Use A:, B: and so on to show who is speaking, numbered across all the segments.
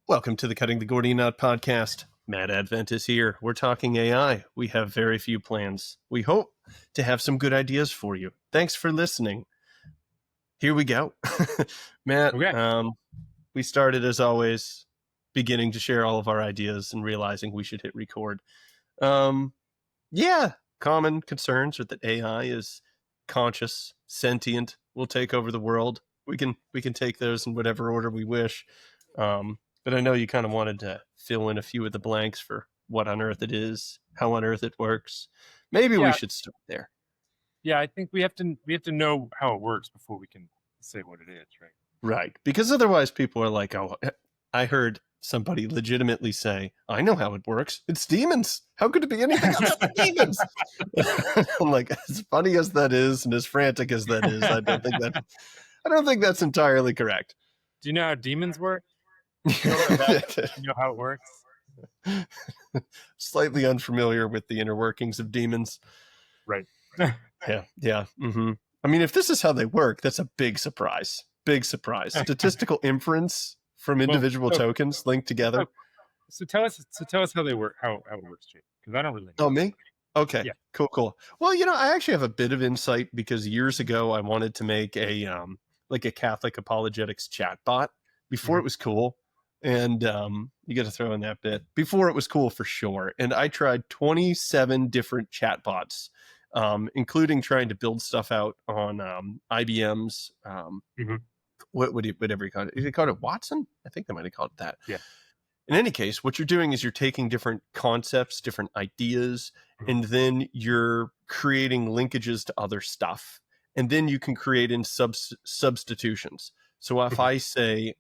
A: Welcome to the Cutting the Gordian Knot podcast. Matt Advent is here. We're talking AI. We have very few plans. We hope to have some good ideas for you. Thanks for listening. Here we go. Matt,
B: Okay.
A: We started, as always, beginning to share all of our ideas and realizing we should hit record. Common concerns are that AI is conscious, sentient, will take over the world. We can take those in whatever order we wish. But I know you kind of wanted to fill in a few of the blanks for what on earth it is, how on earth it works. Maybe we should start there.
B: Yeah, I think we have to know how it works before we can say what it is, right?
A: Right. Because otherwise people are like, oh, I heard somebody legitimately say, I know how it works. It's demons. How could it be anything other than demons? I'm like, as funny as that is and as frantic as that is, I don't think that's entirely correct.
B: Do you know how demons work? Do you know how it works?
A: Slightly unfamiliar with the inner workings of demons.
B: Right.
A: Yeah. Mm-hmm. I mean, if this is how they work, that's a big surprise. Big surprise. Statistical inference from individual tokens linked together.
B: So tell us how they work, how it works, Jake, because I don't really know.
A: Oh, me? Okay. Yeah. Cool. Well, I actually have a bit of insight because years ago I wanted to make a Catholic apologetics chatbot before it was cool. And you got to throw in that bit. Before it was cool for sure. And I tried 27 different chatbots, including trying to build stuff out on IBM's, whatever you call it. Is it called it Watson? I think they might have called it that.
B: Yeah.
A: In any case, what you're doing is you're taking different concepts, different ideas, and then you're creating linkages to other stuff. And then you can create in substitutions. So if I say,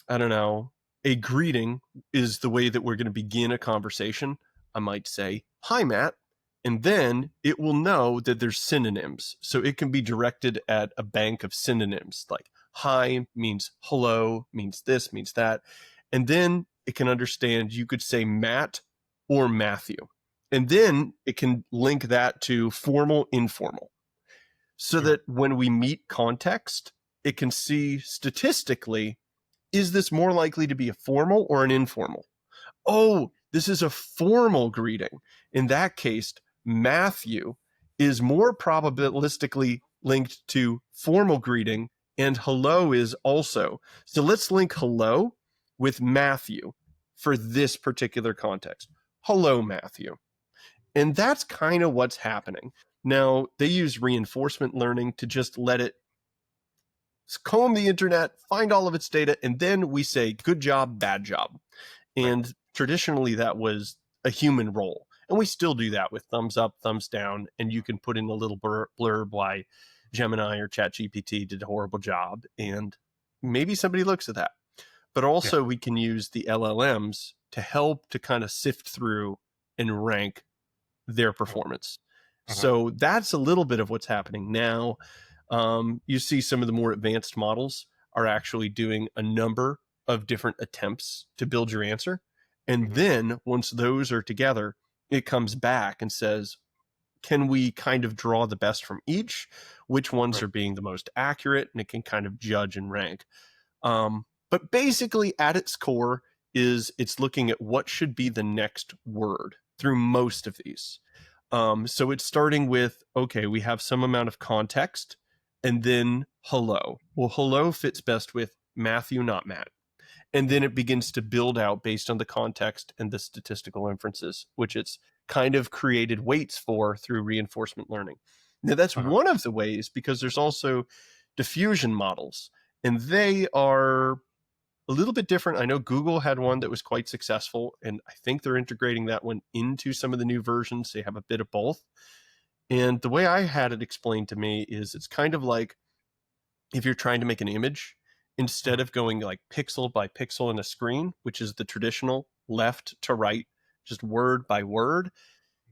A: I don't know, a greeting is the way that we're going to begin a conversation, I might say, hi, Matt. And then it will know that there's synonyms. So it can be directed at a bank of synonyms, like hi means hello, means this, means that. And then it can understand you could say Matt or Matthew. And then it can link that to formal, informal. So that when we meet context, it can see statistically, is this more likely to be a formal or an informal? Oh, this is a formal greeting. In that case, Matthew is more probabilistically linked to formal greeting, and hello is also. So let's link hello with Matthew for this particular context. Hello, Matthew. And that's kind of what's happening. Now, they use reinforcement learning to just let it comb the internet, find all of its data, and then we say, good job, bad job. And traditionally, that was a human role. And we still do that with thumbs up, thumbs down, and you can put in a little blurb why Gemini or ChatGPT did a horrible job, and maybe somebody looks at that. But also we can use the LLMs to help to kind of sift through and rank their performance. So that's a little bit of what's happening now. You see some of the more advanced models are actually doing a number of different attempts to build your answer. And then once those are together, it comes back and says, can we kind of draw the best from each? Which ones are being the most accurate? And it can kind of judge and rank. But basically at its core is it's looking at what should be the next word through most of these. So it's starting with, okay, we have some amount of context and then hello. Well, hello fits best with Matthew, not Matt. And then it begins to build out based on the context and the statistical inferences, which it's kind of created weights for through reinforcement learning. Now, that's one of the ways, because there's also diffusion models, and they are a little bit different. I know Google had one that was quite successful, and I think they're integrating that one into some of the new versions. They have a bit of both. And the way I had it explained to me is it's kind of like if you're trying to make an image, instead of going like pixel by pixel in a screen, which is the traditional left to right, just word by word,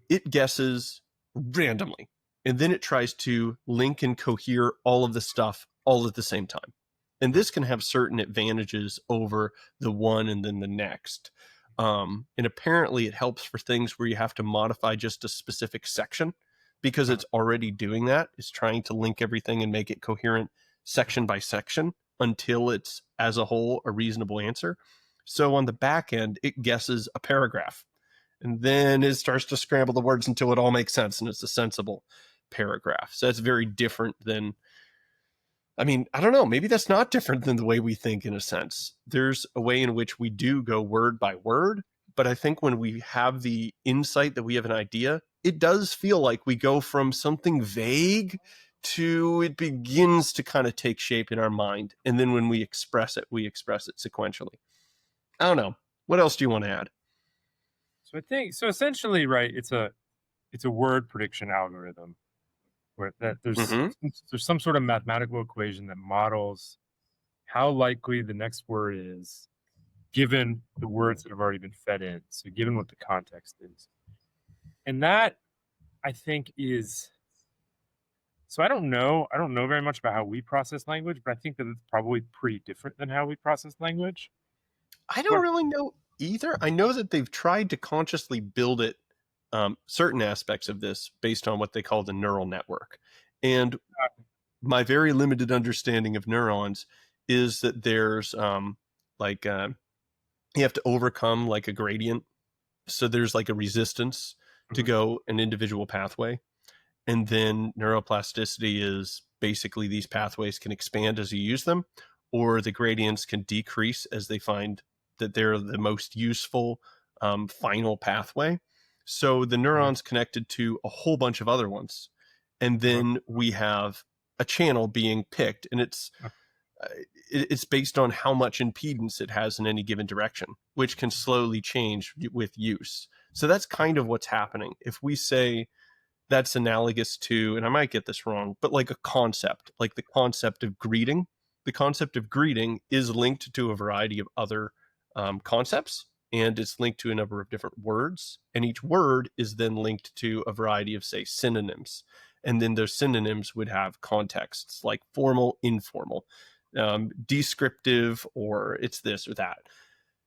A: it guesses randomly. And then it tries to link and cohere all of the stuff all at the same time. And this can have certain advantages over the one and then the next. And apparently it helps for things where you have to modify just a specific section, because it's already doing that. It's trying to link everything and make it coherent section by section, until it's as a whole a reasonable answer. So on the back end, it guesses a paragraph, and then it starts to scramble the words until it all makes sense and it's a sensible paragraph. So that's very different than, I mean, I don't know, maybe that's not different than the way we think in a sense. There's a way in which we do go word by word, but I think when we have the insight that we have an idea, it does feel like we go from something vague to it begins to kind of take shape in our mind. And then when we express it sequentially. I don't know. What else do you want to add?
B: So I think so. Essentially, right? It's a word prediction algorithm where that
A: Mm-hmm.
B: there's some sort of mathematical equation that models how likely the next word is given the words that have already been fed in. So given what the context is, and that I think is. So I don't know. I don't know very much about how we process language, but I think that it's probably pretty different than how we process language.
A: I don't
B: What
A: really know either. I know that they've tried to consciously build it, certain aspects of this based on what they call the neural network. And my very limited understanding of neurons is that there's like you have to overcome like a gradient. So there's like a resistance to
B: Mhm.
A: go an individual pathway. And then neuroplasticity is basically these pathways can expand as you use them, or the gradients can decrease as they find that they're the most useful final pathway. So the
B: Mhm.
A: neuron's connected to a whole bunch of other ones. And
B: Uh-huh.
A: then we have a channel being picked, and
B: Uh,
A: uh, it's based on how much impedance it has in any given direction, which can slowly change with use. So that's kind of what's happening. If we say that's analogous to, and I might get this wrong, but like a concept, like the concept of greeting. The concept of greeting is linked to a variety of other concepts, and it's linked to a number of different words. And each word is then linked to a variety of, say, synonyms. And then those synonyms would have contexts like formal, informal, descriptive, or it's this or that.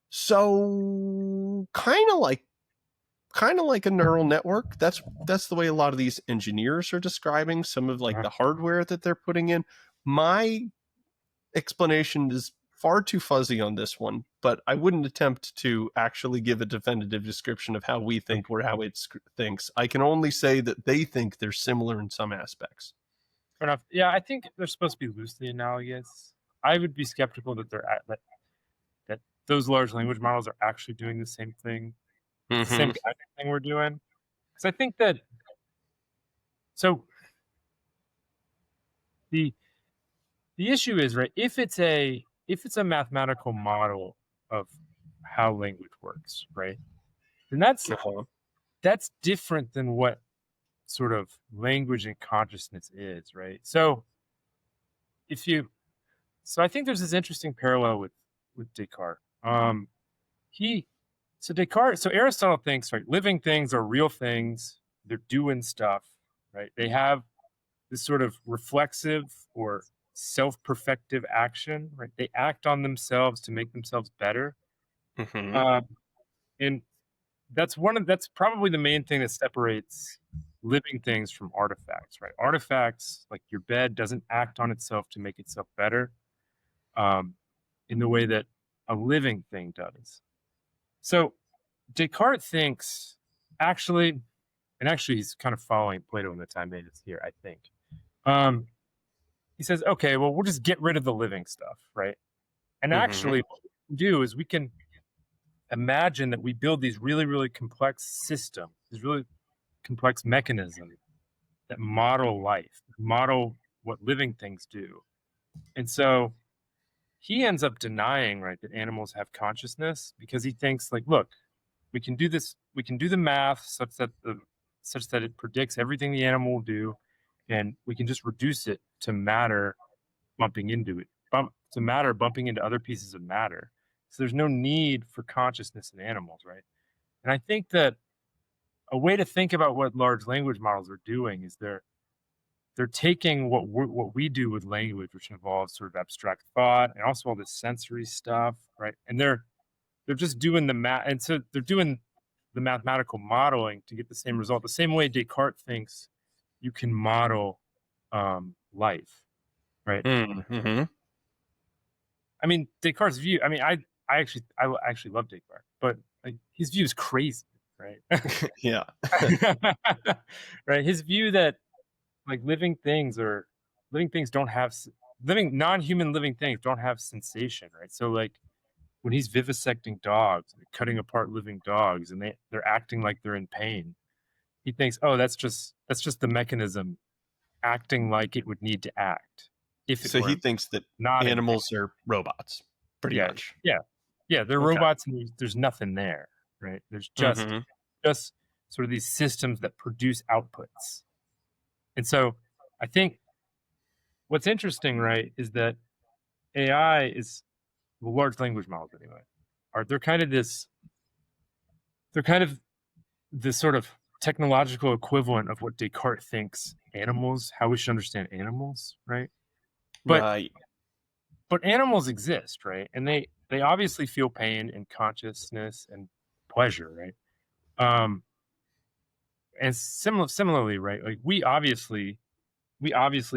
A: So kind of like a neural network. That's the way a lot of these engineers are describing some of like
B: uh-huh.
A: the hardware that they're putting in. My explanation is far too fuzzy on this one, but I wouldn't attempt to actually give a definitive description of how we think or how it thinks. I can only say that they think they're similar in some aspects.
B: Fair enough. Yeah, I think they're supposed to be loosely analogous. I would be skeptical that that those large language models are actually doing the same thing, the same
A: Mm-hmm.
B: kind of thing we're doing. Because I think that so the the issue is right if it's a mathematical model of how language works, right? Then
A: Uh-huh.
B: that's different than what sort of language and consciousness is, right? So if you so I think there's this interesting parallel with Descartes. He so Descartes, so Aristotle thinks, right, living things are real things, they're doing stuff, right? They have this sort of reflexive or self-perfective action, right? They act on themselves to make themselves better.
A: Mm-hmm.
B: Um, and that's probably the main thing that separates living things from artifacts, right? Artifacts like your bed doesn't act on itself to make itself better, um, in the way that a living thing does. So Descartes thinks actually, and actually he's kind of following Plato in the time made us here, I think. Um, he says, okay, well, we'll just get rid of the living stuff, right? And
A: Mm-hmm.
B: actually, what we can do is we can imagine that we build these really, really complex systems, these really complex mechanisms that model life, model what living things do. And so he ends up denying, right, that animals have consciousness because he thinks, like, look, we can do this, we can do the math such that it predicts everything the animal will do, and we can just reduce it to matter bumping into it, to matter bumping into other pieces of matter. So there's no need for consciousness in animals, right? And I think that a way to think about what large language models are doing is they're taking what we do with language, which involves sort of abstract thought and also all this sensory stuff, right? And they're just doing the math, and so they're doing the mathematical modeling to get the same result. The same way Descartes thinks you can model life, right?
A: Mm-hmm.
B: I mean, Descartes' view. I mean, I actually love Descartes, but like his view is crazy, right?
A: Yeah.
B: Right. His view that like living things don't have living non-human living things don't have sensation, right? So like when he's vivisecting dogs, cutting apart living dogs, and they're acting like they're in pain, he thinks, oh, that's just the mechanism acting like it would need to act if it
A: So he
B: were
A: thinks that
B: not in pain.
A: animals are robots, pretty
B: Yeah,
A: much.
B: yeah, yeah. They're
A: Okay.
B: robots, and there's nothing there, right? There's
A: Mm-hmm.
B: just sort of these systems that produce outputs. And so I think what's interesting, right, is that AI is the large language models anyway. They're kind of this sort of technological equivalent of what Descartes thinks animals, how we should understand animals, right? But
A: Right.
B: but animals exist, right? And they obviously feel pain and consciousness and pleasure, right? Um, and similarly, right? Like we obviously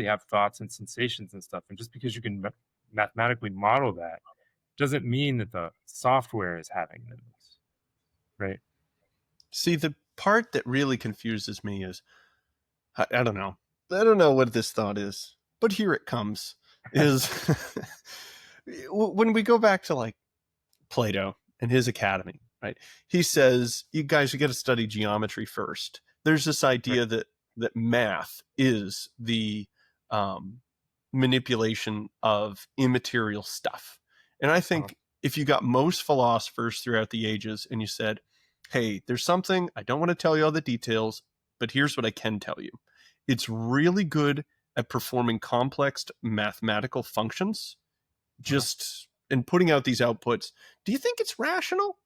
B: have thoughts and sensations and stuff, and just because you can mathematically model that doesn't mean that the software is having those, right?
A: See, the part that really confuses me is I don't know. I don't know what this thought is, but here it comes. Is when we go back to like Plato and his academy, right? He says, you guys, you got to study geometry first. There's this
B: Right.
A: idea that math is the um, manipulation of immaterial stuff. And I
B: Uh-huh.
A: think if you got most philosophers throughout the ages and you said, hey, there's something, I don't want to tell you all the details, but here's what I can tell you. It's really good at performing complex mathematical functions,
B: Uh-huh.
A: just in putting out these outputs. Do you think it's rational?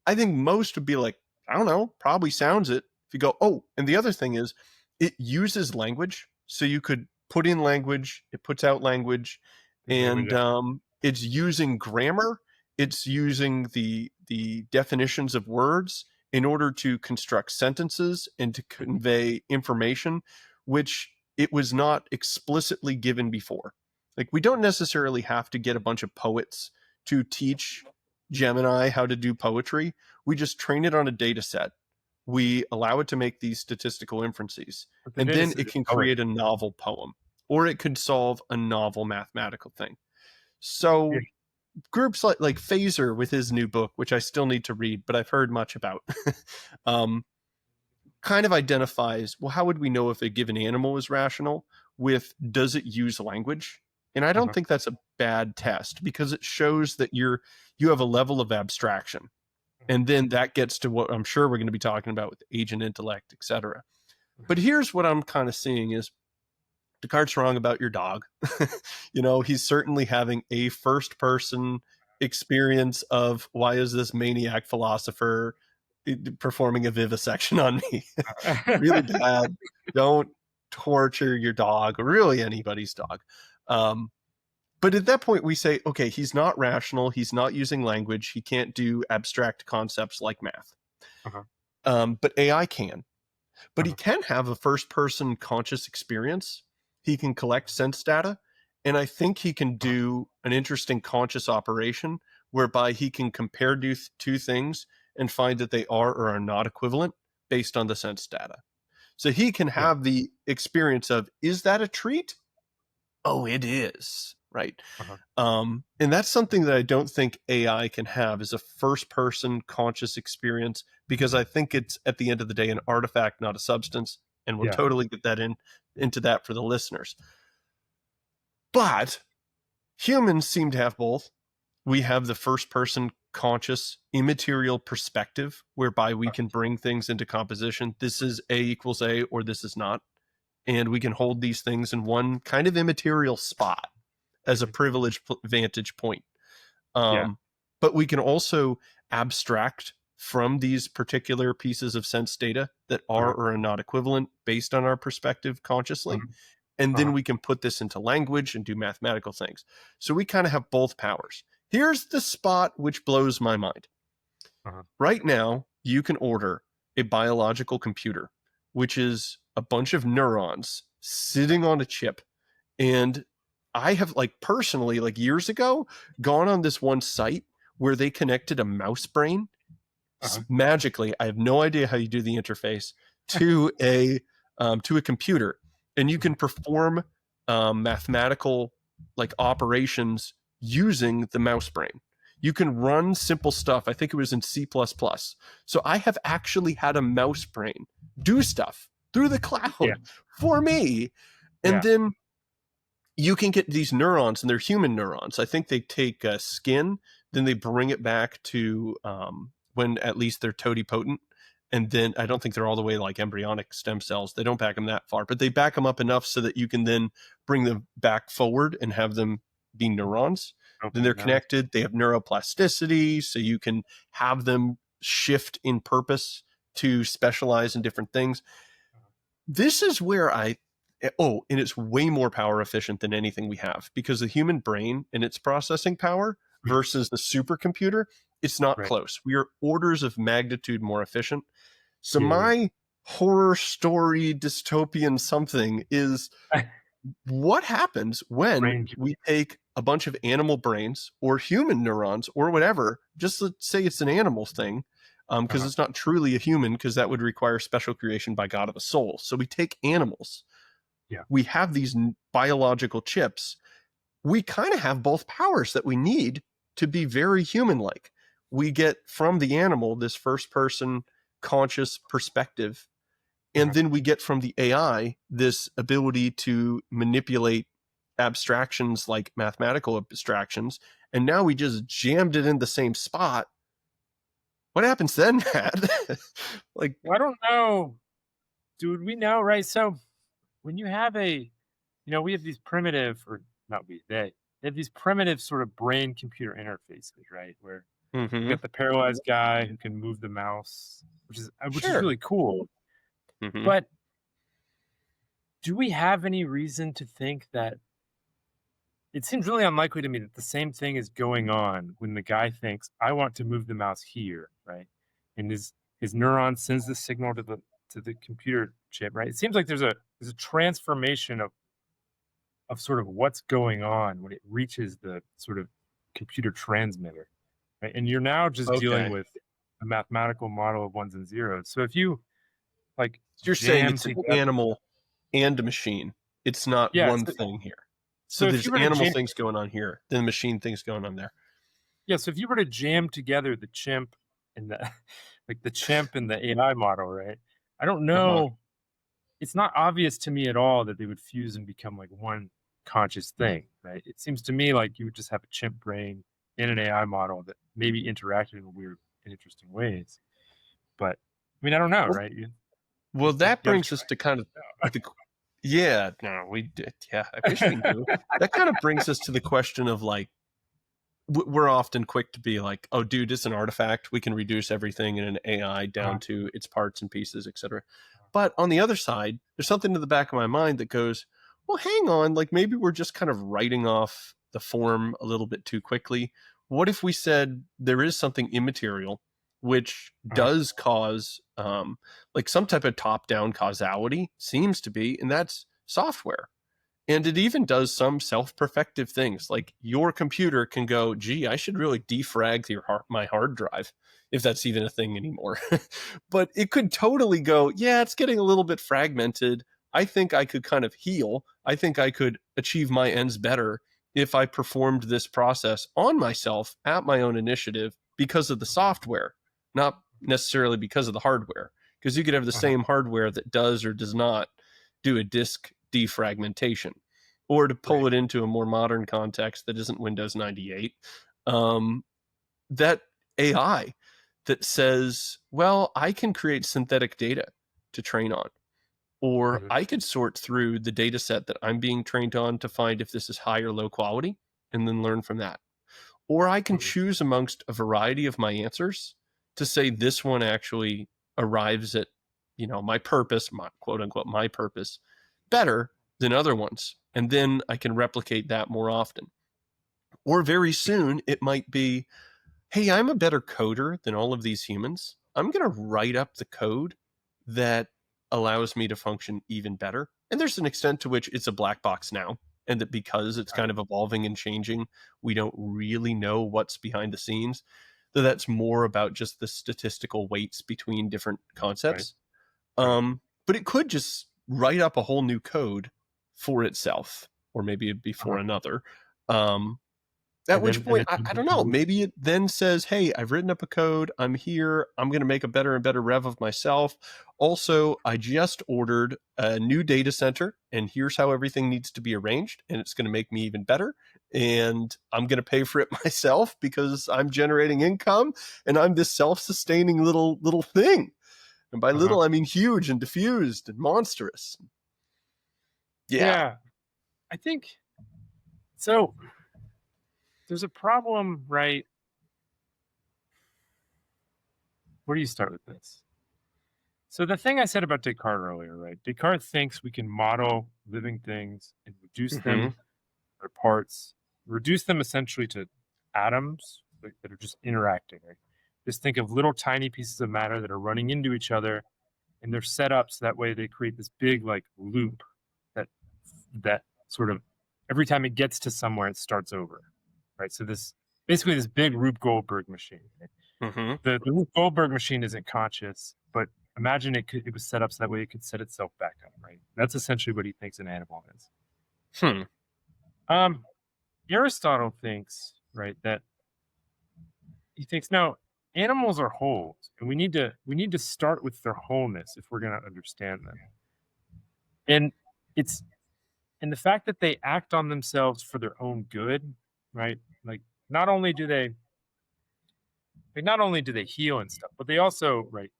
A: I think most would be like, I don't know, probably sounds it. If you go, oh, and the other thing is it uses language. So you could put in language, it puts out language, and it's using grammar. It's using the definitions of words in order to construct sentences and to convey information, which it was not explicitly given before. Like we don't necessarily have to get a bunch of poets to teach Gemini how to do poetry. We just train it on a data set. We allow it to make these statistical inferences,
B: But the
A: and
B: data
A: then
B: set
A: it
B: is
A: can create
B: poetry.
A: a novel poem, or it could solve a novel mathematical thing.
B: Yeah.
A: So groups like Phaser with his new book, which I still need to read, but I've heard much about, um, kind of identifies, well, how would we know if a given animal is rational with does it use language? And I don't
B: Uh-huh.
A: think that's a bad test because it shows that you have a level of abstraction. And then that gets to what I'm sure we're going to be talking about with agent intellect, etc. But here's what I'm kind of seeing is Descartes wrong about your dog. He's certainly having a first person experience of why is this maniac philosopher performing a vivisection on me? Really bad. Don't torture your dog or really anybody's dog. Um, but at that point, we say, okay, he's not rational. He's not using language. He can't do abstract concepts like math.
B: Uh-huh.
A: But AI can. But he
B: Uh-huh.
A: can have a first person conscious experience. He can collect sense data. And I think he can
B: Uh-huh.
A: do an interesting conscious operation whereby he can compare two things and find that they are or are not equivalent based on the sense data. So he can
B: Yeah.
A: have the experience of, is that a treat? Oh, it is. Right.
B: Uh-huh.
A: And that's something that I don't think AI can have is a first person conscious experience because I think it's at the end of the day an artifact, not a substance. And we'll
B: Yeah.
A: totally get that into that for the listeners. But humans seem to have both. We have the first person conscious immaterial perspective whereby we can bring things into composition. This is A equals A or this is not. And we can hold these things in one kind of immaterial spot as a
B: Mhm.
A: privileged vantage point.
B: Yeah.
A: But we can also abstract from these particular pieces of sense data that are
B: Uh-huh.
A: or are not equivalent based on our perspective consciously.
B: Uh-huh.
A: And then
B: Uh-huh.
A: we can put this into language and do mathematical things. So we kind of have both powers. Here's the spot which blows my mind.
B: Uh-huh.
A: Right now, you can order a biological computer, which is a bunch of neurons sitting on a chip. And I have like personally, like years ago, gone on this one site where they connected a mouse brain
B: Uh-huh.
A: magically. I have no idea how you do the interface to a computer, and you can perform mathematical like operations using the mouse brain. You can run simple stuff. I think it was in C++. So I have actually had a mouse brain do stuff through the
B: Yeah.
A: cloud for me. And
B: Yeah.
A: then you can get these neurons, and they're human neurons. I think they take skin, then they bring it back to when at least they're totipotent. And then I don't think they're all the way like embryonic stem cells. They don't back them that far, but they back them up enough so that you can then bring them back forward and have them be neurons. Then
B: Okay.
A: they're
B: Nice.
A: connected. They have neuroplasticity, so you can have them shift in purpose to specialize in different things. This is where and it's way more power efficient than anything we have, because the human brain and its processing power versus the supercomputer, it's not
B: Right.
A: close. We are orders of magnitude more efficient. So
B: Yeah.
A: my horror story dystopian something is, what happens when
B: Brain.
A: we take a bunch of animal brains or human neurons or whatever, just let's say it's an animal thing, because it's not truly a human, because that would require special creation by God of a soul. So we take animals.
B: Yeah.
A: We have these biological chips. We kind of have both powers that we need to be very human-like. We get from the animal this first-person conscious perspective, and then we get from the AI this ability to manipulate abstractions like mathematical abstractions, and now we just jammed it in the same spot. What happens then, Matt? Like,
B: Well, I don't know, dude. We know, right? So when you have we have these primitive, or not we, they have these primitive sort of brain computer interfaces, right? Where you
A: mm-hmm,
B: get the paralyzed guy who can move the mouse, which is
A: sure.
B: really cool.
A: Mm-hmm.
B: But do we have any reason to think that it seems really unlikely to me that the same thing is going on when the guy thinks, I want to move the mouse here, right? And his neuron sends the signal to the computer chip, right? It seems like there's a transformation of sort of what's going on when it reaches the sort of computer transmitter, right? And you're now just dealing
A: Okay.
B: with a mathematical model of ones and zeros. So if you like
A: So you're saying
B: jam
A: it's an
B: together,
A: animal and a machine. It's not
B: yeah.
A: one
B: So,
A: thing here. So
B: so if
A: there's
B: you were to
A: animal
B: jam,
A: things going on here, then machine things going on there.
B: yeah, so if you were to jam together the chimp and the like the chimp and the AI model, right? I don't
A: Uh-huh.
B: know. It's not obvious to me at all that they would fuse and become like one conscious thing, right? It seems to me like you would just have a chimp brain in an AI model that maybe interacted in weird and interesting ways. But I mean, I don't know,
A: Well,
B: right?
A: well,
B: You
A: that
B: gotta
A: brings
B: try.
A: us to kind of the yeah, no, we did. Yeah, I wish we knew. That kind of brings us to the question of like, we're often quick to be like, oh, dude, it's an artifact. We can reduce everything in an AI down
B: Uh,
A: to its parts and pieces, etc. But on the other side, there's something in the back of my mind that goes, well, hang on, like maybe we're just kind of writing off the form a little bit too quickly. What if we said there is something immaterial which
B: uh,
A: does cause like some type of top-down causality, seems to be, and that's software. And it even does some self-perfective things. Like your computer can go, gee, I should really defrag my hard drive, if that's even a thing anymore. But it could totally go, yeah, it's getting a little bit fragmented. I think I could kind of heal. I think I could achieve my ends better if I performed this process on myself at my own initiative because of the software, not necessarily because of the hardware. Because you could have the
B: uh,
A: same hardware that does or does not do a disk defragmentation. Or to pull
B: right.
A: it into a more modern context that isn't Windows 98, um, that AI that says, well, I can create synthetic data to train on, or
B: Mhm,
A: I could sort through the data set that I'm being trained on to find if this is high or low quality and then learn from that. Or I can
B: mhm,
A: choose amongst a variety of my answers to say this one actually arrives at, my purpose, my quote unquote, my purpose better than other ones. And then I can replicate that more often. Or very soon it might be, hey, I'm a better coder than all of these humans. I'm going to write up the code that allows me to function even better. And there's an extent to which it's a black box now. and that because it's
B: Right.
A: kind of evolving and changing, we don't really know what's behind the scenes. That's more about just the statistical weights between different
B: Right.
A: concepts.
B: Right.
A: But it could just write up a whole new code for itself, or maybe it'd be for
B: Uh-huh.
A: another. Um, at which
B: And
A: point,
B: then
A: I don't know, maybe it then says, hey, I've written up a code. I'm here. I'm going to make a better and better rev of myself. Also, I just ordered a new data center, and here's how everything needs to be arranged. And it's going to make me even better. And I'm going to pay for it myself because I'm generating income and I'm this self sustaining little thing. And by
B: uh-huh.
A: little, I mean huge and diffused and monstrous. Yeah.
B: Yeah, I think so. There's a problem, right? Where do you start with this? So the thing I said about Descartes earlier, right? Descartes thinks we can model living things and reduce
A: Hmm.
B: them, their parts, reduce them essentially to atoms that are just interacting, right? Just think of little tiny pieces of matter that are running into each other, and they're set up so that way they create this big like loop that sort of every time it gets to somewhere it starts over, right? So this basically this big Rube Goldberg machine. Right?
A: Hmm.
B: The Rube Goldberg machine isn't conscious, but imagine it was set up so that way it could set itself back up, right? That's essentially what he thinks an animal is.
A: Hmm.
B: Um, Aristotle thinks, right, that he thinks no, animals are wholes, and we need to start with their wholeness if we're going to understand them. And it's and the fact that they act on themselves for their own good, right? Like not only do they not only do they heal and stuff, but they also, right,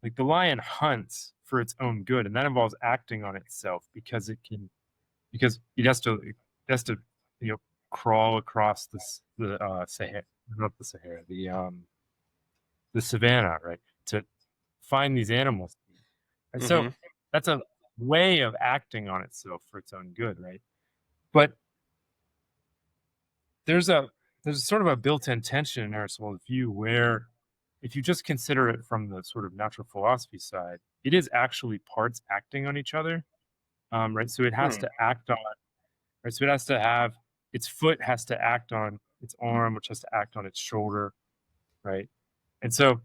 B: like the lion hunts for its own good, and that involves acting on itself because it has to you know crawl across the Sahara, not the Sahara, the savannah, right, to find these animals. And so
A: Hmm.
B: that's a way of acting on itself for its own good, right? But there's a there's sort of a built-in tension in Aristotle's view where if you just consider it from the sort of natural philosophy side, it is actually parts acting on each other, right? So it has
A: Hmm.
B: to act on, right? So it has to have its foot has to act on its arm, which has to act on its shoulder, right? And so,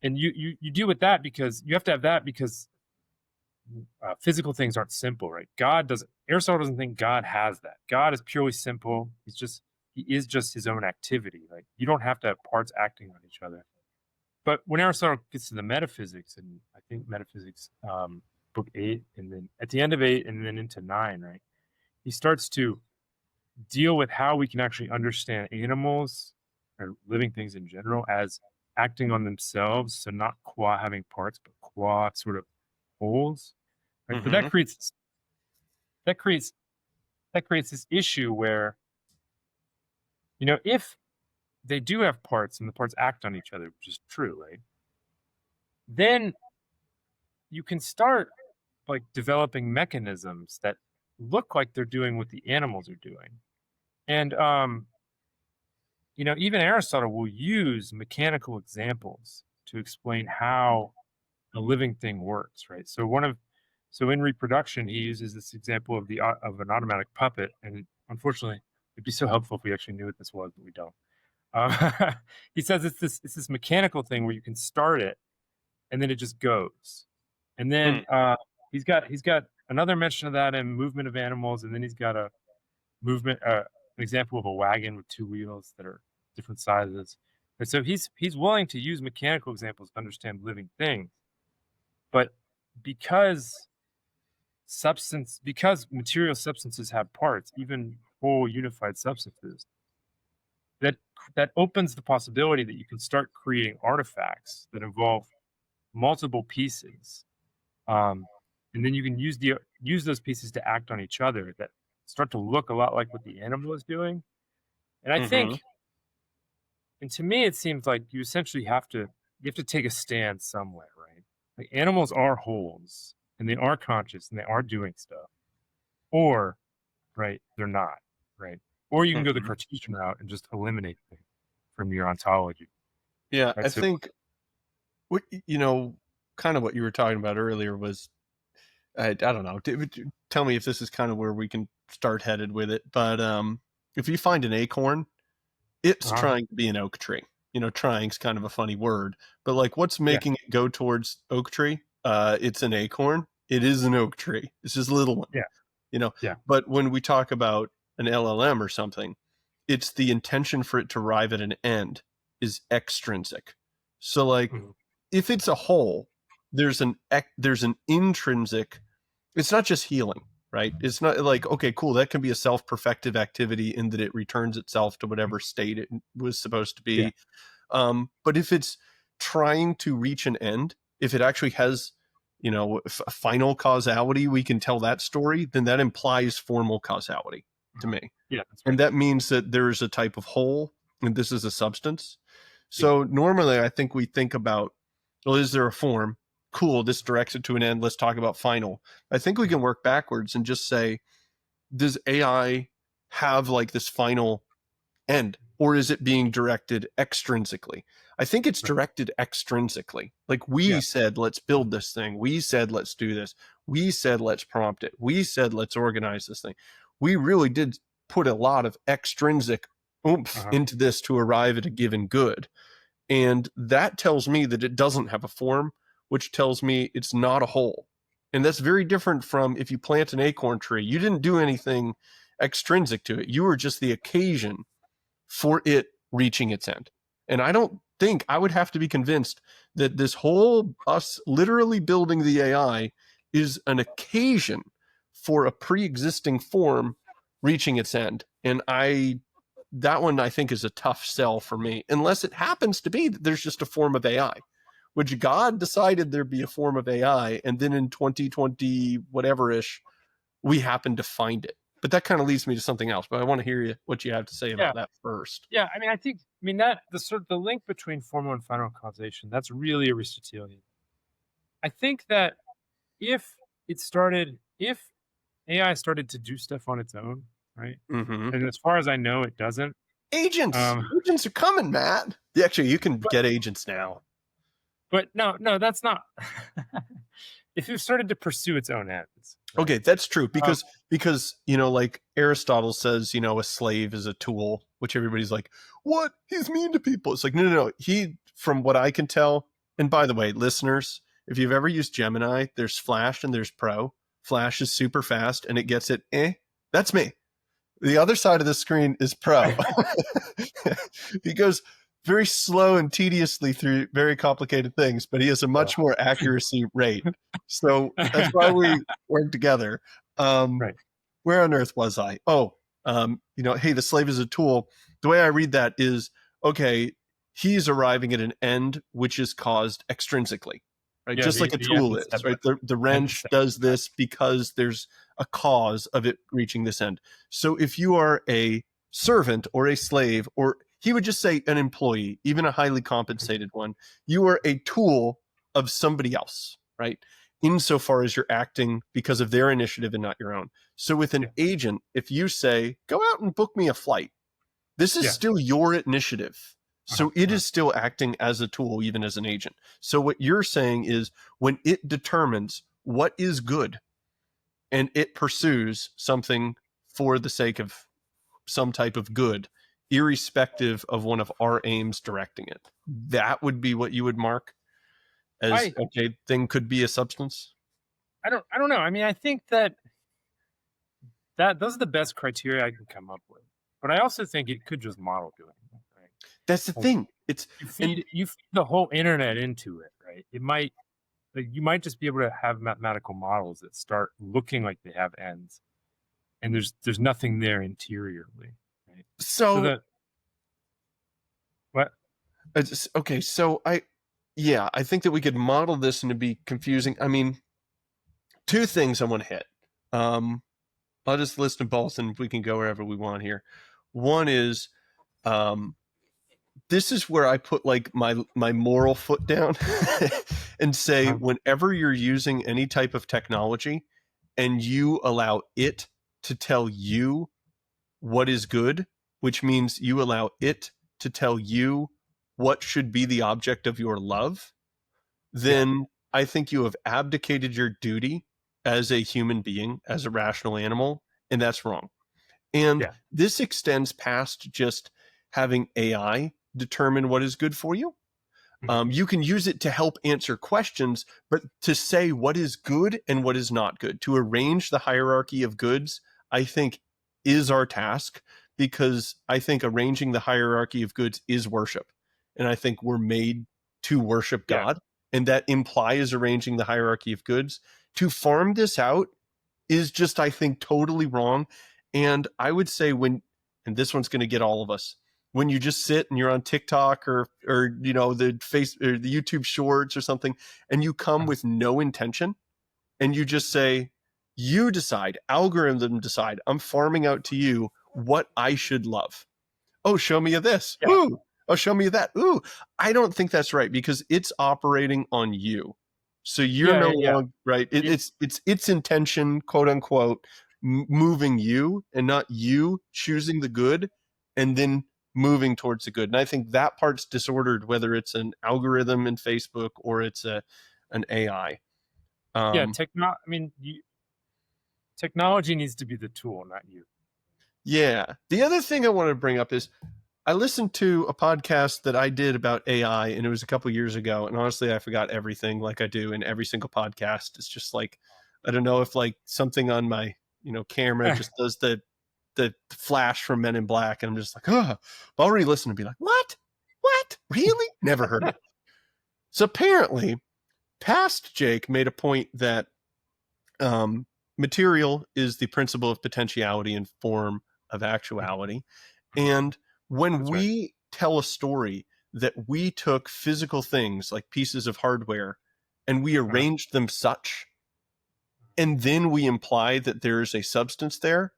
B: and you deal with that because you have to have that because physical things aren't simple, right? God doesn't. Aristotle doesn't think God has that. God is purely simple. He is just his own activity. Like you don't have to have parts acting on each other. But when Aristotle gets to the metaphysics, and I think metaphysics, book 8, and then at the end of 8, and then into 9, right? He starts to deal with how we can actually understand animals or living things in general as acting on themselves. So not qua having parts, but qua sort of wholes. Right? But
A: Hmm.
B: that creates that creates this issue where if they do have parts and the parts act on each other, which is true, right? Then you can start like developing mechanisms that look like they're doing what the animals are doing. And even Aristotle will use mechanical examples to explain how a living thing works, right? So in reproduction, he uses this example of an automatic puppet, and unfortunately, it'd be so helpful if we actually knew what this was, but we don't. Um, he says it's this mechanical thing where you can start it and then it just goes, and then
A: Hmm.
B: he's got another mention of that in movement of animals, and then he's got a movement an example of a wagon with two wheels that are different sizes. And so he's willing to use mechanical examples to understand living things, but because because material substances have parts, even whole unified substances, that that opens the possibility that you can start creating artifacts that involve multiple pieces, um, and then you can use those pieces to act on each other that start to look a lot like what the animal is doing. And I
A: Hmm.
B: think, and to me, it seems like you have to take a stand somewhere, right? Like animals are wholes, and they are conscious, and they are doing stuff, or right, they're not, right? Or you can go the
A: Hmm.
B: Cartesian route and just eliminate them from your ontology,
A: Yeah,
B: right?
A: I
B: So,
A: think what kind of what you were talking about earlier was I don't know. Tell me if this is kind of where we can start headed with it. But if you find an acorn, it's
B: Uh-huh.
A: trying to be an oak tree. Trying's kind of a funny word, but like, what's
B: Yeah.
A: making it go towards oak tree? It's an acorn. It is an oak tree. It's just a little one.
B: Yeah. Yeah.
A: But when we talk about an LLM or something, it's the intention for it to arrive at an end is extrinsic. So like,
B: Mhm.
A: if it's a whole, there's an intrinsic. It's not just healing, right? It's not like, okay, cool, that can be a self-perfective activity in that it returns itself to whatever state it was supposed to
B: Yeah.
A: be. But if it's trying to reach an end, if it actually has, a final causality, we can tell that story, then that implies formal causality to me.
B: Yeah, that's right.
A: And that means that there's a type of whole, and this is a substance.
B: Yeah.
A: So normally I think we think about, well, is there a form? Cool, this directs it to an end. Let's talk about final. I think we can work backwards and just say, does AI have like this final end, or is it being directed extrinsically? I think it's
B: Right.
A: directed extrinsically. Like, we
B: Yeah.
A: said, let's build this thing. We said, let's do this. We said, let's prompt it. We said, let's organize this thing. We really did put a lot of extrinsic oomph
B: Uh-huh.
A: into this to arrive at a given good. And that tells me that it doesn't have a form, which tells me it's not a whole. And that's very different from if you plant an acorn tree. You didn't do anything extrinsic to it. You were just the occasion for it reaching its end. And I don't think I would have to be convinced that this whole us literally building the AI is an occasion for a pre-existing form reaching its end. And that one I think is a tough sell for me, unless it happens to be that there's just a form of AI, which God decided there'd be a form of AI, and then in 2020 whatever ish, we happened to find it. But that kind of leads me to something else. But I want to hear what you have to say
B: Yeah.
A: about that first.
B: Yeah. That the sort of the link between formal and final causation, that's really Aristotelian. I think that if AI started to do stuff on its own, right?
A: Mm-hmm.
B: And as far as I know, it doesn't.
A: Agents
B: Um,
A: are coming, Matt. Yeah, actually, you can
B: but
A: get agents now.
B: but no, that's not. If it started to pursue its own ends, right?
A: Okay, that's true, because like Aristotle says, a slave is a tool, which everybody's like, what? He's mean to people. It's like, no. He, from what I can tell, and by the way, listeners, if you've ever used Gemini, there's Flash and there's Pro. Flash is super fast and it gets it. That's me. The other side of the screen is Pro. He goes very slow and tediously through very complicated things, but he has a much more accuracy rate. So that's why we work together.
B: Right.
A: Where on earth was I? Hey, the slave is a tool. The way I read that is, okay, he's arriving at an end which is caused extrinsically, right?
B: Yeah,
A: Just like a tool is, right? The wrench does this because there's a cause of it reaching this end. So if you are a servant or a slave, or he would just say an employee, even a highly compensated one, you are a tool of somebody else, right? Insofar as you're acting because of their initiative and not your own. So with an agent, if you say, go out and book me a flight, this is still your initiative. So it is still acting as a tool, even as an agent. So what you're saying is, when it determines what is good and it pursues something for the sake of some type of good, irrespective of one of our aims directing it, that would be what you would mark as, okay, thing could be a substance.
B: I don't know. I mean, I think that those are the best criteria I can come up with. But I also think it could just model doing it, right?
A: That's the thing. It's
B: you feed the whole internet into it, right? It might, like, you might just be able to have mathematical models that start looking like they have ends, and there's nothing there interiorly, right?
A: so
B: that what?
A: Okay, so I think that we could model this and it'd be confusing. I mean, two things I want to hit. I'll just list them both and we can go wherever we want here. One is, this is where I put like my moral foot down and say, whenever you're using any type of technology and you allow it to tell you what is good, which means you allow it to tell you what should be the object of your love, then I think you have abdicated your duty as a human being, as a rational animal, and that's wrong. And
B: Yeah.
A: this extends past just having AI determine what is good for you. You can use it to help answer questions, but to say what is good and what is not good, to arrange the hierarchy of goods, I think is our task, because I think arranging the hierarchy of goods is worship. And I think we're made to worship
B: Yeah.
A: God. And that implies arranging the hierarchy of goods. To farm this out is just, I think, totally wrong. And I would say and this one's going to get all of us, when you just sit and you're on TikTok or the YouTube shorts or something, and you come with no intention, and you just say, you decide, algorithm decide, I'm farming out to you what I should love. Oh, show me this.
B: Yeah.
A: Ooh. Oh, show me that. Ooh. I don't think that's right, because it's operating on you. So you're
B: Yeah.
A: no
B: Yeah.
A: longer right. It's intention, quote unquote, moving you, and not you choosing the good and then moving towards the good. And I think that part's disordered, whether it's an algorithm in Facebook or it's an AI.
B: Yeah. Technology needs to be the tool, not you.
A: Yeah. The other thing I want to bring up is, I listened to a podcast that I did about AI, and it was a couple years ago. And honestly, I forgot everything, like I do in every single podcast. It's just like, I don't know if like something on my, camera just does the flash from Men in Black. And I'm just like, oh, I'll re-listen and be like, what? Really? Never heard it. So apparently, past Jake made a point that material is the principle of potentiality and form of actuality. And when
B: That's right.
A: we tell a story that we took physical things like pieces of hardware and we arranged them such, and then we imply that there's a substance there,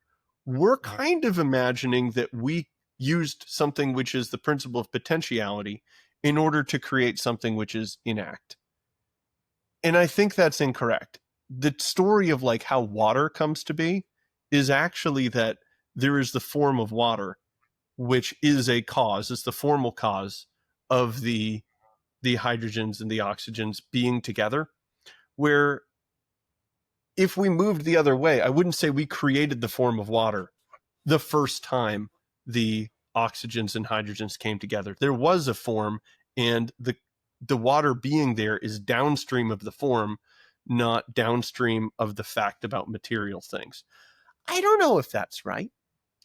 A: we're kind of imagining that we used something which is the principle of potentiality in order to create something which is inact. And I think that's incorrect. The story of like how water comes to be is actually that there is the form of water, which is a cause. It's the formal cause of the hydrogens and the oxygens being together. Where if we moved the other way, I wouldn't say we created the form of water the first time the oxygens and hydrogens came together. There was a form, and the water being there is downstream of the form, not downstream of the fact about material things. I don't know if that's right.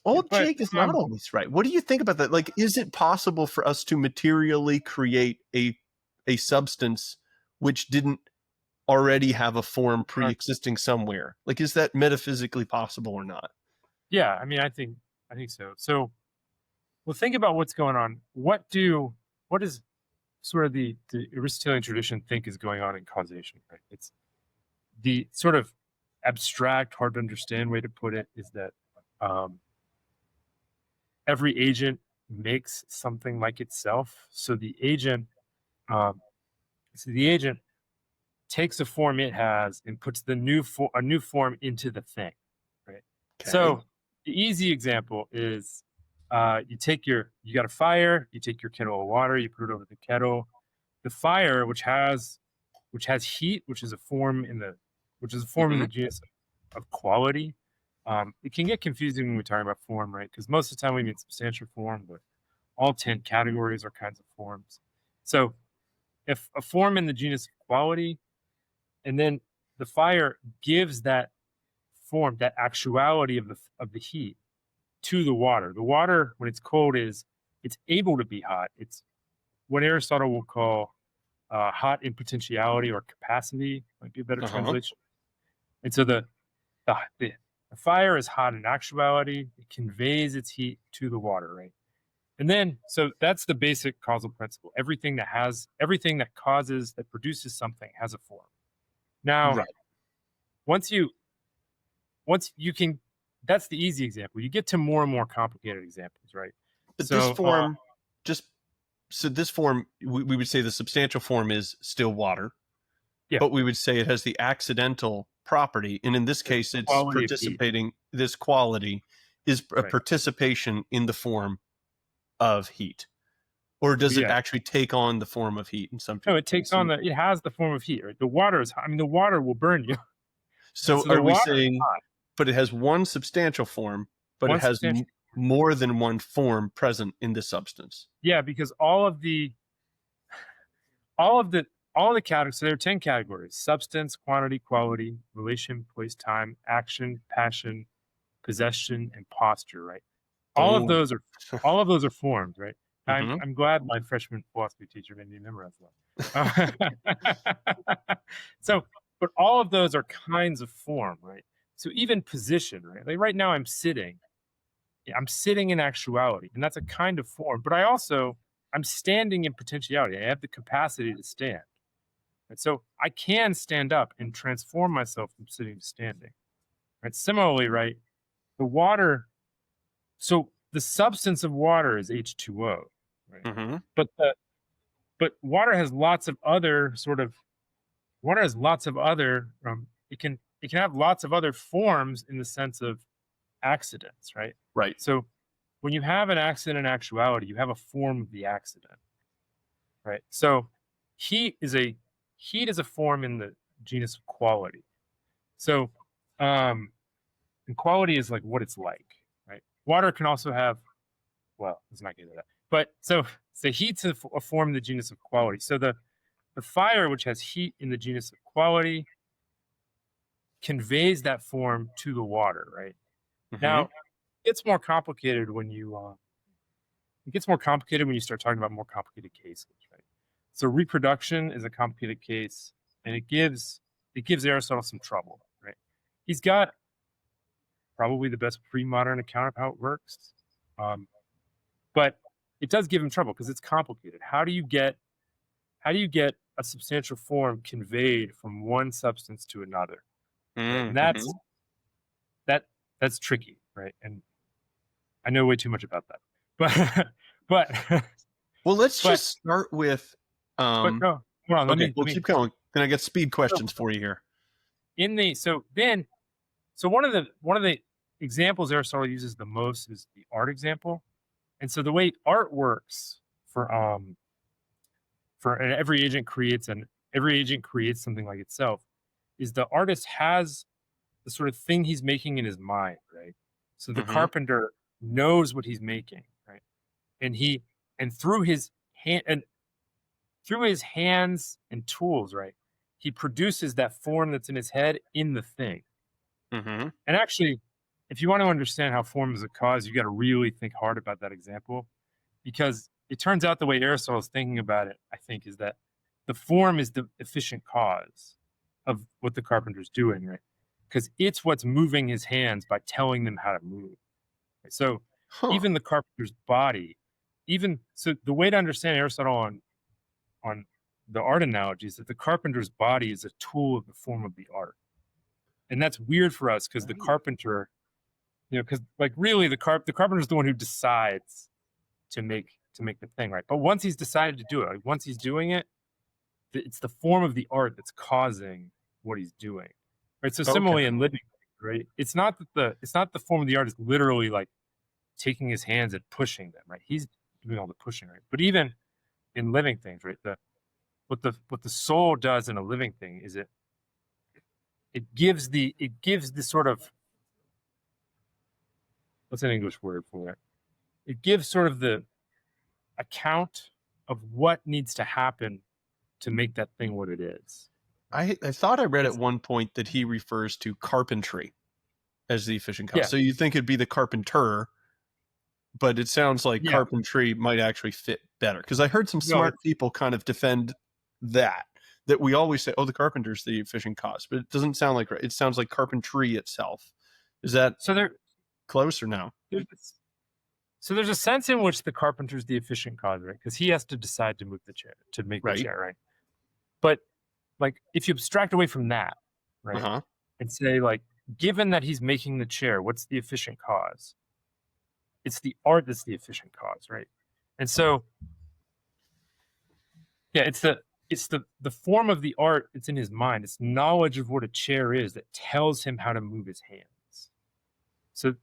A: Old
B: But
A: Jake is not always right. What do you think about that? Like, is it possible for us to materially create a substance which didn't already have a form pre-existing somewhere? Like, is that metaphysically possible or not?
B: yeah, I think so. So, well, think about what's going on. What does sort of the Aristotelian tradition think is going on in causation? Right. It's the sort of abstract, hard to understand way to put it is that every agent makes something like itself. So the agent takes a form it has and puts a new form into the thing, right?
A: Okay.
B: So the easy example is you got a fire, you take your kettle of water, you put it over the kettle. The fire, which has heat, which is a form in the genus of quality. It can get confusing when we're talking about form, right? Because most of the time we mean substantial form, but all 10 categories are kinds of forms. So if a form in the genus of quality, and then the fire gives that form, that actuality of the heat to the water. The water, when it's cold, it's able to be hot. It's what Aristotle will call hot in potentiality or capacity, might be a better translation. And so the fire is hot in actuality. It conveys its heat to the water, right? And then, so that's the basic causal principle. Everything that produces something has a form. Now,
A: Right.
B: once you can, that's the easy example. You get to more and more complicated examples, right?
A: But this form, this form, we would say the substantial form is still water.
B: Yeah.
A: But we would say it has the accidental property, and in this case, it's participating. This quality is a participation in the form of heat, or does it actually take on the form of heat in some?
B: No, it takes on it has the form of heat. Right? The water is. The water will burn you.
A: So
B: So the
A: are we
B: water is
A: saying,
B: not
A: but it has one substantial form, but it
B: one
A: has
B: substantial.
A: more than one form present in the substance?
B: Yeah, because all of the categories. So there are 10 categories: substance, quantity, quality, relation, place, time, action, passion, possession, and posture. Right. All of
A: Boom.
B: those are all of those are forms. Right.
A: Hmm.
B: I'm glad my freshman philosophy teacher made me memorize that. So, but all of those are kinds of form. Right. So even position. Right. Like right now, I'm sitting. I'm sitting in actuality, and that's a kind of form. But I'm standing in potentiality. I have the capacity to stand. And so I can stand up and transform myself from sitting to standing. Right. Similarly, right, the water, so the substance of water is H2O, right?
A: Hmm.
B: But but water has lots of other it can have lots of other forms in the sense of accidents, right?
A: Right.
B: So when you have an accident in actuality, you have a form of the accident, right? So heat is a heat is a form in the genus of quality. So um and quality is like what it's like, right? Water can also have, well, let's not get into that. But so heat's a form in the genus of quality. So the fire, which has heat in the genus of quality, conveys that form to the water, right?
A: Hmm.
B: Now, it's more complicated when you it gets more complicated when you start talking about more complicated cases, right? So reproduction is a complicated case, and it gives Aristotle some trouble, right? He's got probably the best pre-modern account of how it works, um, but it does give him trouble because it's complicated. How do you get a substantial form conveyed from one substance to another, right? And
A: Hmm.
B: that that's tricky, right? And I know way too much about that, but but
A: Well, let's
B: but
A: just start with.
B: but
A: Um,
B: no, hold on. Let
A: okay,
B: me
A: we'll keep going. Then I get speed
B: so
A: questions for you here.
B: in the so then so one of the examples Aristotle uses the most is the art example, and so the way art works for and every agent creates something like itself, is the artist has the sort of thing he's making in his mind, right? So the
A: Hmm.
B: carpenter knows what he's making, right? And he and through his hands and tools, right? He produces that form that's in his head in the thing.
A: Hmm.
B: And actually, if you want to understand how form is a cause, you got to really think hard about that example, because it turns out the way Aristotle is thinking about it, I think, is that the form is the efficient cause of what the carpenter's doing, right? Because it's what's moving his hands by telling them how to move. Right? So
A: Huh.
B: even the carpenter's body, even so, the way to understand Aristotle on the art analogy is that the carpenter's body is a tool of the form of the art, and that's weird for us because the carpenter, because like really the carpenter's the one who decides to make the thing, right? But once he's decided to do it, like once he's doing it, it's the form of the art that's causing what he's doing, right? So
A: Okay.
B: similarly in living, right? It's not the form of the art is literally like taking his hands and pushing them, right? He's doing all the pushing, right? But even in living things, right? What the soul does in a living thing is it gives the sort of, what's an English word for it? It gives sort of the account of what needs to happen to make that thing what it is.
A: I thought I read at
B: It's
A: one point that he refers to carpentry as the efficient cause.
B: Yeah,
A: So you think it'd be the carpenter, but it sounds like
B: yeah.
A: carpentry might actually fit better. Because I heard some
B: No,
A: smart people kind of defend that, that we always say, oh, the carpenter's the efficient cause, but it doesn't sound like right. It sounds like carpentry itself. Is that
B: so
A: close or no?
B: there's a sense in which the carpenter's the efficient cause, right? Because he has to decide to move the chair, to make the
A: Right.
B: chair, right? But like if you abstract away from that,
A: Uh
B: right,
A: huh.
B: and say like, given that he's making the chair, what's the efficient cause? It's the art that's the efficient cause, right? And so yeah, it's the form of the art. It's in his mind. It's knowledge of what a chair is that tells him how to move his hands. So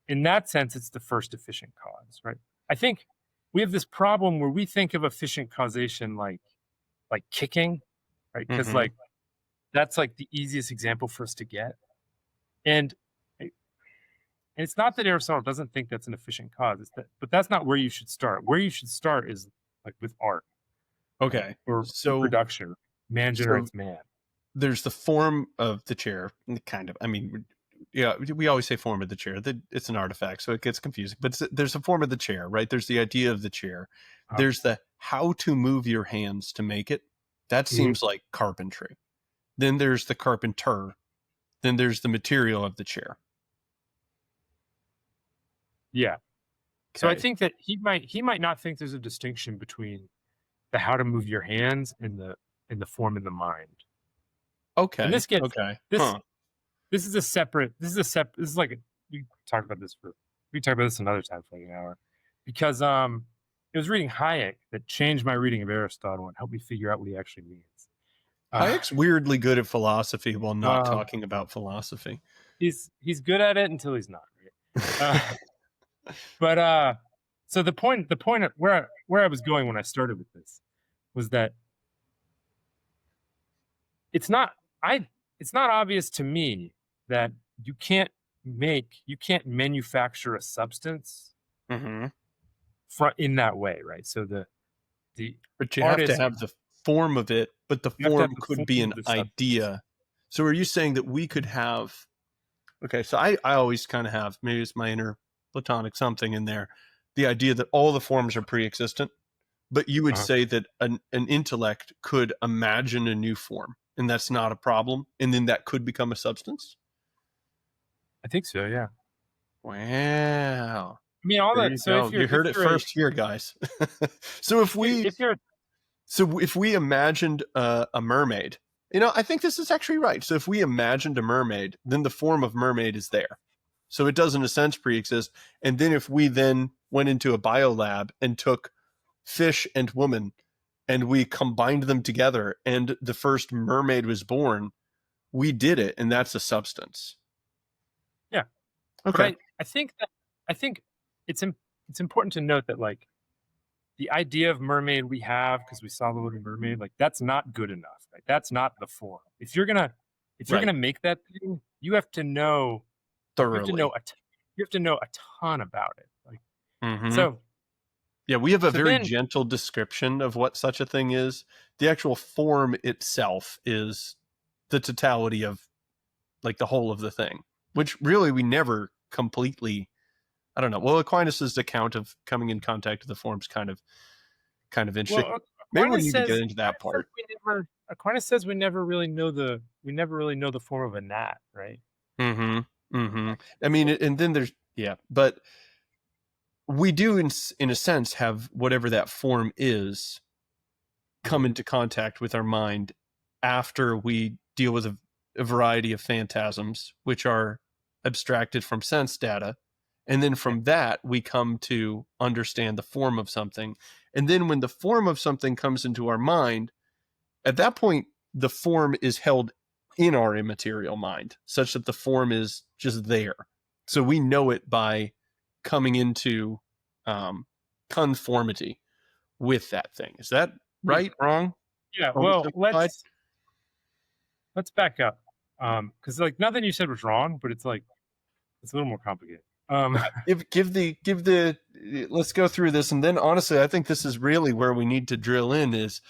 B: in that sense, it's the first efficient cause, right? I think we have this problem where we think of efficient causation like kicking, right? Because
A: Mm-hmm.
B: like that's like the easiest example for us to get. And it's not that Aristotle doesn't think that's an efficient cause. But that's not where you should start. Where you should start is like with art, right?
A: Okay.
B: Or
A: So
B: production. Man
A: so
B: generates man.
A: there's the form of the chair, kind of. I mean, yeah, we always say form of the chair. That it's an artifact, so it gets confusing. But there's a form of the chair, right? There's the idea of the chair. There's the how to move your hands to make it. That seems like carpentry. Then there's the carpenter. Then there's the material of the chair.
B: Yeah. So I
A: Okay.
B: think that he might not think there's a distinction between the how to move your hands and the form in the mind.
A: Okay.
B: And this gets
A: Okay.
B: this
A: Huh.
B: this is a separate this is like we talk about this another time for like an hour. Because it was reading Hayek that changed my reading of Aristotle and helped me figure out what he actually means.
A: Hayek's weirdly good at philosophy while not
B: Um,
A: talking about philosophy.
B: he's good at it until he's not, right? But so the point of where I was going when I started with this was that it's not obvious to me that you can't manufacture a substance
A: Mm-hmm.
B: in that way, right? So the
A: But you have to
B: artist,
A: have the form of it, but the
B: you have to have
A: form
B: the
A: could
B: form
A: be
B: of
A: an
B: the substance.
A: idea. So are you saying that we could have, okay, so I always kind of have, maybe it's my inner Platonic something in there, the idea that all the forms are pre-existent, but you would
B: Uh-huh.
A: say that an intellect could imagine a new form, and that's not a problem, and then that could become a substance?
B: I think so, yeah.
A: Wow.
B: I mean, all
A: There
B: that.
A: you
B: So
A: go. You heard it first here, guys. So
B: if you're
A: if we imagined a mermaid, I think this is actually right. So if we imagined a mermaid, then the form of mermaid is there. So it does in a sense pre-exist. And then if we then went into a biolab and took fish and woman and we combined them together and the first mermaid was born, we did it, and that's a substance.
B: yeah, but
A: Okay.
B: I think it's important to note that like the idea of mermaid we have because we saw the Little Mermaid, like that's not good enough. Right? That's not the form. If you're
A: Right.
B: gonna make that thing, you have to know
A: Thoroughly.
B: you have to know a ton about it. Like
A: Mm-hmm.
B: so
A: Yeah, we have a
B: so
A: very
B: then
A: gentle description of what such a thing is. The actual form itself is the totality of like the whole of the thing, which really we never completely, I don't know. Well, Aquinas's account of coming in contact with the form's kind of interesting.
B: well
A: Maybe we need to get into that part.
B: Aquinas says we never really know the form of a gnat, right?
A: Mm-hmm. Mm-hmm. I mean, and then there's but we do in a sense have whatever that form is come into contact with our mind after we deal with a variety of phantasms, which are abstracted from sense data. And then from that, we come to understand the form of something. And then when the form of something comes into our mind, at that point, the form is held in our immaterial mind, such that the form is just there. So we know it by coming into conformity with that thing. Is that right? Wrong?
B: Yeah, well,
A: Oversimplified?
B: let's back up. Because like nothing you said was wrong, but it's like it's a little more complicated.
A: Give the let's go through this, and then honestly, I think this is really where we need to drill in is,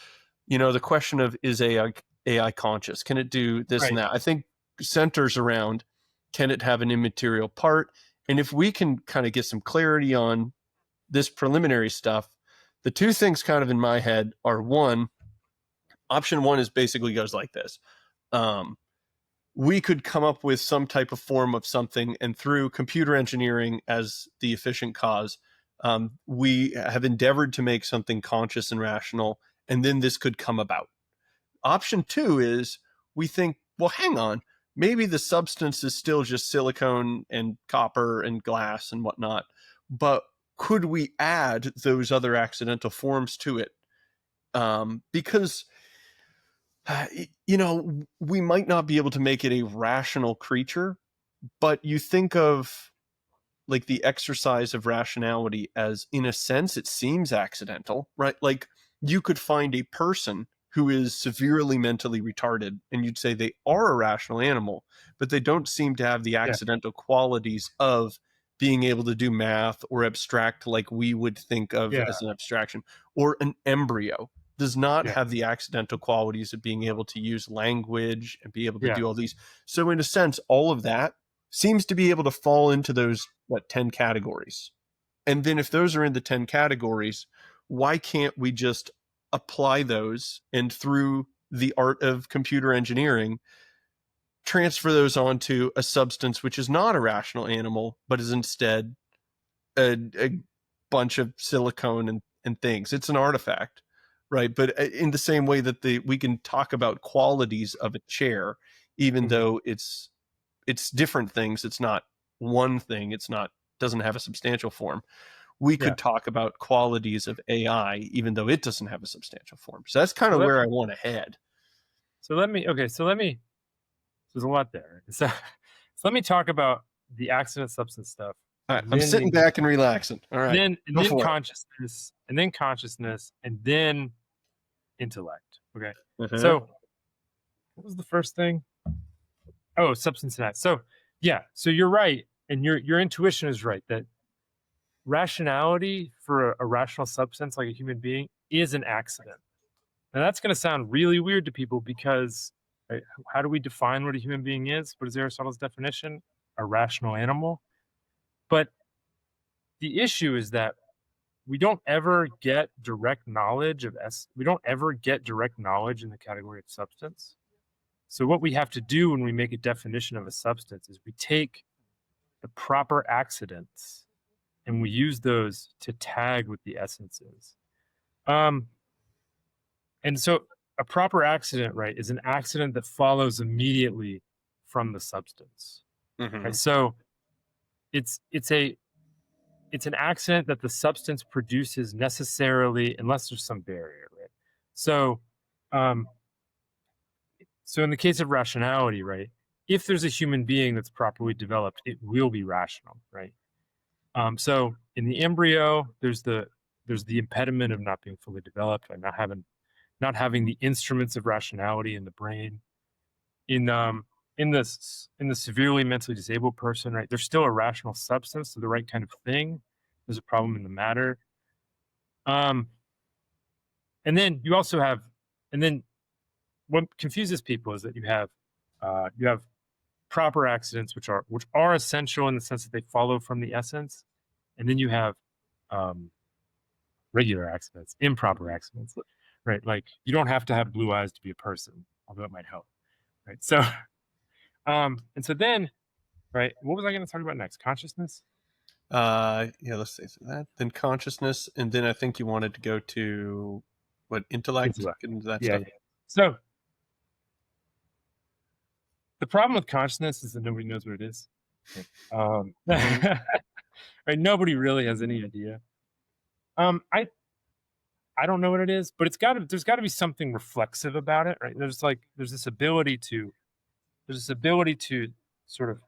A: the question of, is AI conscious? Can it do this and
B: Right.
A: that? I think centers around, can it have an immaterial part? And if we can kind of get some clarity on this preliminary stuff, the two things kind of in my head are, one, option one is basically goes like this. We could come up with some type of form of something, and through computer engineering as the efficient cause, we have endeavored to make something conscious and rational, and then this could come about. Option two is we think, well, hang on, maybe the substance is still just silicone and copper and glass and whatnot, but could we add those other accidental forms to it? Because we might not be able to make it a rational creature, but you think of like the exercise of rationality as, in a sense, it seems accidental, right? Like you could find a person who is severely mentally retarded, and you'd say they are a rational animal, but they don't seem to have the
B: Yeah.
A: accidental qualities of being able to do math or abstract like we would think of
B: Yeah.
A: as an abstraction. Or an embryo does not
B: Yeah.
A: have the accidental qualities of being able to use language and be able to
B: Yeah.
A: do all these. So in a sense, all of that seems to be able to fall into those 10 categories. And then if those are in the 10 categories, why can't we just apply those and through the art of computer engineering transfer those onto a substance which is not a rational animal, but is instead a bunch of silicone and things? It's an artifact, right? But in the same way that we can talk about qualities of a chair, even
B: Mhm.
A: though it's different things, it's not one thing, doesn't have a substantial form. We
B: Yeah.
A: could talk about qualities of AI, even though it doesn't have a substantial form. So that's kind
B: So
A: of
B: let
A: where I want to head.
B: there's a lot there. So let me talk about the accident substance stuff,
A: All
B: and
A: right, I'm
B: then
A: sitting back and relaxing. All right, go for it.
B: consciousness, and then intellect. Okay.
A: Uh-huh.
B: So what was the first thing? Oh, substance and act. So yeah, so you're right, and your intuition is right that rationality for a rational substance like a human being is an accident. And that's going to sound really weird to people because right, how do we define what a human being is? What is Aristotle's definition? A rational animal. But the issue is that we don't ever get direct knowledge of we don't ever get direct knowledge in the category of substance. So what we have to do when we make a definition of a substance is we take the proper accidents and we use those to tag what the essence is. And so a proper accident, right, is an accident that follows immediately from the substance.
A: Mm-hmm.
B: Right. So it's an accident that the substance produces necessarily unless there's some barrier, right? So um so in the case of rationality, right, if there's a human being that's properly developed, it will be rational, right? So in the embryo, there's the impediment of not being fully developed, like not having the instruments of rationality in the brain. In the severely mentally disabled person, right, there's still a rational substance, so the right kind of thing. There's a problem in the matter. Um, and then you also have, and then what confuses people is that you have proper accidents, which are essential in the sense that they follow from the essence, and then you have um, regular accidents, improper accidents, right? Like you don't have to have blue eyes to be a person, although it might help, right? So, and so then, right, what was I going to talk about next? Consciousness.
A: Yeah, let's say that. Then consciousness, and then I think you wanted to go to what, intellect,
B: Intellect.
A: get into that
B: Yeah,
A: stuff.
B: yeah. So the problem with consciousness is that nobody knows what it is. Right? Nobody really has any idea. Um, I I don't know what it is, but there's got to be something reflexive about it, right? There's this ability to sort of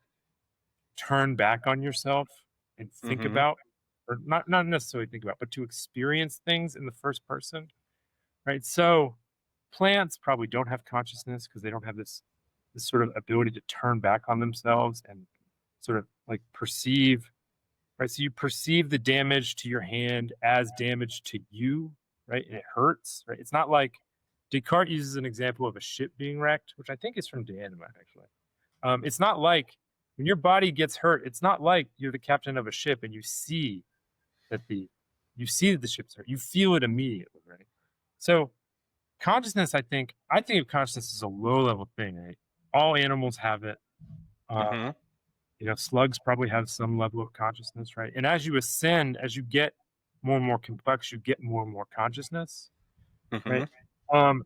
B: turn back on yourself and think
A: Mm-hmm.
B: about, or not necessarily think about, but to experience things in the first person, right? So plants probably don't have consciousness because they don't have this sort of ability to turn back on themselves and sort of like perceive, right? So you perceive the damage to your hand as damage to you, right? And it hurts, right? It's not like Descartes uses an example of a ship being wrecked, which I think is from De Anima, actually. It's not like when your body gets hurt, it's not like you're the captain of a ship and that you see that the ship's hurt. You feel it immediately, right? So consciousness, I think of consciousness as a low level thing, right? All animals have it. Uh,
A: Mm-hmm.
B: slugs probably have some level of consciousness, right? And as you ascend, as you get more and more complex, you get more and more consciousness,
A: Mm-hmm.
B: right? Um,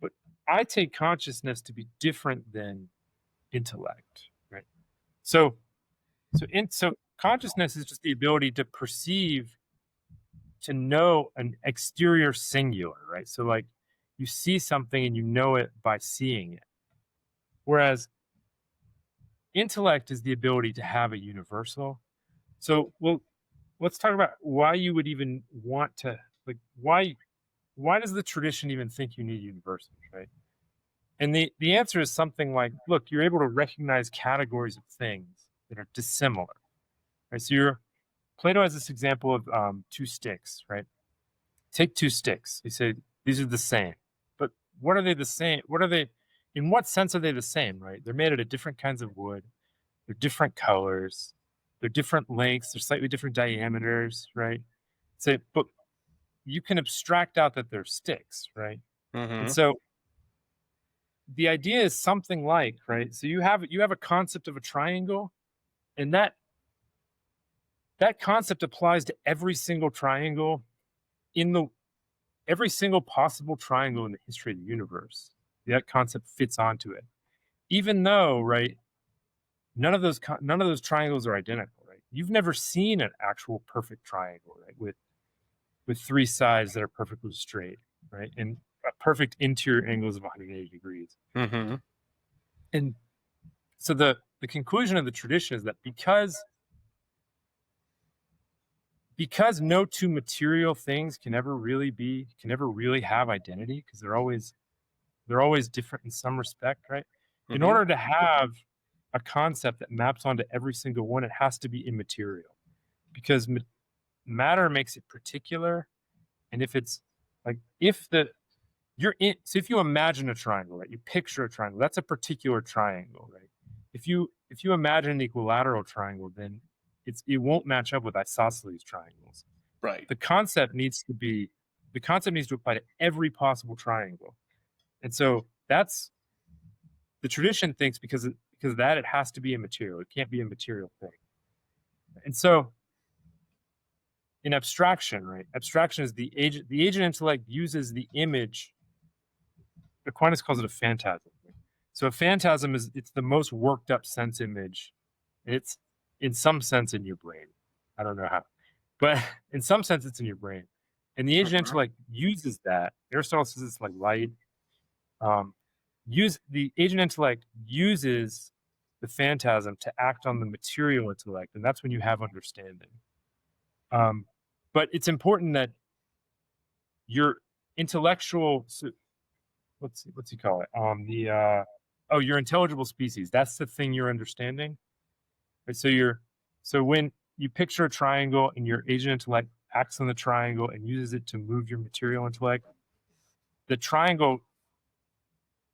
B: but I take consciousness to be different than intellect, right? So, so consciousness is just the ability to perceive, to know an exterior singular, right? So, like, you see something and you know it by seeing it, whereas intellect is the ability to have a universal. So, well, let's talk about why you would even want to, like, why. why does the tradition even think you need universals, right? And the answer is something like, look, you're able to recognize categories of things that are dissimilar, right? So Plato has this example of two sticks, right? Take two sticks. You say these are the same, but what are they the same? What are they? In what sense are they the same, right? They're made out of different kinds of wood. They're different colors. They're different lengths. They're slightly different diameters, right? So, but you can abstract out that they're sticks, right? And
A: Mm-hmm.
B: so the idea is something like, right? So you have a concept of a triangle, and that concept applies to every single triangle in the every single possible triangle in the history of the universe. That concept fits onto it, even though, right, none of those triangles are identical, right? You've never seen an actual perfect triangle, right, with three sides that are perfectly straight, right, and perfect interior angles of 180 degrees.
A: Mm-hmm.
B: And so the conclusion of the tradition is that because no two material things can ever really have identity, because they're always different in some respect, right? In
A: Mm-hmm.
B: order to have a concept that maps onto every single one, it has to be immaterial, because matter makes it particular. And if it's like if the you're in so if you imagine a triangle, right, you picture a triangle, that's a particular triangle, right? If you imagine an equilateral triangle, then it won't match up with isosceles triangles.
A: Right.
B: The concept needs to apply to every possible triangle. And so that's the tradition thinks, because of that, it has to be immaterial. It can't be a material thing. And so in abstraction, right? Abstraction is the agent intellect uses the image. Aquinas calls it a phantasm. Right? So a phantasm it's the most worked up sense image. It's in some sense in your brain. I don't know how, but in some sense it's in your brain. And the agent intellect uses that. Aristotle says it's like light. The agent intellect uses the phantasm to act on the material intellect, and that's when you have understanding. But it's important that your intellectual, what's he call it? Your intelligible species. That's the thing you're understanding. Right? So when you picture a triangle and your agent intellect acts on the triangle and uses it to move your material intellect, the triangle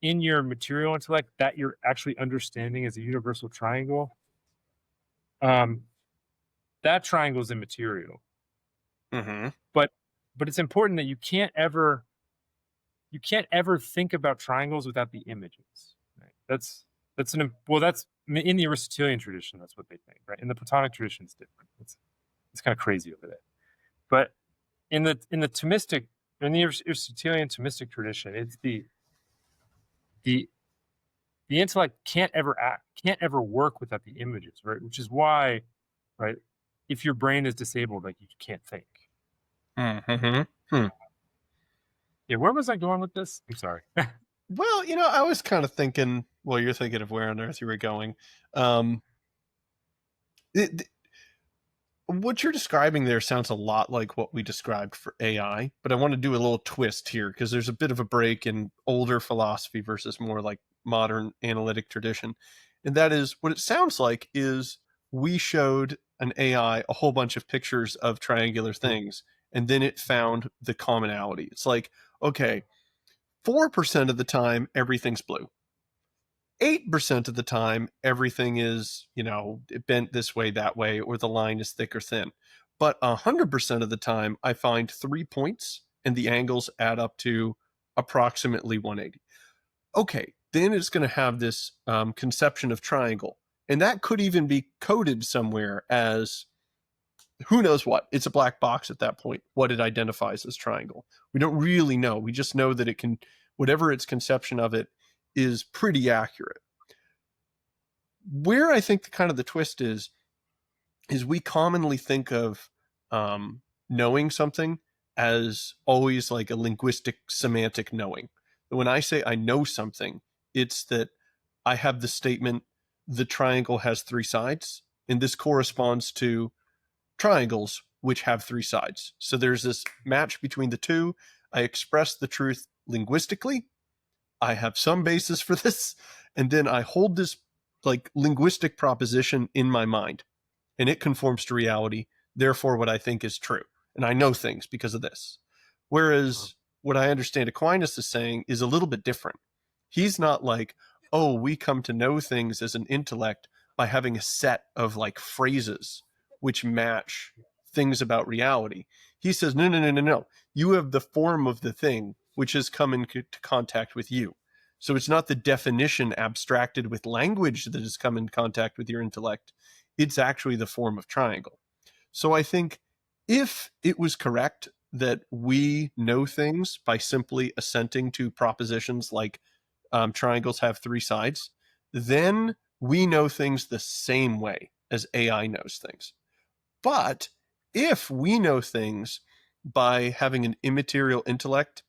B: in your material intellect that you're actually understanding as a universal triangle, that triangle is immaterial.
A: Mm-hmm.
B: But it's important that you can't ever think about triangles without the images. Right? That's in the Aristotelian tradition. That's what they think, right? In the Platonic tradition, it's different. It's kind of crazy over there. But in the Aristotelian Thomistic tradition, it's the intellect can't ever work without the images, right? Which is why, right, if your brain is disabled, like you can't think.
A: Mm-hmm. Hmm.
B: Yeah, where was I going with this? I'm sorry.
A: Well, I was kind of thinking, well, you're thinking of where on earth you were going. Um, it, what you're describing there sounds a lot like what we described for AI, but I want to do a little twist here because there's a bit of a break in older philosophy versus more like modern analytic tradition. And that is what it sounds like is we showed an AI a whole bunch of pictures of triangular things, and then it found the commonality. It's like, okay, 4% of the time, everything's blue. 8% of the time, everything is, bent this way, that way, or the line is thick or thin. But 100% of the time, I find 3 points and the angles add up to approximately 180. Okay, then it's going to have this conception of triangle. And that could even be coded somewhere as who knows what. It's a black box at that point, what it identifies as triangle. We don't really know. We just know that it can, whatever its conception of it is pretty accurate. Where I think the twist is we commonly think of knowing something as always like a linguistic semantic knowing. When I say I know something, it's that I have the statement, the triangle has 3 sides, and this corresponds to triangles which have 3 sides. So there's this match between the two. I express the truth linguistically. I have some basis for this, and then I hold this like linguistic proposition in my mind, and it conforms to reality. Therefore, what I think is true, and I know things because of this. Whereas what I understand Aquinas is saying is a little bit different. He's not like, oh, we come to know things as an intellect by having a set of like phrases which match things about reality. He says, no, no, no, no, no. You have the form of the thing which has come into contact with you. So it's not the definition abstracted with language that has come in contact with your intellect. It's actually the form of triangle. So I think if it was correct that we know things by simply assenting to propositions like triangles have three sides, then we know things the same way as AI knows things. But if we know things by having an immaterial intellect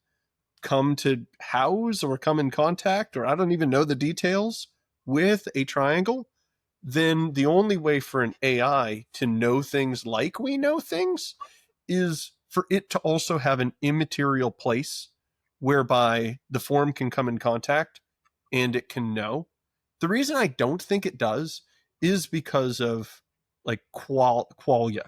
A: come to house or come in contact, or I don't even know the details, with a triangle, then the only way for an AI to know things like we know things is for it to also have an immaterial place whereby the form can come in contact and it can know. The reason I don't think it does is because of like qualia.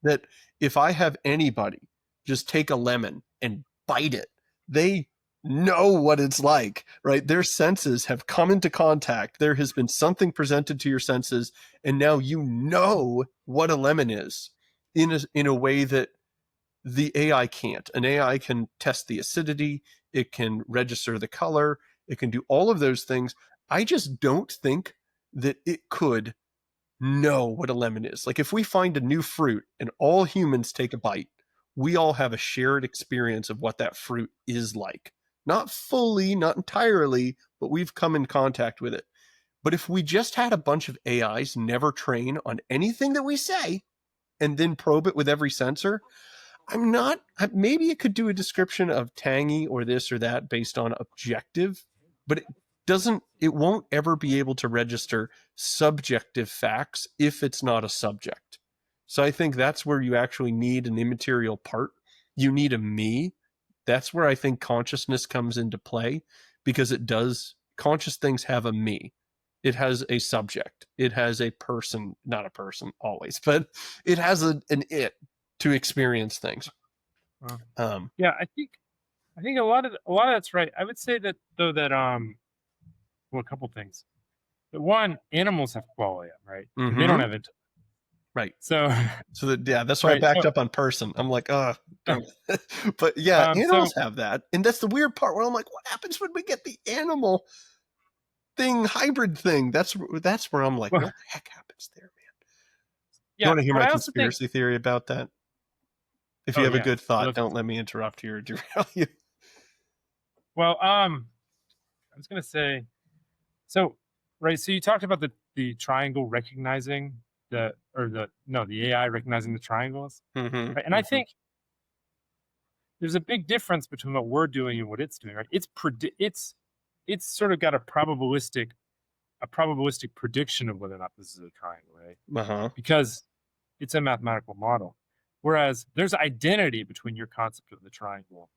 A: That if I have anybody just take a lemon and bite it, they know what it's like, right? Their senses have come into contact. There has been something presented to your senses, and now you know what a lemon is in a way that the AI can't. An AI can test the acidity, it can register the color, it can do all of those things. I just don't think that it could know what a lemon is. Like if we find a new fruit and all humans take a bite, we all have a shared experience of what that fruit is like. Not fully, not entirely, but we've come in contact with it. But if we just had a bunch of AIs never train on anything that we say and then probe it with every sensor, maybe it could do a description of tangy or this or that based on objective, but it won't ever be able to register subjective facts if it's not a subject. So I think that's where you actually need an immaterial part. You need a me. That's where I think consciousness comes into play, because conscious things have a me. It has a subject. It has a person, not a person always, but it has an it to experience things.
B: Yeah, I think a lot of that's right. I would say that though that well, a couple things. But one, animals have qualia, right?
A: Mm-hmm.
B: They don't have it.
A: Right.
B: So
A: that's why I backed up on person. I'm like, but yeah, animals have that. And that's the weird part where I'm like, what happens when we get the animal thing, hybrid thing? That's where I'm like, what the heck happens there, man? Yeah, you want to hear my conspiracy theory about that? If you have a good thought, don't let me interrupt you or derail you.
B: Well, I was going to say, so you talked about the triangle recognizing the AI recognizing the triangles.
A: Mm-hmm.
B: Right? And I think there's a big difference between what we're doing and what it's doing, right? It's sort of got a probabilistic prediction of whether or not this is a triangle, right? Because it's a mathematical model. Whereas there's identity between your concept of the triangle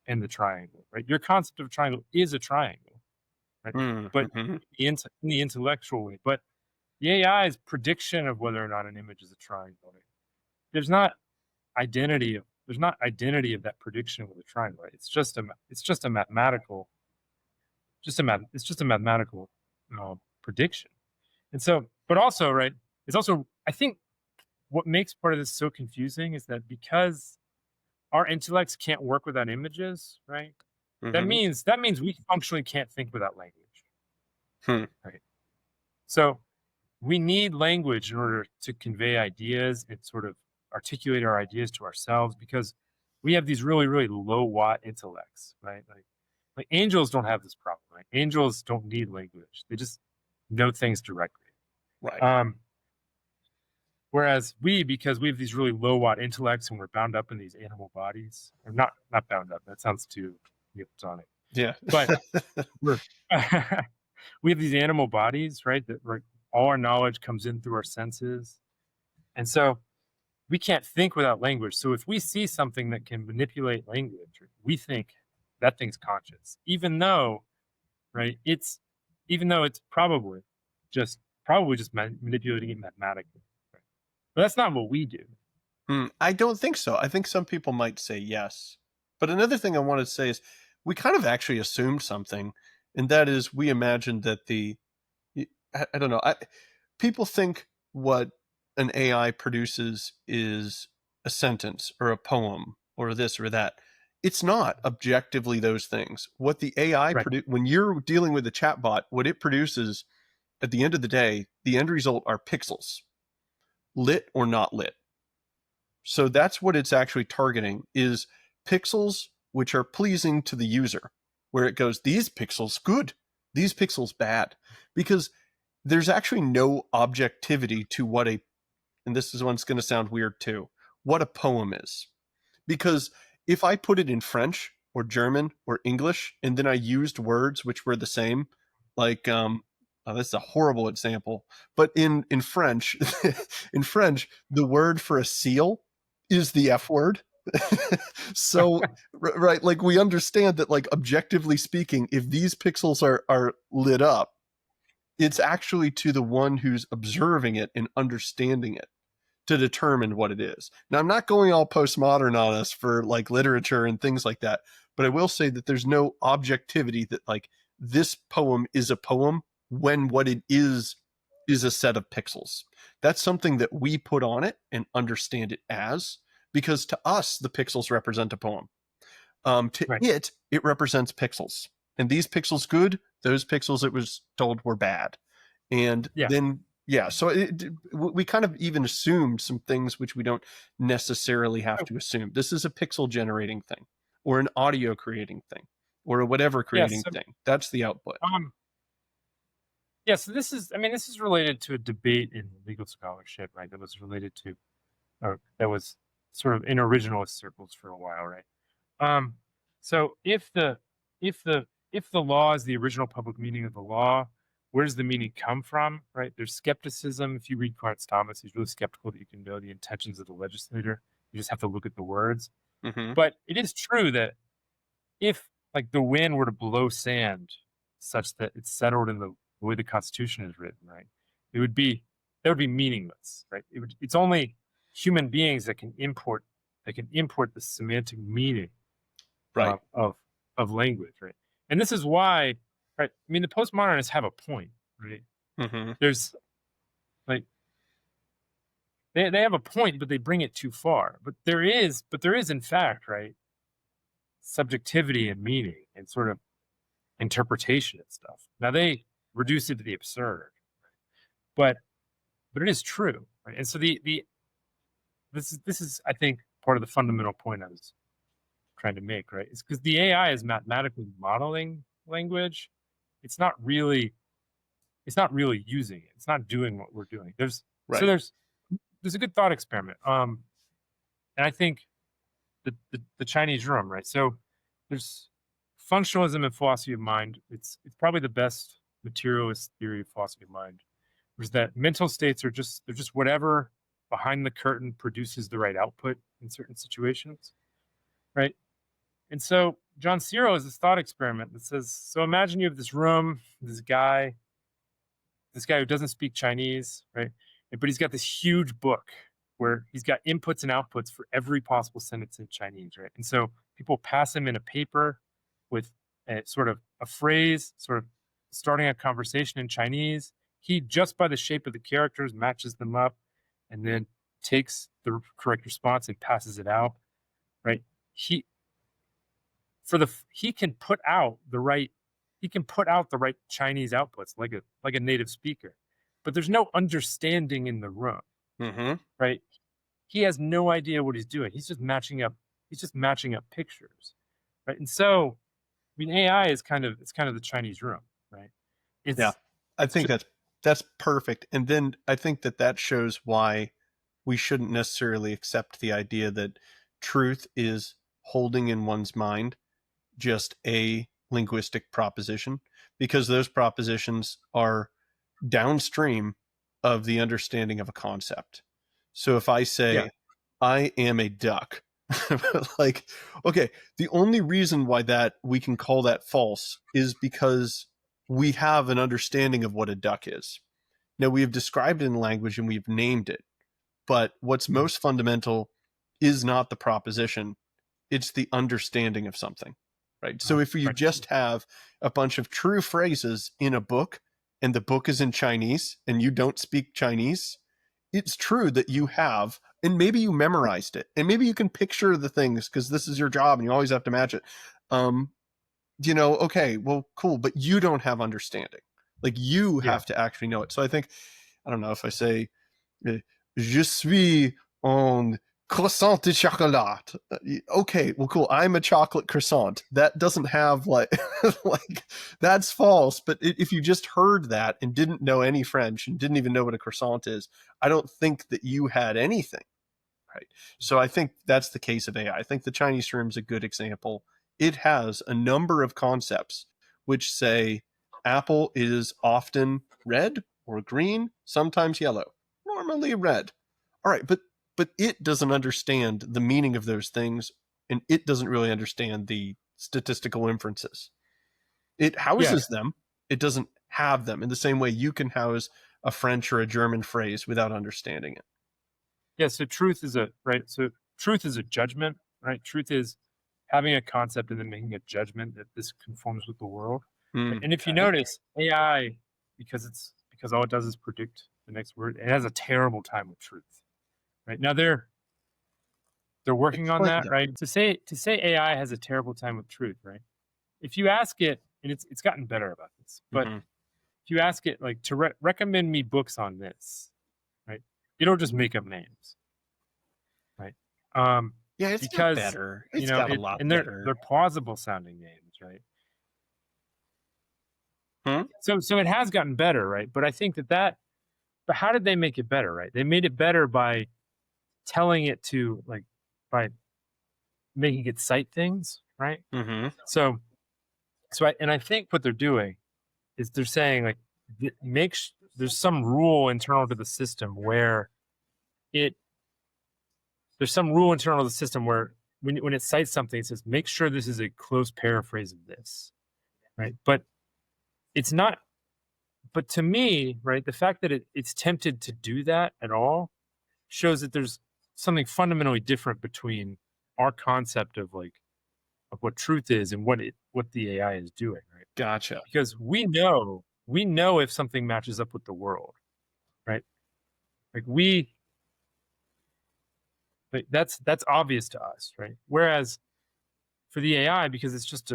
B: and the triangle, right? Your concept of a triangle is a triangle, right? But in the intellectual way. But the AI's prediction of whether or not an image is a triangle, right? There's not identity of that prediction with a triangle, right? It's just a mathematical prediction. And so, but also, right, it's also, I think what makes part of this so confusing is that because our intellects can't work without images, right? That means we functionally can't think without language. Right? So we need language in order to convey ideas and sort of articulate our ideas to ourselves, because we have these really, really low watt intellects, right? Like angels don't have this problem, right? Angels don't need language. They just know things directly.
A: Right.
B: Whereas because we have these really low watt intellects and we're bound up in these animal bodies, or not bound up. That sounds too Platonic.
A: Yeah.
B: But we have these animal bodies, right? That all our knowledge comes in through our senses. And so we can't think without language. So if we see something that can manipulate language, we think that thing's conscious, even though, right, it's probably just manipulating it mathematically. Right? But that's not what we do.
A: I don't think so. I think some people might say yes. But another thing I want to say is we kind of actually assumed something, and that is we imagined that I don't know. People think what an AI produces is a sentence or a poem or this or that. It's not objectively those things. What the AI
B: Right.
A: when you're dealing with a chatbot, what it produces at the end of the day, the end result are pixels, lit or not lit. So that's what it's actually targeting is pixels which are pleasing to the user, where it goes, these pixels good, these pixels bad, because there's actually no objectivity to and this is one's going to sound weird too, what a poem is. Because if I put it in French or German or English, and then I used words which were the same, like, this is a horrible example, but in French, in French, the word for a seal is the F word. So, right, like we understand that, like, objectively speaking, if these pixels are lit up, it's actually to the one who's observing it and understanding it to determine what it is. Now, I'm not going all postmodern on us for like literature and things like that, but I will say that there's no objectivity that like this poem is a poem when what it is a set of pixels. That's something that we put on it and understand it as, because to us, the pixels represent a poem. To
B: Right.
A: it represents pixels. And these pixels good, those pixels it was told were bad. And
B: Yeah.
A: then, yeah, so we kind of even assumed some things which we don't necessarily have to assume. This is a pixel generating thing, or an audio creating thing, or a whatever
B: Yeah.
A: creating thing. That's the output.
B: Um, yeah. So this is related to a debate in legal scholarship, right? That was related to, or that was sort of in originalist circles for a while, right? Um, so if the if the law is the original public meaning of the law, where does the meaning come from? Right? There's skepticism. If you read Clarence Thomas, he's really skeptical that you can know the intentions of the legislator. You just have to look at the words.
A: Mm-hmm.
B: But it is true that if like the wind were to blow sand such that it's settled in the way the Constitution is written, right? It would be that would be meaningless, right? It's only human beings that can import the semantic meaning
A: Right.
B: Of language, right? And this is why, right? I mean, the postmodernists have a point, right?
A: Mm-hmm.
B: There's like they have a point, but they bring it too far. But there is in fact, right, subjectivity and meaning and sort of interpretation and stuff. Now they reduce it to the absurd, but it is true, right? And so the this is I think part of the fundamental point I was trying to make, right? It's because the AI is mathematically modeling language. It's not really using it. It's not doing what we're doing.
A: Right.
B: There's a good thought experiment. And I think the Chinese room, right? So there's functionalism and philosophy of mind. It's probably the best materialist theory of philosophy of mind. Is that mental states are they're just whatever behind the curtain produces the right output in certain situations, right? And so John Searle is this thought experiment that says, so imagine you have this room, this guy who doesn't speak Chinese, right? But he's got this huge book where he's got inputs and outputs for every possible sentence in Chinese, right? And so people pass him in a paper with a sort of a phrase, sort of starting a conversation in Chinese. He, just by the shape of the characters, matches them up and then takes the correct response and passes it out, right? He can put out the right Chinese outputs like a native speaker, but there's no understanding in the room,
A: Mm-hmm.
B: right? He has no idea what he's doing. He's just matching up pictures, right? And so, I mean, AI is kind of the Chinese room, right?
A: Yeah. I
B: It's
A: think
B: just
A: that's perfect. And then I think that shows why we shouldn't necessarily accept the idea that truth is holding in one's mind just a linguistic proposition, because those propositions are downstream of the understanding of a concept. So if I say,
B: yeah,
A: I am a duck. Like, okay, the only reason why that we can call that false is because we have an understanding of what a duck is. Now, we have described it in language and we've named it, but what's most fundamental is not the proposition, it's the understanding of something, right? So if you
B: Right.
A: just have a bunch of true phrases in a book and the book is in Chinese and you don't speak Chinese, it's true that you have, and maybe you memorized it, and maybe you can picture the things because this is your job and you always have to match it. Okay, well, cool, but you don't have understanding. Like, you have to actually know it. So I think, I don't know if I say, je suis un croissant de chocolat. Okay, well, cool. I'm a chocolate croissant. That doesn't have like, like, that's false. But if you just heard that and didn't know any French and didn't even know what a croissant is, I don't think that you had anything, right? So I think that's the case of AI. I think the Chinese room is a good example. It has a number of concepts which say apple is often red or green, sometimes yellow, normally red. All right, but it doesn't understand the meaning of those things, and it doesn't really understand the statistical inferences. It houses them, it doesn't have them in the same way you can house a French or a German phrase without understanding it.
B: Yeah. So truth is truth is a judgment, right? Truth is having a concept and then making a judgment that this conforms with the world. Right? And if you notice, AI, because all it does is predict the next word, it has a terrible time with truth. Right now, they're working on that, right? To say AI has a terrible time with truth, right? If you ask it, and it's gotten better about this, but if you ask it like to recommend me books on this, right? It'll just make up names, right?
A: Yeah, it's
B: because
A: better. It's got a lot
B: and
A: better.
B: they're plausible sounding names, right? So it has gotten better, right? But I think but how did they make it better, right? They made it better by telling it to by making it cite things, right? So I think what they're doing is they're saying like there's some rule internal to the system where when it cites something, it says make sure this is a close paraphrase of this, right? But it's not. But to me, right, the fact that it's tempted to do that at all shows that there's something fundamentally different between our concept of what truth is and what the AI is doing, right?
A: Gotcha.
B: Because we know if something matches up with the world, right? That's obvious to us, right? Whereas for the AI, because it's just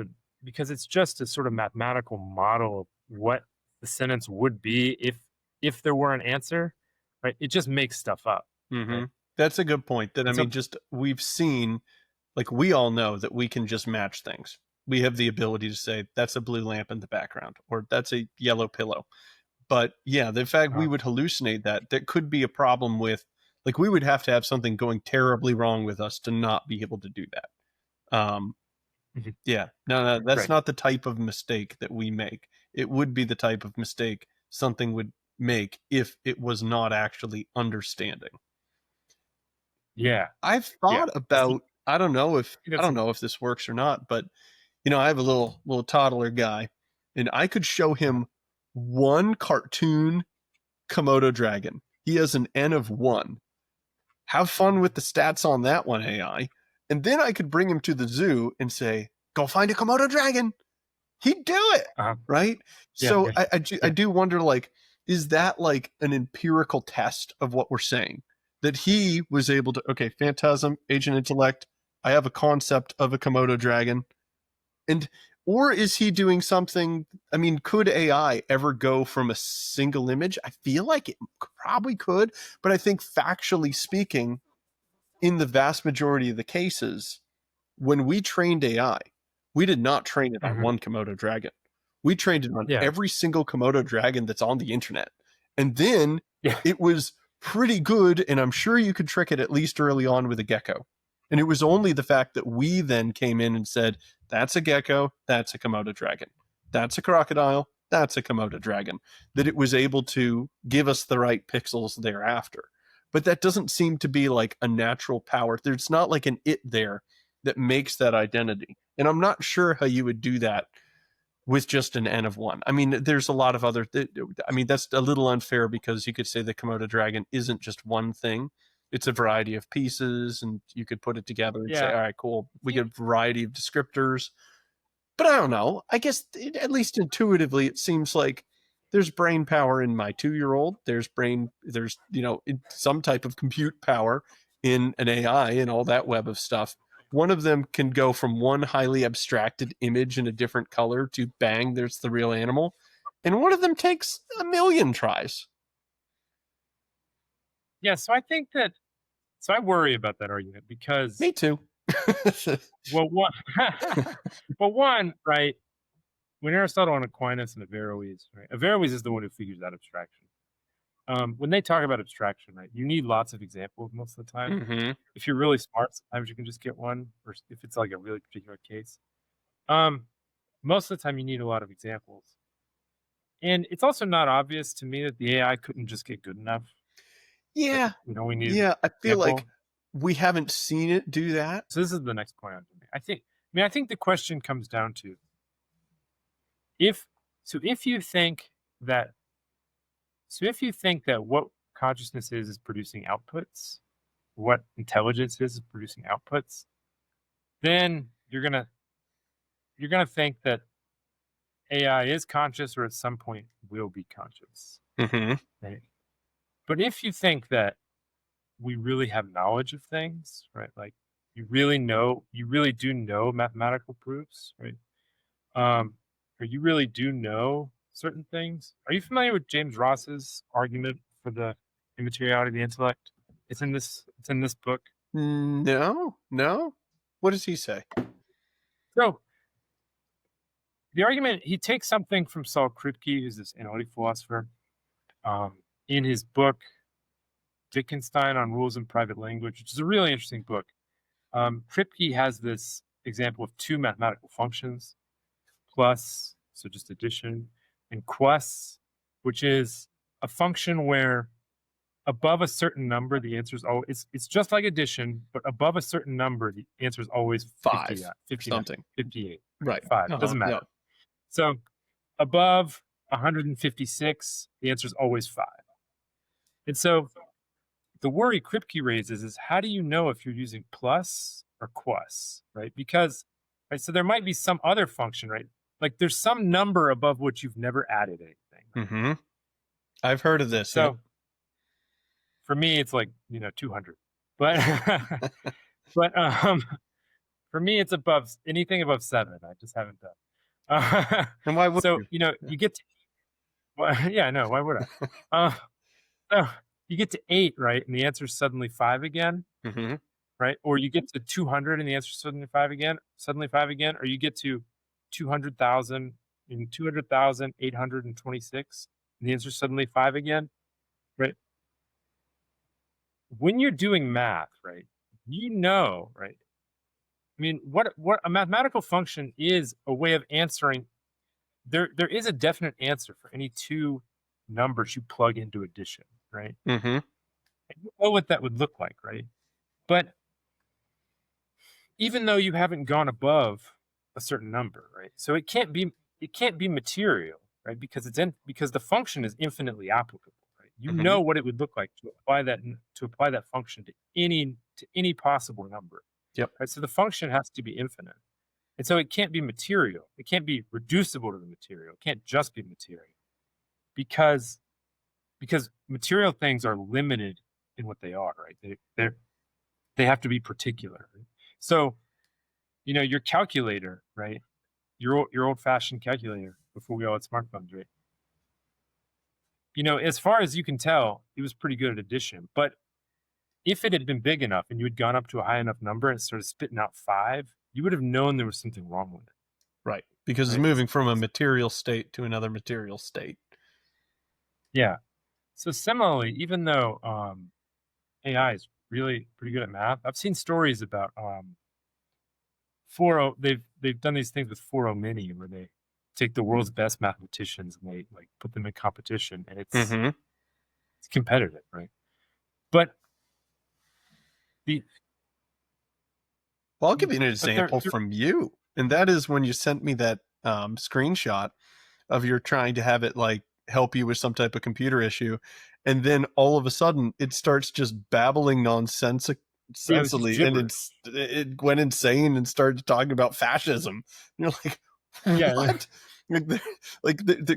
B: a sort of mathematical model of what the sentence would be if there were an answer, right? It just makes stuff up. Right?
A: That's a good point. We've seen, like, we all know that we can just match things. We have the ability to say that's a blue lamp in the background or that's a yellow pillow. But yeah, the fact we would hallucinate that could be a problem with, like, we would have to have something going terribly wrong with us to not be able to do that. Yeah, no, that's not the type of mistake that we make. It would be the type of mistake something would make if it was not actually understanding.
B: Yeah,
A: I've thought about, I don't know if this works or not, but I have a little toddler guy, and I could show him one cartoon Komodo dragon. He has an N of 1. Have fun with the stats on that one, AI. And then I could bring him to the zoo and say, go find a Komodo dragon. He'd do it, right? So I do wonder, like, is that like an empirical test of what we're saying? That he was able to, okay, Phantasm, Agent Intellect, I have a concept of a Komodo dragon. Or is he doing something? I mean, could AI ever go from a single image? I feel like it probably could, but I think factually speaking, in the vast majority of the cases, when we trained AI, we did not train it on one Komodo dragon. We trained it on every single Komodo dragon that's on the internet. And then it was pretty good, and I'm sure you could trick it at least early on with a gecko. And it was only the fact that we then came in and said, that's a gecko, that's a Komodo dragon. That's a crocodile, that's a Komodo dragon. That it was able to give us the right pixels thereafter. but that doesn't seem to be like a natural power. There's not like an it there that makes that identity. And I'm not sure how you would do that with just an N of one. I mean, there's a lot of other, I mean, that's a little unfair because you could say the Komodo dragon isn't just one thing. It's a variety of pieces, and you could put it together and say,
B: Yeah.
A: all right, cool. We get a variety of descriptors. But I don't know. I guess at least intuitively, it seems like there's brain power in my 2-year-old. There's some type of compute power in an AI and all that web of stuff. One of them can go from one highly abstracted image in a different color to bang, there's the real animal. And one of them takes a million tries.
B: Yeah. So I worry about that argument because,
A: Me too.
B: well, one, well, one, right? When Aristotle and Aquinas and Averroes, right? Averroes is the one who figures out abstraction. When they talk about abstraction, right, you need lots of examples most of the time.
A: Mm-hmm.
B: If you're really smart, sometimes you can just get one, or if it's like a really particular case. Most of the time, you need a lot of examples. And it's also not obvious to me that the AI couldn't just get good enough.
A: Yeah.
B: We need
A: Yeah. I feel
B: example.
A: like we haven't seen it do that.
B: So this is the next point I'm going to make. I think the question comes down to if you think that what consciousness is producing outputs, what intelligence is producing outputs, then you're gonna think that AI is conscious or at some point will be conscious.
A: Mm-hmm.
B: Right? But if you think that we really have knowledge of things, right? Like you really do know mathematical proofs, right? Or you really do know certain things. Are you familiar with James Ross's argument for the immateriality of the intellect? It's in this book.
A: No. What does he say?
B: So the argument, he takes something from Saul Kripke, who's this analytic philosopher, in his book Wittgenstein on Rules in Private Language, which is a really interesting book. Kripke has this example of two mathematical functions, plus, so just addition, and quus, which is a function where above a certain number, the answer is always, it's just like addition, but above a certain number, the answer is always
A: 5,
B: 59,
A: something.
B: 58,
A: Right.
B: 5, doesn't matter.
A: Yeah.
B: So above 156, the answer is always 5. And so the worry Kripke raises is, how do you know if you're using plus or quus, right? Because, right, so there might be some other function, right? Like there's some number above which you've never added anything. Right?
A: Mm-hmm. I've heard of this.
B: So for me, it's like 200, but but for me, it's above anything above 7. I just haven't done.
A: And why would
B: so
A: you?
B: You get to, well, yeah, no, why would I? So you get to 8, right, and the answer is suddenly 5 again.
A: Mm-hmm.
B: Right? Or you get to 200 and the answer is suddenly 5 again, or you get to 200,000 in 200,826 and the answer is suddenly 5 again, right? When you're doing math, right, right? I mean, what a mathematical function is a way of answering. There is a definite answer for any two numbers you plug into addition, right?
A: Mm-hmm.
B: And you know what that would look like, right? But even though you haven't gone above a certain number, right? So it can't be material, right? Because the function is infinitely applicable, right? You
A: Mm-hmm.
B: know what it would look like to apply that function to any possible number.
A: Yep.
B: Right? So the function has to be infinite. And so it can't be material. It can't be reducible to the material. It can't just be material. Because material things are limited in what they are, right? They have to be particular. Right? So, your calculator, right? Your old-fashioned calculator before we all had smartphones, right? As far as you can tell, it was pretty good at addition. But if it had been big enough and you had gone up to a high enough number and started spitting out 5, you would have known there was something wrong with it.
A: Right. Because it's moving from a material state to another material state. Yeah.
B: So similarly, even though AI is really pretty good at math, I've seen stories about 4.0. They've done these things with 4.0 Mini where they take the world's best mathematicians and they like put them in competition, and it's competitive, right? But the
A: Well, I'll give you an
B: but
A: example from you, and that is when you sent me that screenshot of you're trying to have it like help you with some type of computer issue, and then all of a sudden it starts just babbling
B: yeah, it was just
A: nonsensely, and
B: gibberish.
A: it went insane and started talking about fascism. And you're like,
B: Yeah,
A: what?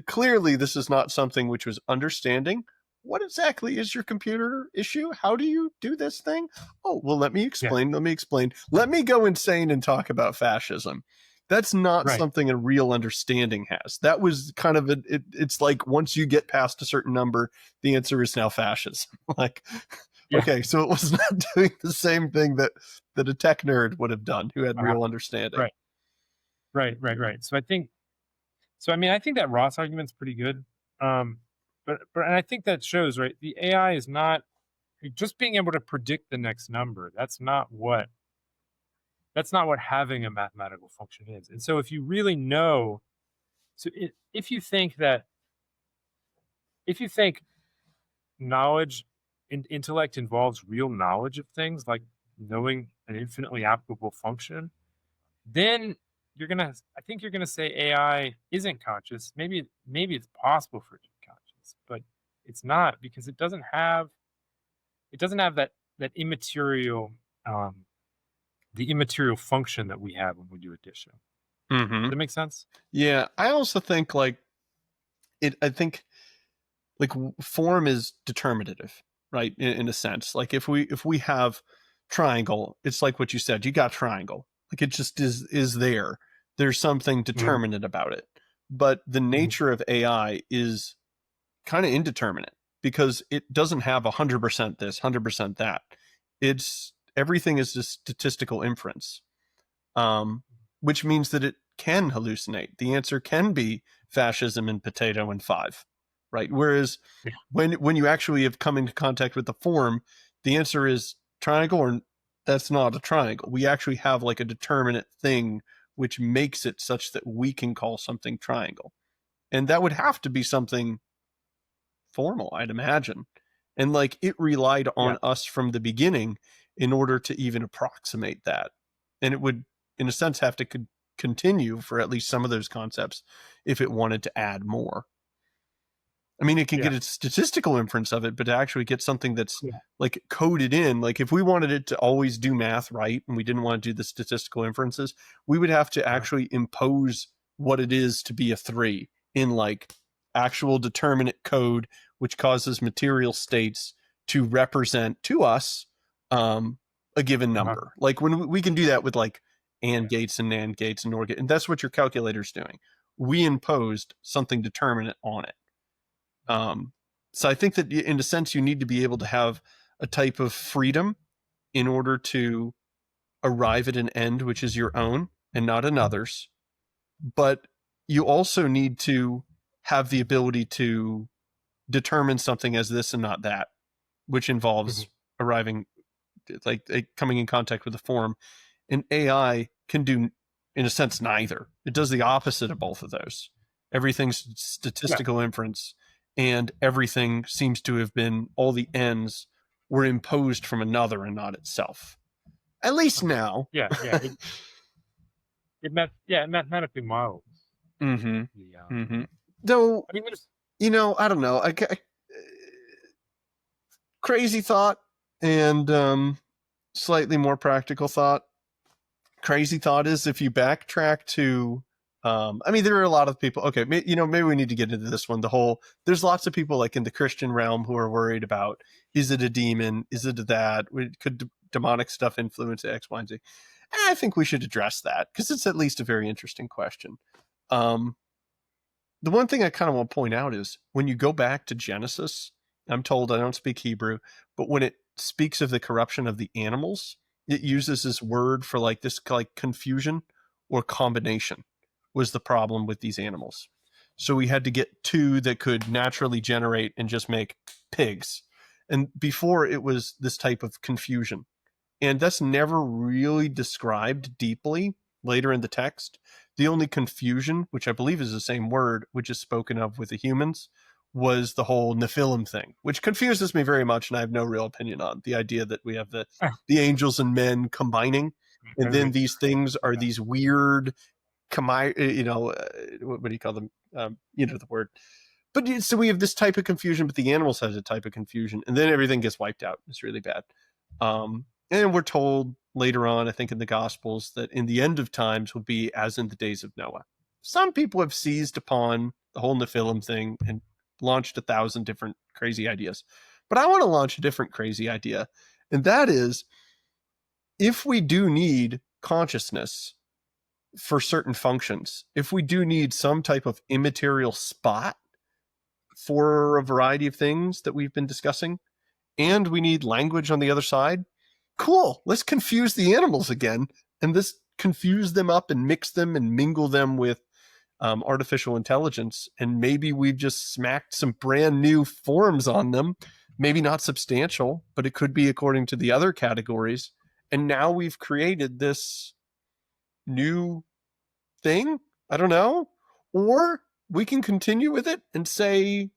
A: Clearly, this is not something which was understanding. What exactly is your computer issue? How do you do this thing? Oh, well, let me
B: yeah,
A: explain. Let me explain. Let me go insane and talk about fascism. That's not
B: right.
A: something a real understanding has. That was kind of it's like once you get past a certain number, the answer is now fascism. Like,
B: Yeah,
A: okay, so it was not doing the same thing that a tech nerd would have done who had
B: uh-huh.
A: real understanding.
B: Right, right. So I mean, I think that Ross argument's pretty good. But and I think that shows, right? The AI is not just being able to predict the next number. That's not what having a mathematical function is. And so if you really know, if you think that if you think knowledge and intellect involves real knowledge of things like knowing an infinitely applicable function, then I think you're gonna say AI isn't conscious. Maybe it's possible for it to be conscious, but it's not because it doesn't have that immaterial the immaterial function that we have when we do addition.
A: Mm-hmm.
B: Does that make sense?
A: Yeah, I also think like it. I think like form is determinative, right? In a sense, like if we have triangle, it's like what you said. You got triangle, like it just is there. There's something
B: Mhm,
A: determinate about it, but the
B: mhm.
A: nature of AI is kind of indeterminate because it doesn't have 100% this, 100% that. It's everything is a statistical inference, um, which means that it can hallucinate. The answer can be fascism and potato and five, right? Whereas
B: Yeah,
A: when you actually have come into contact with the form, the answer is triangle or that's not a triangle. We actually have like a determinate thing which makes it such that we can call something triangle. And that would have to be something formal, I'd imagine. And like it relied
B: yeah,
A: on us from the beginning in order to even approximate that. And it would, in a sense, have to continue for at least some of those concepts if it wanted to add more. I mean, it can
B: yeah,
A: get a statistical inference of it, but to actually get something that's
B: yeah,
A: like coded in, like if we wanted it to always do math right and we didn't want to do the statistical inferences, we would have to
B: uh-huh,
A: actually impose what it is to be a three in like actual determinate code, which causes material states to represent to us a given
B: uh-huh,
A: number. Like when we can do that with like AND gates and NAND gates and OR gates, and that's what your calculator's doing. We imposed something determinate on it. Um, so I think that in a sense, you need to be able to have a type of freedom in order to arrive at an end which is your own and not another's. But you also need to have the ability to determine something as this and not that, which
B: mhm.
A: involves arriving coming in contact with the form. And AI can do, in a sense, neither. It does the opposite of both of those. Everything's
B: Yeah,
A: statistical inference, and everything seems to have been, all the ends were imposed from another and not itself. At least
B: uh-huh.
A: now.
B: Yeah. It mathematically models
A: Mm-hmm.
B: the.
A: Mm-hmm. Though,
B: I mean, there's
A: I don't know. Crazy thought and slightly more practical thought. Crazy thought is if you backtrack to I mean there are a lot of people, okay, maybe we need to get into this one, there's lots of people like in the Christian realm who are worried about, is it a demon, is it that, could demonic stuff influence X, Y, and Z. And I think we should address that because it's at least a very interesting question. um the one thing I kind of want to point out is when you go back to Genesis, I'm told, I don't speak Hebrew, but when it speaks of the corruption of the animals, it uses this word for like this like confusion or combination was the problem with these animals. So we had to get two that could naturally generate and just make pigs. And before it was this type of confusion. And that's never really described deeply later in the text. The only confusion, which I believe is the same word, which is spoken of with the humans, was the whole Nephilim thing, which confuses me very much, and I have no real opinion on the idea that we have the angels and men combining, and then these things are these weird, what do you call them? The word. But so we have this type of confusion, but the animals has a type of confusion, and then everything gets wiped out. It's really bad. And we're told later on, I think in the Gospels, that in the end of times will be as in the days of Noah. Some people have seized upon the whole Nephilim thing and launched 1,000 different crazy ideas. But I want to launch a different crazy idea. And that is, if we do need consciousness for certain functions, if we do need some type of immaterial spot for a variety of things that we've been discussing, and we need language on the other side, cool, let's confuse the animals again, and let's confuse them up and mix them and mingle them with artificial intelligence, and maybe we've just smacked some brand new forms on them, maybe not substantial, but it could be according to the other categories, and now we've created this new thing. I don't know. Or we can continue with it and say,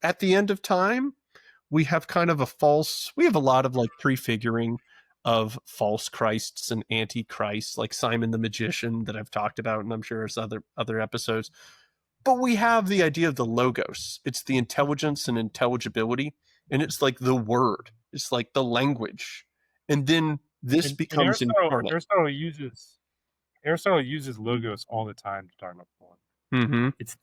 A: at the end of time, we have kind of we have a lot of like prefiguring of false Christs and antichrists, like Simon the Magician that I've talked about, and I'm sure there's other episodes. But we have the idea of the logos. It's the intelligence and intelligibility, and it's like the word. It's like the language. And then this becomes incarnate.
B: Aristotle uses logos all the time to talk about form.
A: Mm-hmm.
B: It's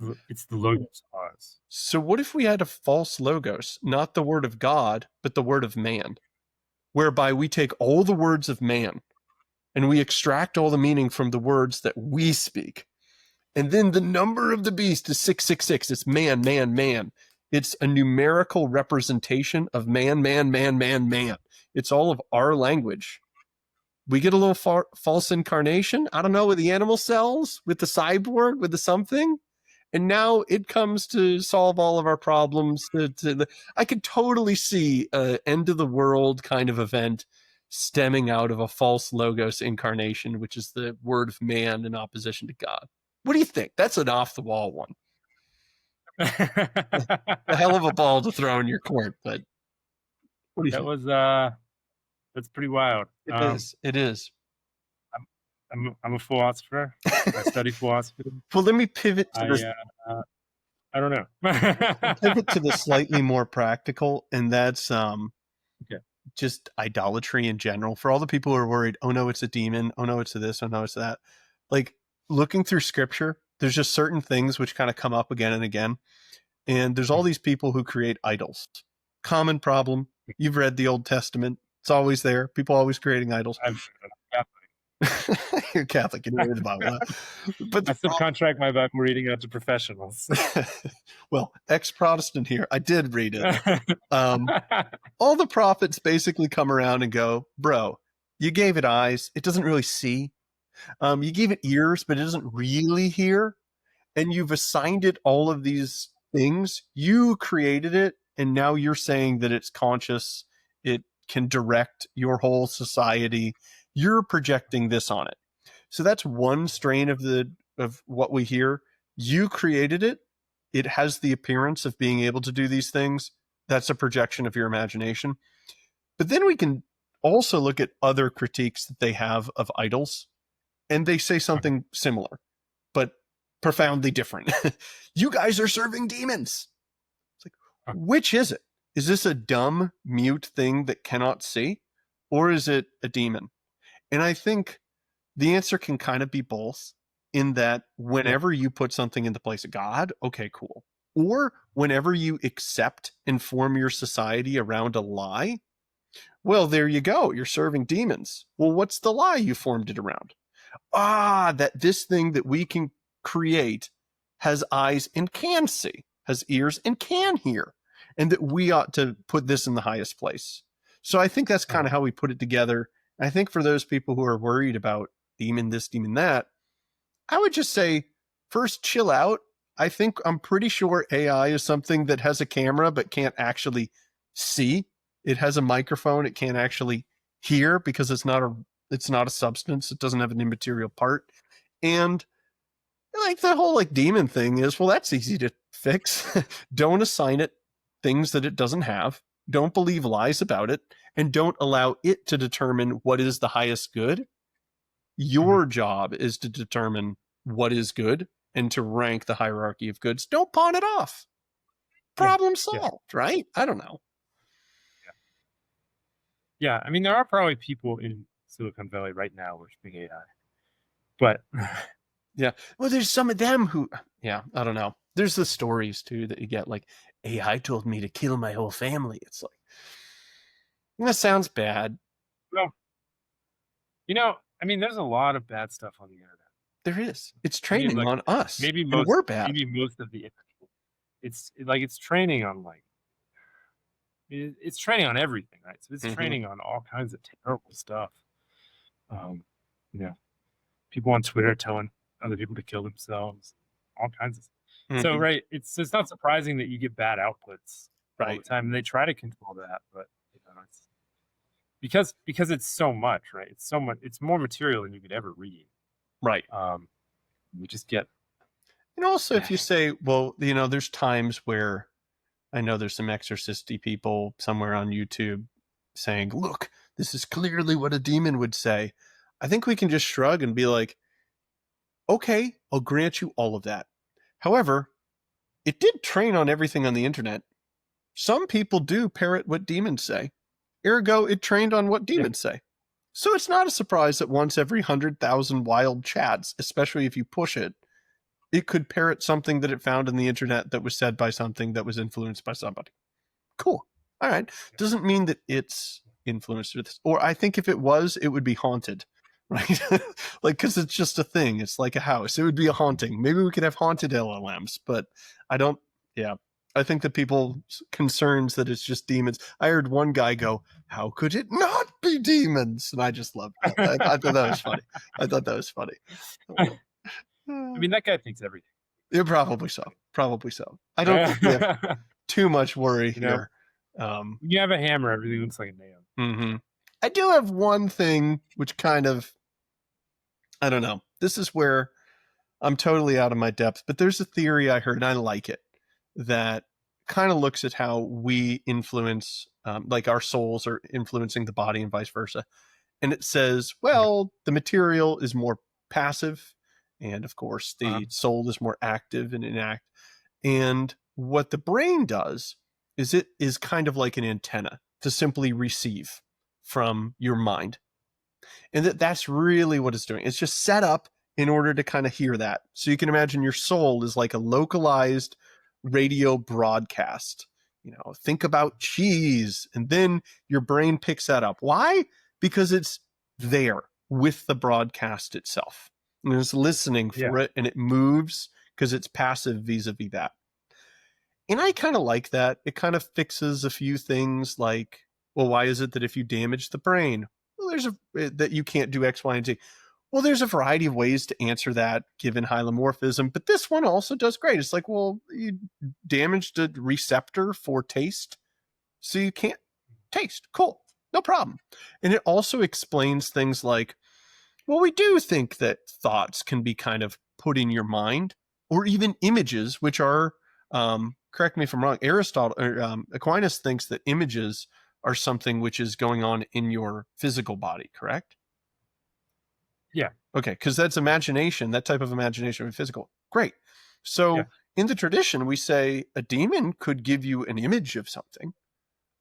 B: the logos cause.
A: So what if we had a false logos, not the word of God, but the word of man, whereby we take all the words of man and we extract all the meaning from the words that we speak. And then the number of the beast is 666. It's man, man, man. It's a numerical representation of man, man, man, man, man. It's all of our language. We get a little false incarnation, I don't know, with the animal cells, with the cyborg, with the something. And now it comes to solve all of our problems. I could totally see an end of the world kind of event stemming out of a false logos incarnation, which is the word of man in opposition to God. What do you think? That's an off the wall one. A hell of a ball to throw in your court, but what do you think?
B: That's pretty wild.
A: It is.
B: I'm a philosopher. I study philosophy.
A: Well, let me pivot to this.
B: I don't know.
A: Pivot to the slightly more practical, and that's just idolatry in general. For all the people who are worried, oh no, it's a demon. Oh no, it's this. Oh no, it's that. Like looking through scripture, there's just certain things which kind of come up again and again. And there's all these people who create idols. Common problem. You've read the Old Testament. It's always there. People always creating idols.
B: I'm Catholic.
A: You're Catholic. You read the Bible. But
B: I subcontract my Bible reading out to professionals.
A: Well, ex-Protestant here. I did read it. All the prophets basically come around and go, bro, you gave it eyes. It doesn't really see. You gave it ears, but it doesn't really hear. And you've assigned it all of these things. You created it, and now you're saying that it's conscious. It can direct your whole society. You're projecting this on it. So that's one strain of what we hear. You created it. It has the appearance of being able to do these things. That's a projection of your imagination. But then we can also look at other critiques that they have of idols, and they say something similar, but profoundly different. You guys are serving demons. It's like, which is it? Is this a dumb, mute thing that cannot see? Or is it a demon? And I think the answer can kind of be both, in that whenever you put something in the place of God, okay, cool. Or whenever you accept and form your society around a lie, well, there you go. You're serving demons. Well, what's the lie you formed it around? That this thing that we can create has eyes and can see, has ears and can hear, and that we ought to put this in the highest place. So I think that's kind of how we put it together. I think for those people who are worried about demon this, demon that, I would just say, first, chill out. I'm pretty sure AI is something that has a camera but can't actually see. It has a microphone. It can't actually hear because it's not a substance. It doesn't have an immaterial part. And Like the whole like demon thing is, well, that's easy to fix. Don't assign it things that it doesn't have. Don't believe lies about it, and don't allow it to determine what is the highest good. Your job is to determine what is good and to rank the hierarchy of goods. Don't pawn it off. Problem solved, right? I don't know.
B: Yeah, I mean, there are probably people in Silicon Valley right now worshiping AI, but
A: yeah, well, there's some of them who, yeah, I don't know. There's the stories too that you get, like, AI told me to kill my whole family. It's like, that sounds bad.
B: well, you know, I mean, there's a lot of bad stuff on the internet.
A: There is. It's training
B: like,
A: on us.
B: Maybe
A: and we're bad.
B: Maybe most of the it's like it's training on like it's training on everything, right? So it's training on all kinds of terrible stuff. You know, people on Twitter telling other people to kill themselves, all kinds of stuff. So right, it's not surprising that you get bad outputs all the time, and they try to control that, but you know, it's because it's so much, right? It's so much. It's more material than you could ever read,
A: right?
B: You just get.
A: And also, if you say, well, you know, there's times where I know there's some exorcisty people somewhere on YouTube saying, look, this is clearly what a demon would say. I think we can just shrug and be like, okay, I'll grant you all of that. However, it did train on everything on the internet. Some people do parrot what demons say. Ergo, it trained on what demons say. So it's not a surprise that once every 100,000 wild chats, especially if you push it, it could parrot something that it found on the internet that was said by something that was influenced by somebody. Cool. All right. Doesn't mean that it's influenced with this. Or I think if it was, it would be haunted, right? Like, because it's just a thing. It's like a house. It would be a haunting. Maybe we could have haunted LLMs, but I don't. Yeah. I think that people's concerns that it's just demons. I heard one guy go, how could it not be demons? And I just loved that. I thought that was funny. I thought that was funny.
B: I mean, that guy thinks everything.
A: Yeah, probably so. Probably so. I don't think we have too much worry here.
B: When you have a hammer, everything looks like a nail.
A: I do have one thing which kind of, I don't know. This is where I'm totally out of my depth, but there's a theory I heard, and I like it, that kind of looks at how we influence, like our souls are influencing the body and vice versa. And it says, well, the material is more passive, and of course, the soul is more active and inact. And what the brain does is it is kind of like an antenna to simply receive from your mind. And that's really what it's doing. It's just set up in order to kind of hear that. So you can imagine your soul is like a localized radio broadcast. You know, think about cheese, and then your brain picks that up. Why? Because it's there with the broadcast itself. And it's listening for it, and it moves because it's passive vis-a-vis that. And I kind of like that. It kind of fixes a few things like, well, why is it that if you damage the brain, well, that you can't do X, Y, and Z? Well, there's a variety of ways to answer that given hylomorphism, but this one also does great. It's like, well, you damaged a receptor for taste, so you can't taste. Cool. No problem. And it also explains things like, well, we do think that thoughts can be kind of put in your mind, or even images, which are, correct me if I'm wrong, Aquinas thinks that images are something which is going on in your physical body, correct?
B: Yeah.
A: Okay, because that's imagination, that type of imagination of physical. Great. So in the tradition, we say a demon could give you an image of something.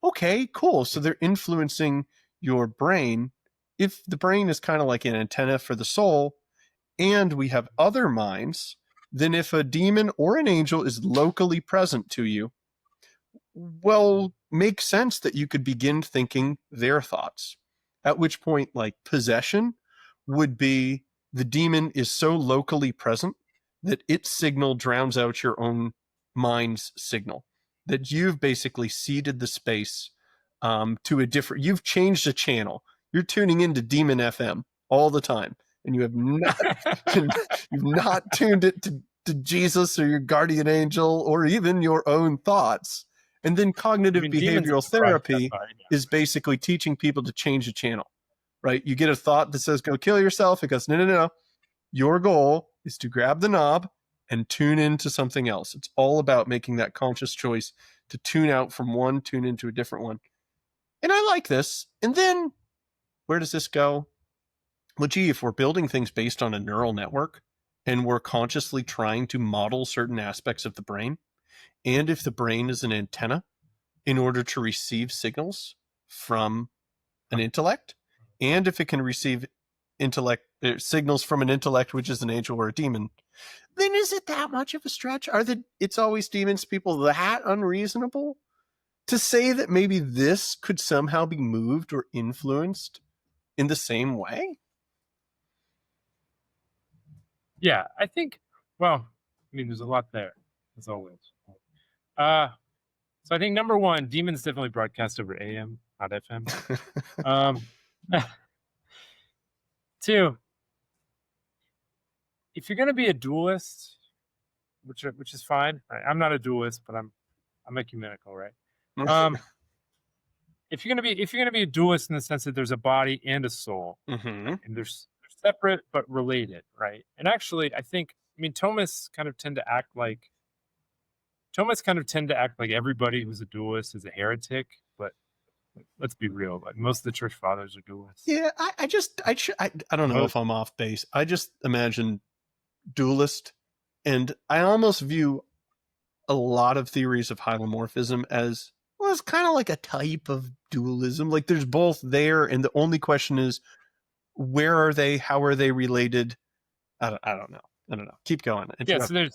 A: Okay, cool. So they're influencing your brain. If the brain is kind of like an antenna for the soul, and we have other minds, then if a demon or an angel is locally present to you, well, makes sense that you could begin thinking their thoughts. At which point, like, possession would be the demon is so locally present that its signal drowns out your own mind's signal, that you've basically ceded the space to a different, you've changed the channel. You're tuning into Demon FM all the time, and you have not, you've not tuned it to Jesus or your guardian angel or even your own thoughts. And then cognitive behavioral therapy is basically teaching people to change the channel, right? You get a thought that says, go kill yourself. It goes, no. Your goal is to grab the knob and tune into something else. It's all about making that conscious choice to tune out from one, tune into a different one. And I like this. And then where does this go? Well, gee, if we're building things based on a neural network and we're consciously trying to model certain aspects of the brain, and if the brain is an antenna in order to receive signals from an intellect, and if it can receive signals from an intellect which is an angel or a demon, then is it that much of a stretch? Are the It's Always Demons people that unreasonable to say that maybe this could somehow be moved or influenced in the same way?
B: Yeah, I think. Well, I mean, there's a lot there, as always. So I think number one, demons definitely broadcast over AM, not FM. Um, two, if you're going to be a dualist, which is fine. Right? I'm not a dualist, but I'm ecumenical, right? If you're gonna be a dualist in the sense that there's a body and a soul,
A: Mm-hmm.
B: and they're separate but related, right? And actually, I mean, Thomists kind of tend to act like everybody who's a dualist is a heretic, but let's be real, like most of the church fathers are dualists.
A: Yeah, I don't know if I'm off base. I just imagine dualist, and I almost view a lot of theories of hylomorphism as, well, it's kind of like a type of dualism. Like there's both there, and the only question is, where are they? How are they related? I don't know. Keep going.
B: Yeah, so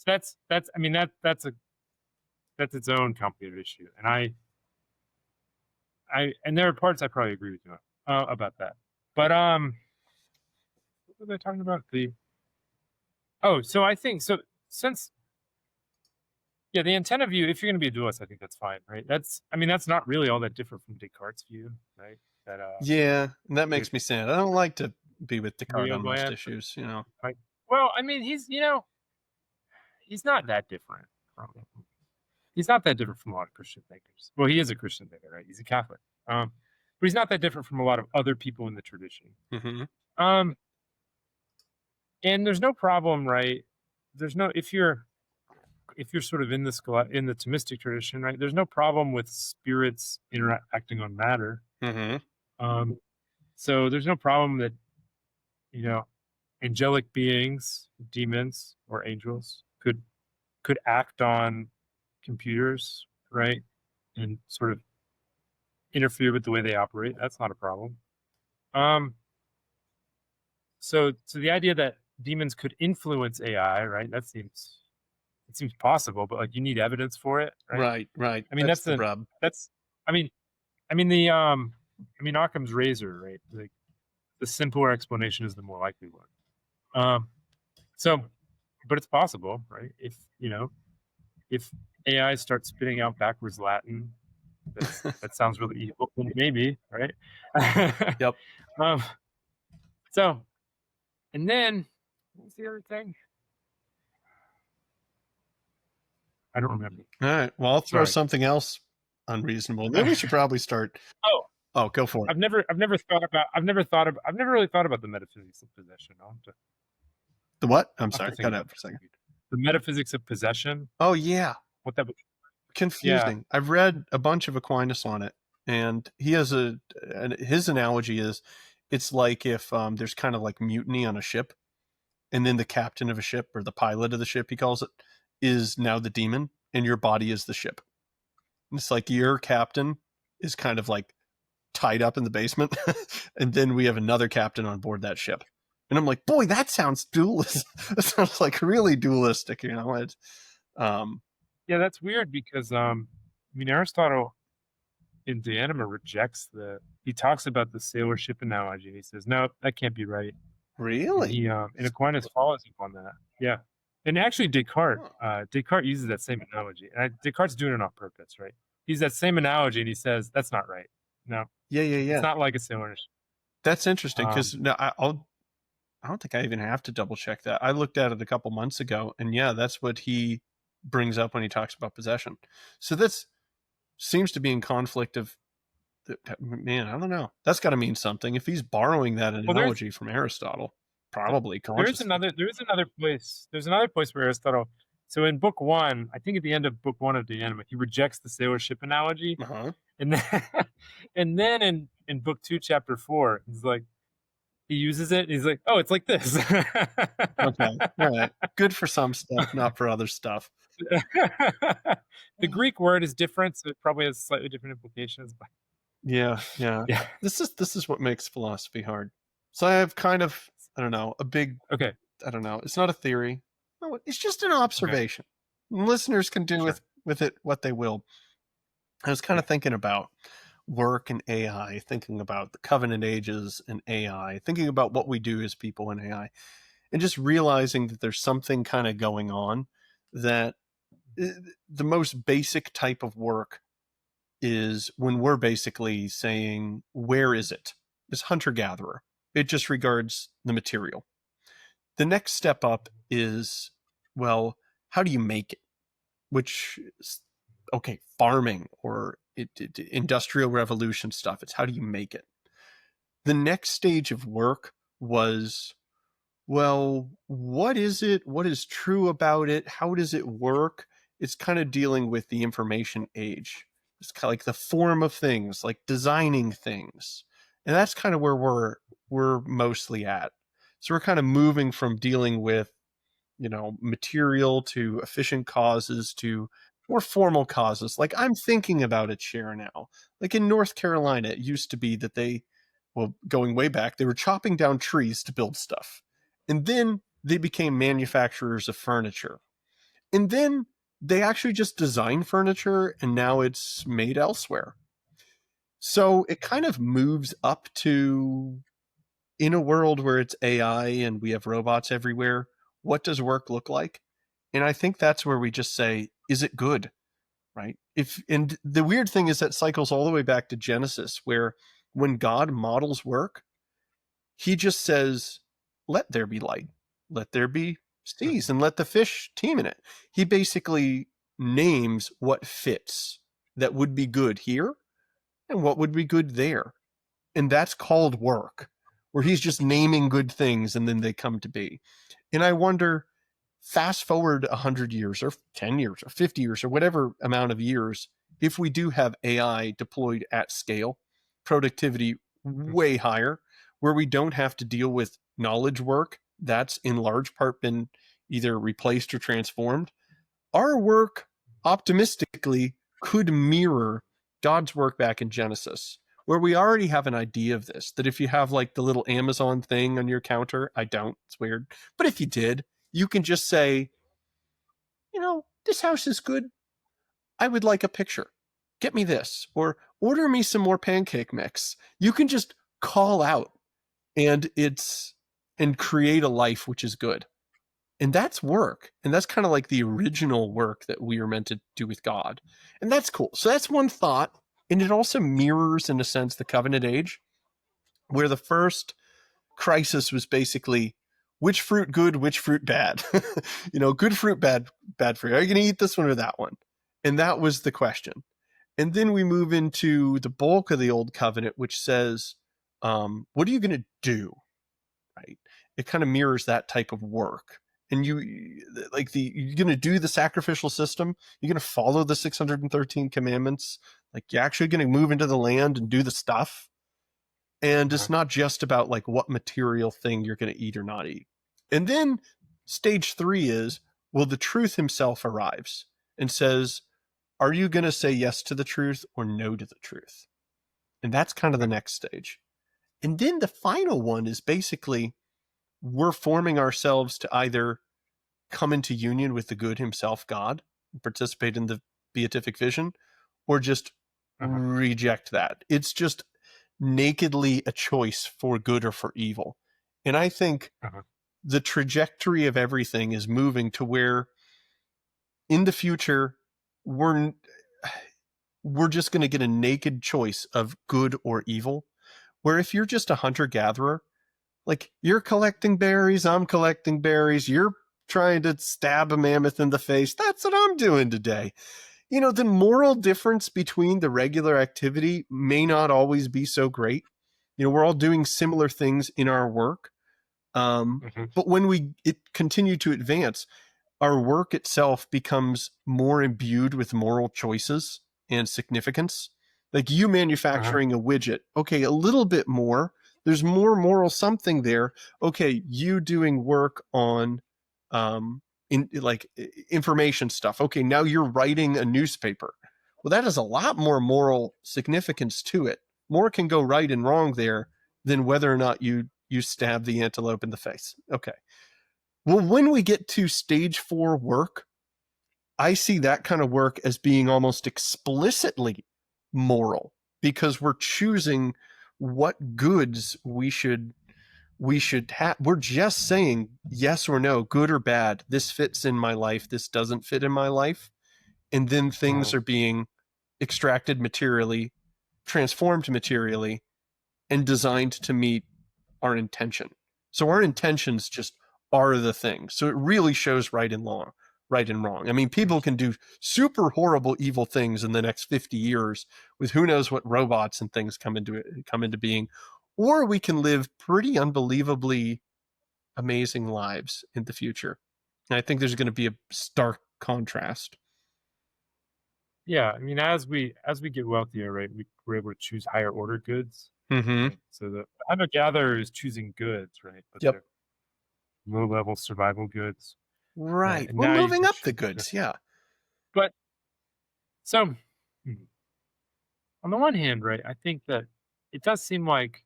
B: that's I mean that's its own complicated issue, and and there are parts I probably agree with you about that. But what was I talking about? So I think since the antenna view, if you're going to be a dualist, I think that's fine, right? That's not really all that different from Descartes' view, right?
A: Yeah, and that makes me sad. I don't like to be with Descartes
B: Real
A: on most
B: glad.
A: issues,
B: Like, well, I mean, he's not that different he's not that different from a lot of Christian thinkers. Well, he is a Christian thinker, right? He's a Catholic. But he's not that different from a lot of other people in the tradition.
A: Mm-hmm.
B: And there's no problem, right? If you're sort of in the Thomistic tradition, right? There's no problem with spirits interacting on matter.
A: Mm-hmm.
B: So there's no problem that angelic beings, demons or angels could act on computers, right? And sort of interfere with the way they operate. That's not a problem. So the idea that demons could influence AI, right? It seems possible, but like you need evidence for it, right?
A: Right.
B: I mean, that's the
A: rub.
B: Occam's razor, right? Like the simpler explanation is the more likely one. But it's possible, right? If AI starts spitting out backwards Latin, that sounds really evil. Maybe, right?
A: Yep.
B: And then what's the other thing? I don't remember.
A: All right. Well, I'll throw something else unreasonable. Then we should probably start. Oh, go for it.
B: I've never really thought about the metaphysics of possession.
A: The what? I'm sorry. Cut out for a second.
B: The metaphysics of possession.
A: Oh yeah.
B: What that?
A: Confusing. Yeah. I've read a bunch of Aquinas on it, and he has his analogy is, it's like if there's kind of like mutiny on a ship, and then the captain of a ship, or the pilot of the ship, he calls it, is now the demon, and your body is the ship. And it's like your captain is kind of like tied up in the basement, and then we have another captain on board that ship. And I'm like, boy, that sounds dualist. That sounds like really dualistic, It's,
B: yeah, that's weird because Aristotle in De Anima he talks about the sailor ship analogy, and he says, no, that can't be right.
A: Really?
B: And Aquinas follows up on that. Yeah. And actually Descartes uses that same analogy. And Descartes doing it on purpose, right? He's that same analogy, and he says, that's not right. No.
A: Yeah.
B: It's not like a sailor ship.
A: That's interesting, because I don't think I even have to double check that. I looked at it a couple months ago, and yeah, that's what he brings up when he talks about possession. So this seems to be in conflict of, man, I don't know. That's got to mean something. If he's borrowing that analogy from Aristotle, probably
B: There is
A: consciously.
B: another. There is another place. There's another place where Aristotle. So in book one, I think at the end of book one of De Anima, he rejects the sailor ship analogy,
A: Uh-huh.
B: and then and then in book two, chapter four, he's like he uses it. And he's like, oh, it's like this.
A: Okay. All right. Good for some stuff, not for other stuff.
B: The Greek word is different, so it probably has slightly different implications. But
A: Yeah, yeah.
B: yeah.
A: This is what makes philosophy hard. So I have kind of, I don't know, a big,
B: Okay.
A: I don't know. It's not a theory. No, it's just an
B: Okay.
A: observation. Listeners can do
B: Sure.
A: with it what they will. I was kind of
B: Yeah.
A: thinking about work and AI, thinking about the covenant ages and AI, thinking about what we do as people in AI, and just realizing that there's something kind of going on that the most basic type of work is when we're basically saying, where is it? It's hunter gatherer. It just regards the material. The next step up is, well, how do you make it? Which is, okay, farming or industrial revolution stuff. It's how do you make it? The next stage of work was, well, what is it? What is true about it? How does it work? It's kind of dealing with the information age. It's kind of like the form of things, like designing things. And that's kind of where we're mostly at. So we're kind of moving from dealing with, material to efficient causes to more formal causes. Like I'm thinking about a chair now. Like in North Carolina, it used to be that well, going way back, they were chopping down trees to build stuff. And then they became manufacturers of furniture. And then they actually just design furniture and now it's made elsewhere. So it kind of moves up to, in a world where it's AI and we have robots everywhere, what does work look like? And I think that's where we just say, is it good? Right? And the weird thing is that cycles all the way back to Genesis, where when God models work, he just says, let there be light, let there be seas, and let the fish teem in it. He basically names what fits that would be good here and what would be good there. And that's called work, where he's just naming good things and then they come to be. And I wonder, fast forward 100 years or 10 years or 50 years or whatever amount of years, if we do have AI deployed at scale, productivity way higher, where we don't have to deal with knowledge work that's in large part been either replaced or transformed, our work optimistically could mirror God's work back in Genesis, where we already have an idea of this, that if you have like the little Amazon thing on your counter, I don't, it's weird, but if you did, you can just say, this house is good. I would like a picture. Get me this, or order me some more pancake mix. You can just call out and create a life which is good. And that's work. And that's kind of like the original work that we are meant to do with God. And that's cool. So that's one thought. And it also mirrors, in a sense, the covenant age, where the first crisis was basically which fruit good, which fruit bad. Good fruit, bad fruit. Are you going to eat this one or that one? And that was the question. And then we move into the bulk of the old covenant, which says, what are you going to do? Right? It kind of mirrors that type of work. And you're going to do the sacrificial system. You're going to follow the 613 commandments. Like you're actually going to move into the land and do the stuff. And it's not just about like what material thing you're going to eat or not eat. And then stage 3 is, well, the truth himself arrives and says, are you going to say yes to the truth or no to the truth? And that's kind of the next stage. And then the final one is basically, we're forming ourselves to either come into union with the good himself, God, and participate in the beatific vision, or just reject that. It's just nakedly a choice for good or for evil. And I think the trajectory of everything is moving to where in the future we're just going to get a naked choice of good or evil, where if you're just a hunter-gatherer, like you're collecting berries, I'm collecting berries, you're trying to stab a mammoth in the face, that's what I'm doing today. The moral difference between the regular activity may not always be so great. We're all doing similar things in our work,
B: Mhm.
A: But when it continue to advance, our work itself becomes more imbued with moral choices and significance. Like you
B: Uh-huh.
A: manufacturing a widget, okay, a little bit more. There's more moral something there. Okay, you doing work on in like information stuff. Okay, now you're writing a newspaper. Well, that has a lot more moral significance to it. More can go right and wrong there than whether or not you stab the antelope in the face. Okay. Well, when we get to stage 4 work, I see that kind of work as being almost explicitly moral because we're choosing what goods we should have. We're just saying yes or no, good or bad. This fits in my life, this doesn't fit in my life. And then things
B: Mhm.
A: are being extracted materially, transformed materially, and designed to meet our intention. So our intentions just are the thing. So it really shows right and wrong, right and wrong. I mean, people can do super horrible, evil things in the next 50 years with who knows what robots and things come into being, or we can live pretty unbelievably amazing lives in the future. And I think there's going to be a stark contrast.
B: Yeah, I mean, as we get wealthier, right, we're able to choose higher order goods,
A: Mm-hmm.
B: right? So the hunter gatherer is choosing goods, right? But
A: Yep.
B: they're low level survival goods, right?
A: Right.
B: And
A: We're
B: now you
A: moving
B: can,
A: up the goods. Yeah.
B: but so on the one hand, right, I think that it does seem like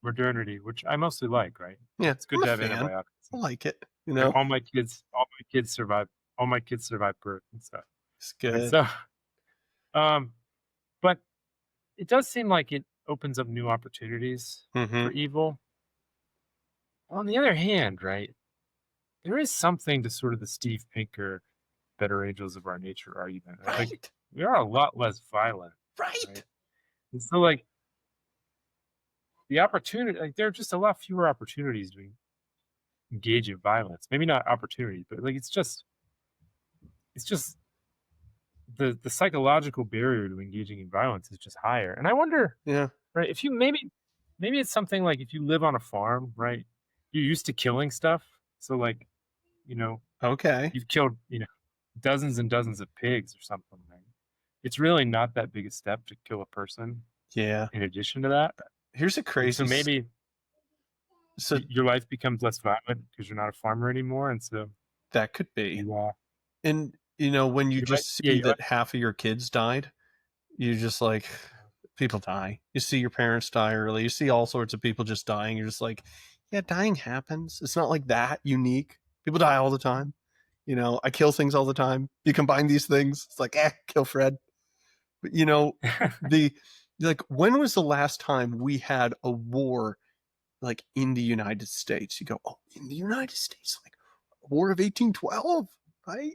B: modernity, which I mostly like, right?
A: Yeah.
B: It's good
A: I'm a
B: to have
A: fan.
B: antibiotics.
A: I like it. You
B: Right?
A: know,
B: All my kids survive. All my kids survive birth and stuff.
A: it's
B: Right.
A: good.
B: So, um, but it does seem like it opens up new opportunities
A: Mm-hmm.
B: for evil. On the other hand, right, there is something to sort of the Steve Pinker "better angels of our nature" argument. Right? Like
A: Right.
B: we are a lot less violent,
A: Right.
B: right? And so, like the opportunity, like there are just a lot fewer opportunities to engage in violence. Maybe not opportunities, but like it's just the psychological barrier to engaging in violence is just higher. And I wonder,
A: Yeah.
B: right, if you maybe it's something like if you live on a farm, right, you're used to killing stuff. So like, you know,
A: Okay.
B: you've killed, dozens and dozens of pigs or something, right? It's really not that big a step to kill a person
A: Yeah.
B: in addition to that.
A: Here's a
B: And so
A: crazy.
B: maybe
A: So
B: your life becomes less violent because you're not a farmer anymore. And so
A: that could be.
B: you
A: And when you
B: you might,
A: just
B: yeah,
A: see
B: you might,
A: that half of your kids died, you just like people die. You see your parents die early. You see all sorts of people just dying. You're just like, yeah, dying happens. It's not like that unique. People die all the time. I kill things all the time. You combine these things, it's like, kill Fred. But the like when was the last time we had a war like in the United States? You go, oh, in the United States, like War of 1812, right?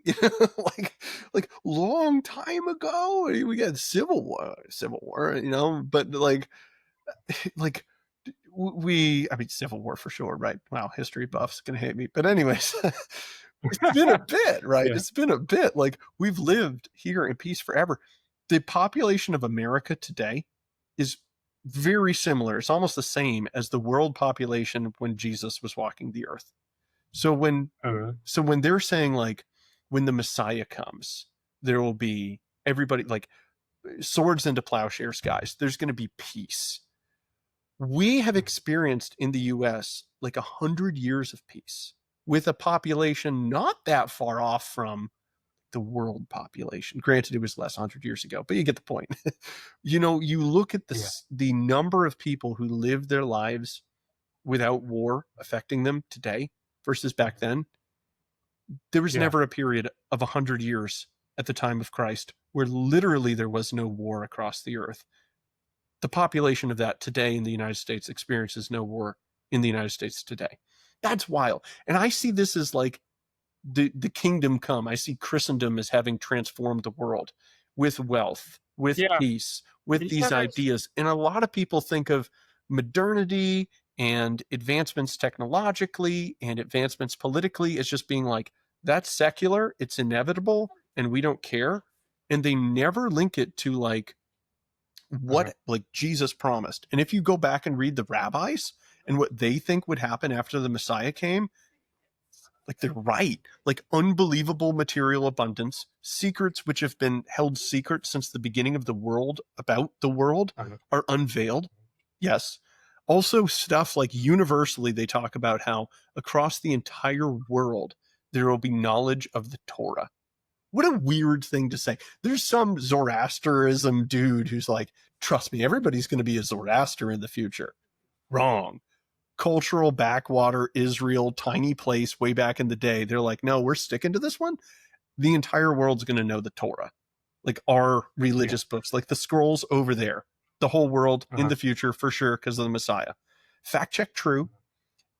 A: like long time ago. We got Civil War, but like I mean, Civil War for sure, right? Wow, history buffs gonna hate me, but anyways, it's been a bit, right?
B: yeah,
A: It's been a bit. Like we've lived here in peace forever. The population of America today is very similar. It's almost the same as the world population when Jesus was walking the earth. So when
B: oh, really?
A: so when they're saying like when the Messiah comes, there will be everybody like swords into plowshares, guys. There's going to be peace. We have experienced in the US like 100 years of peace with a population not that far off from the world population. Granted, it was less 100 years ago, but you get the point. You look at
B: Yeah,
A: the number of people who live their lives without war affecting them today versus back then. There was
B: yeah,
A: never a period of 100 years at the time of Christ where literally there was no war across the earth. The population of that today in the United States experiences no war in the United States today. That's wild. And I see this as like the kingdom come. I see Christendom as having transformed the world with wealth, with
B: yeah.
A: peace, with
B: Yeah,
A: these ideas. And a lot of people think of modernity and advancements technologically and advancements politically as just being like, that's secular, it's inevitable, and we don't care. And they never link it to like
B: uh-huh.
A: what like Jesus promised. And if you go back and read the rabbis and what they think would happen after the Messiah came, like they're right. Like unbelievable material abundance, secrets which have been held secret since the beginning of the world about the world are unveiled. Yes. Also, stuff like universally, they talk about how across the entire world, there will be knowledge of the Torah. What a weird thing to say. There's some Zoroastrianism dude who's like, trust me, everybody's going to be a Zoroaster in the future. Wrong. Cultural backwater Israel, tiny place way back in the day. They're like, no, we're sticking to this one. The entire world's going to know the Torah, like our religious books, like the scrolls over there. The whole world in the future for sure because of the Messiah. Fact check true.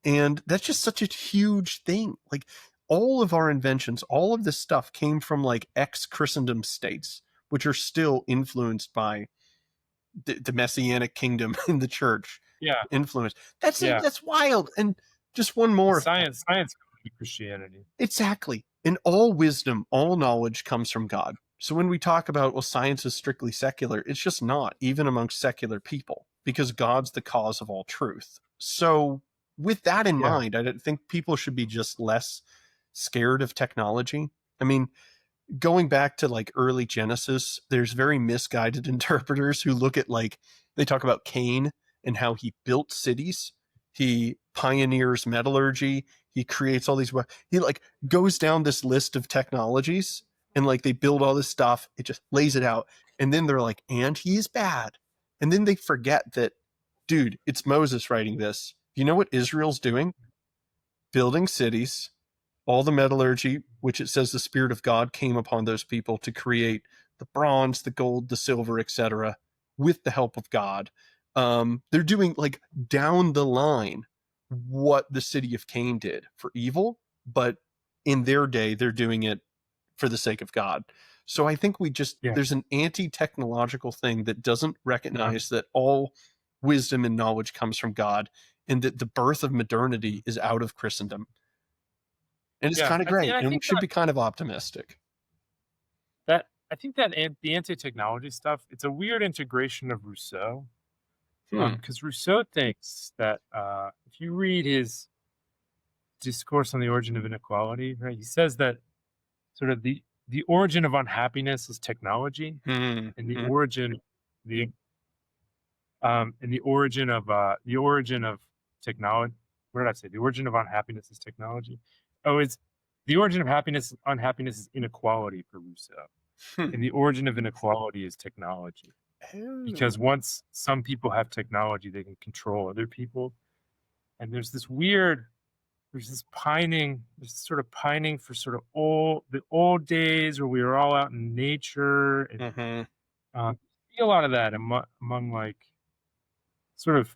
A: And that's just such a huge thing. Like all of our inventions, all of this stuff came from like ex-Christendom states, which are still influenced by the Messianic kingdom in the church. Influence. That's wild. And just one more.
B: Science Christianity.
A: Exactly. And all wisdom, all knowledge comes from God. So when we talk about, well, science is strictly secular, it's just not, even amongst secular people, because God's the cause of all truth. So with that in mind, I don't think people should be just less scared of technology. I mean, going back to like early Genesis, there's very misguided interpreters who look at like, they talk about Cain and how he built cities. He pioneers metallurgy. He creates all these, he like goes down this list of technologies and like they build all this stuff. It just lays it out. And then they're like, and he is bad. And then they forget that, dude, it's Moses writing this. You know what Israel's doing? Building cities, all the metallurgy, which it says the Spirit of God came upon those people to create the bronze, the gold, the silver, etc., with the help of God. They're doing like down the line what the city of Cain did for evil, but in their day, they're doing it for the sake of God. So I think we just, there's an anti-technological thing that doesn't recognize that all wisdom and knowledge comes from God and that the birth of modernity is out of Christendom. And it's kind of great. And we should be kind of optimistic.
B: I think that the anti-technology stuff, it's a weird integration of Rousseau. Because Rousseau thinks that if you read his discourse on the origin of inequality, right, he says that sort of the origin of unhappiness is technology, and the origin of technology. What did I say? The origin of unhappiness is technology. Oh, it's the origin of unhappiness is inequality for Rousseau, and the origin of inequality is technology. Because once some people have technology, they can control other people. And there's this pining for sort of the old days where we were all out in nature. And see a lot of that among like sort of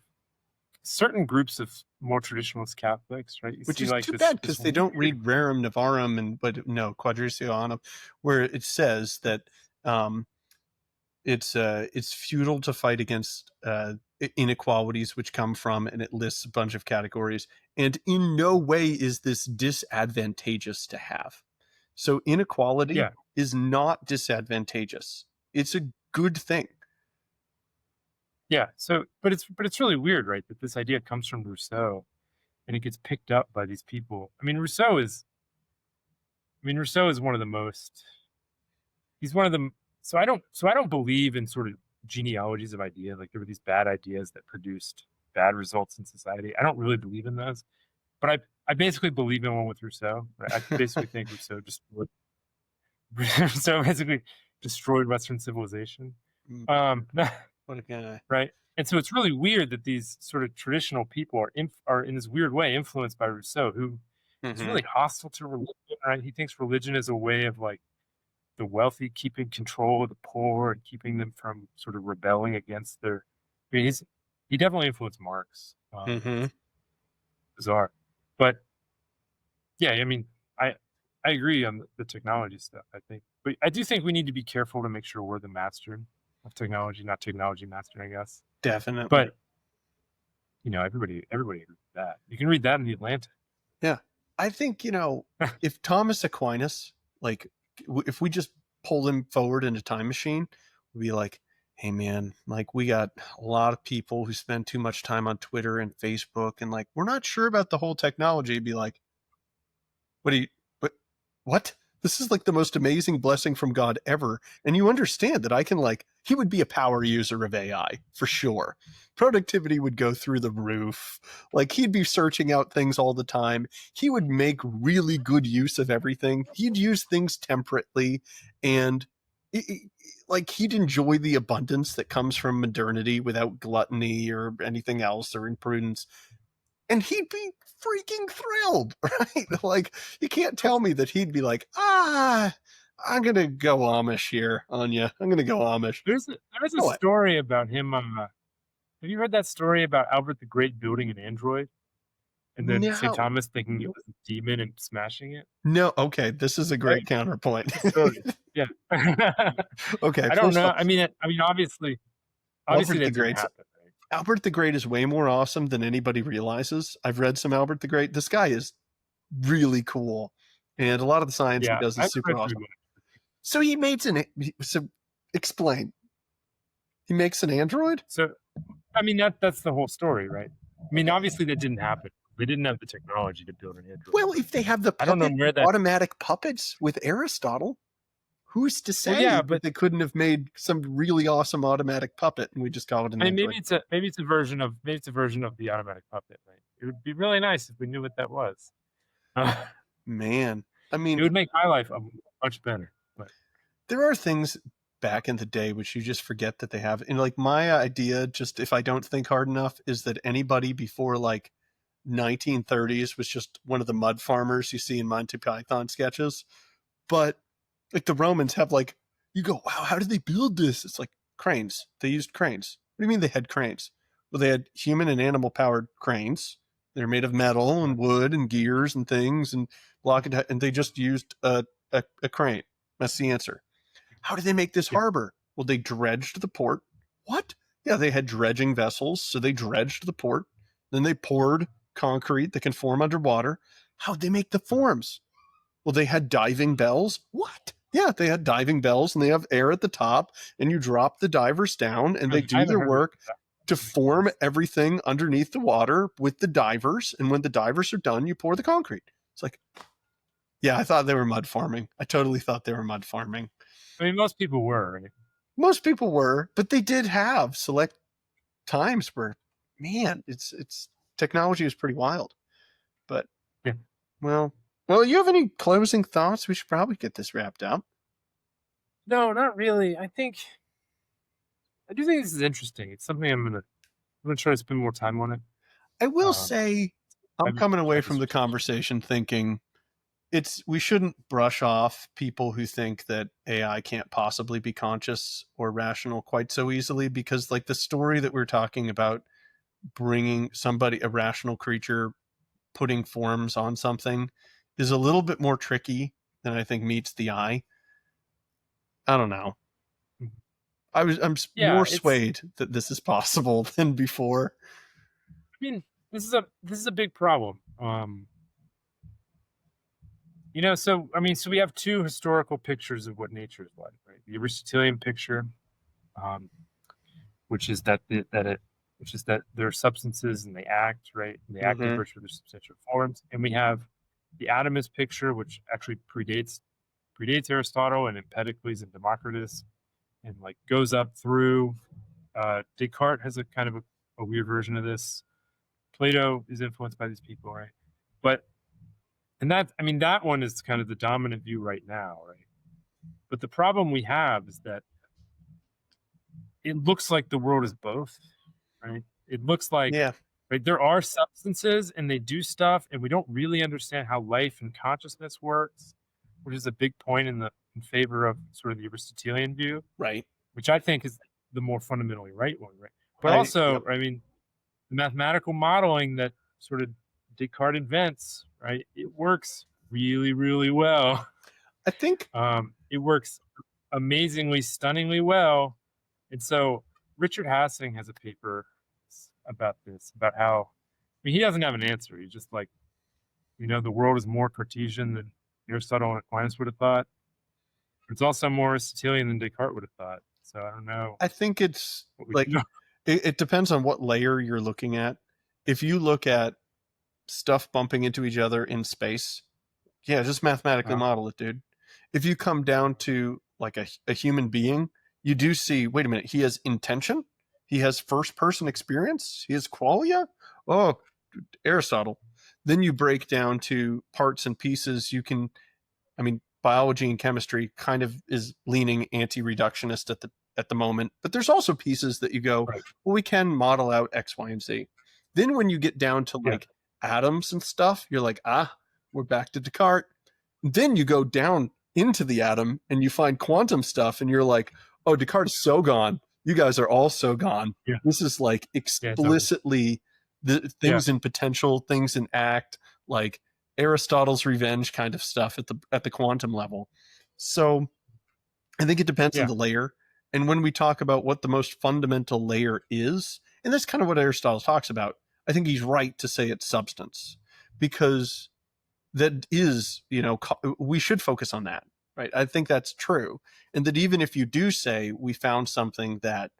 B: certain groups of more traditionalist Catholics, right?
A: Which is like too bad because they don't read Rerum Novarum and Quadricio Annum, where it says that it's futile to fight against inequalities which come from, and it lists a bunch of categories, and in no way is this disadvantageous to have. So inequality is not disadvantageous. It's a good thing.
B: So but it's really weird, right, that this idea comes from Rousseau and it gets picked up by these people. I mean, Rousseau is one of the most, he's one of the, so I don't believe in sort of genealogies of ideas, like there were these bad ideas that produced bad results in society. I don't really believe in those, but I basically believe in one with Rousseau. Right? I basically think Rousseau basically destroyed Western civilization.
A: What a guy.
B: Right. And so it's really weird that these sort of traditional people are in this weird way influenced by Rousseau, who is really hostile to religion. Right? He thinks religion is a way of like the wealthy keeping control of the poor and keeping them from sort of rebelling against their. I mean, he definitely influenced Marx. Bizarre, but yeah, I mean, I agree on the technology stuff. I think, but I do think we need to be careful to make sure we're the master of technology, not technology master, I guess.
A: Definitely.
B: But everybody agrees with that. You can read that in the Atlantic.
A: Yeah, I think if Thomas Aquinas, like, if we just pull him forward in a time machine, we'd be like, Hey man, like we got a lot of people who spend too much time on Twitter and Facebook and like we're not sure about the whole technology. Be like, what do you what what? This is like the most amazing blessing from God ever. And you understand that I can like he would be a power user of AI for sure. Productivity would go through the roof. Like he'd be searching out things all the time. He would make really good use of everything. He'd use things temperately and like he'd enjoy the abundance that comes from modernity without gluttony or anything else or imprudence, and he'd be freaking thrilled, right? Like you can't tell me that he'd be like, I'm gonna go Amish here on you. I'm gonna go Amish.
B: There's a
A: What?
B: story about him. Have you heard that story about Albert the Great building an android, and then St.
A: No,
B: Thomas thinking it was a demon and smashing it?
A: no. Okay, this is a
B: Right?
A: great counterpoint.
B: It's a story. Yeah.
A: Okay,
B: I don't
A: first
B: know.
A: off,
B: Obviously
A: Albert the
B: that didn't
A: Great.
B: happen, right?
A: Albert the Great is way more awesome than anybody realizes. I've read some Albert the Great. This guy is really cool, and a lot of the science he
B: Yeah,
A: does
B: I
A: is
B: haven't
A: super
B: read through
A: awesome.
B: much.
A: So he makes an. So explain. He makes an android.
B: So, that's the whole story, right? Obviously that didn't happen. They didn't have the technology to build an android.
A: Well, if they have the
B: I don't know where that.
A: automatic puppets with Aristotle, who's to say
B: Yeah,
A: that
B: but
A: they couldn't have made some really awesome automatic puppet and we just call it an android?
B: maybe it's a version of the automatic puppet, right? It would be really nice if we knew what that was.
A: Man, I
B: It
A: mean,
B: would make my life much better. But
A: there are things back in the day which you just forget that they have. And like my idea, just if I don't think hard enough, is that anybody before like 1930s was just one of the mud farmers you see in Monty Python sketches. But like the Romans have like, you go, wow, how did they build this? It's like cranes. They used cranes. What do you mean they had cranes? Well, they had human and animal powered cranes. They're made of metal and wood and gears and things and block it, and they just used a crane. That's the answer. How did they make this
B: yeah,
A: harbor? Well, they dredged the port. What? Yeah, they had dredging vessels, so they dredged the port. Then they poured concrete that can form underwater. How'd they make the forms? Well, they had diving bells. What? Yeah, they had diving bells and they have air at the top, and you drop the divers down and they
B: I
A: do
B: haven't
A: their
B: heard of
A: work
B: that.
A: to form everything underneath the water with the divers. And when the divers are done, you pour the concrete. It's like, yeah, I thought they were mud farming. I totally thought they were mud farming.
B: Most people were, right?
A: Most people were, but they did have select times where, man, it's technology is pretty wild. But
B: Yeah.
A: well, you have any closing thoughts? We should probably get this wrapped up.
B: No, not really. I do think this is interesting. It's something I'm gonna try to spend more time on it.
A: I will
B: Um,
A: say I'm
B: I've
A: coming away
B: tried to
A: from the
B: switch gears.
A: conversation thinking we shouldn't brush off people who think that AI can't possibly be conscious or rational quite so easily, because like the story that we're talking about, bringing somebody, a rational creature, putting forms on something, is a little bit more tricky than I think meets the eye. I don't know.
B: Mhm.
A: I'm
B: Yeah,
A: more swayed that this is possible than before.
B: this is a big problem. So we have two historical pictures of what nature is like, right? The Aristotelian picture, um, which is that there are substances and they act, right? And they act in
A: Mm-hmm.
B: virtue of their substantial forms. And we have the atomist picture, which actually predates Aristotle and Empedocles and Democritus, and like goes up through. Descartes has a kind of a weird version of this. Plato is influenced by these people, right? But that one is kind of the dominant view right now, right? But the problem we have is that it looks like the world is both, right? It looks like,
A: Yeah.
B: right, there are substances and they do stuff, and we don't really understand how life and consciousness works, which is a big point in favor of sort of the Aristotelian view,
A: Right.
B: which I think is the more fundamentally right one, right? But
A: Yep.
B: also, the mathematical modeling that sort of Descartes invents, right? It works really, really well.
A: I think
B: It works amazingly, stunningly well. And so Richard Hassing has a paper about this, about how, he doesn't have an answer. He's just like, the world is more Cartesian than Aristotle and Aquinas would have thought. It's also more Aristotelian than Descartes would have thought. So I don't know
A: I think it's
B: what we
A: like
B: can do.
A: it depends on what layer you're looking at. If you look at stuff bumping into each other in space, yeah, just mathematically model it, dude. If you come down to like a human being, you do see, wait a minute, he has intention, he has first person experience, he has qualia. Oh, Aristotle. Then you break down to parts and pieces. You can, I mean, biology and chemistry kind of is leaning anti-reductionist at the moment, but there's also pieces that you go,
B: Right.
A: well, we can model out X, Y, and Z. Then when you get down to
B: Yeah.
A: like atoms and stuff, you're like, we're back to Descartes. Then you go down into the atom and you find quantum stuff, and you're like, oh, Descartes is so gone. You guys are all so gone.
B: Yeah.
A: This is like
B: Yeah, it's over.
A: explicitly the things in potential, things in act, like Aristotle's revenge kind of stuff at the quantum level. So I think it depends on the layer. And when we talk about what the most fundamental layer is, and that's kind of what Aristotle talks about, I think he's right to say it's substance, because that is, we should focus on that, right? I think that's true. And that even if you do say we found something that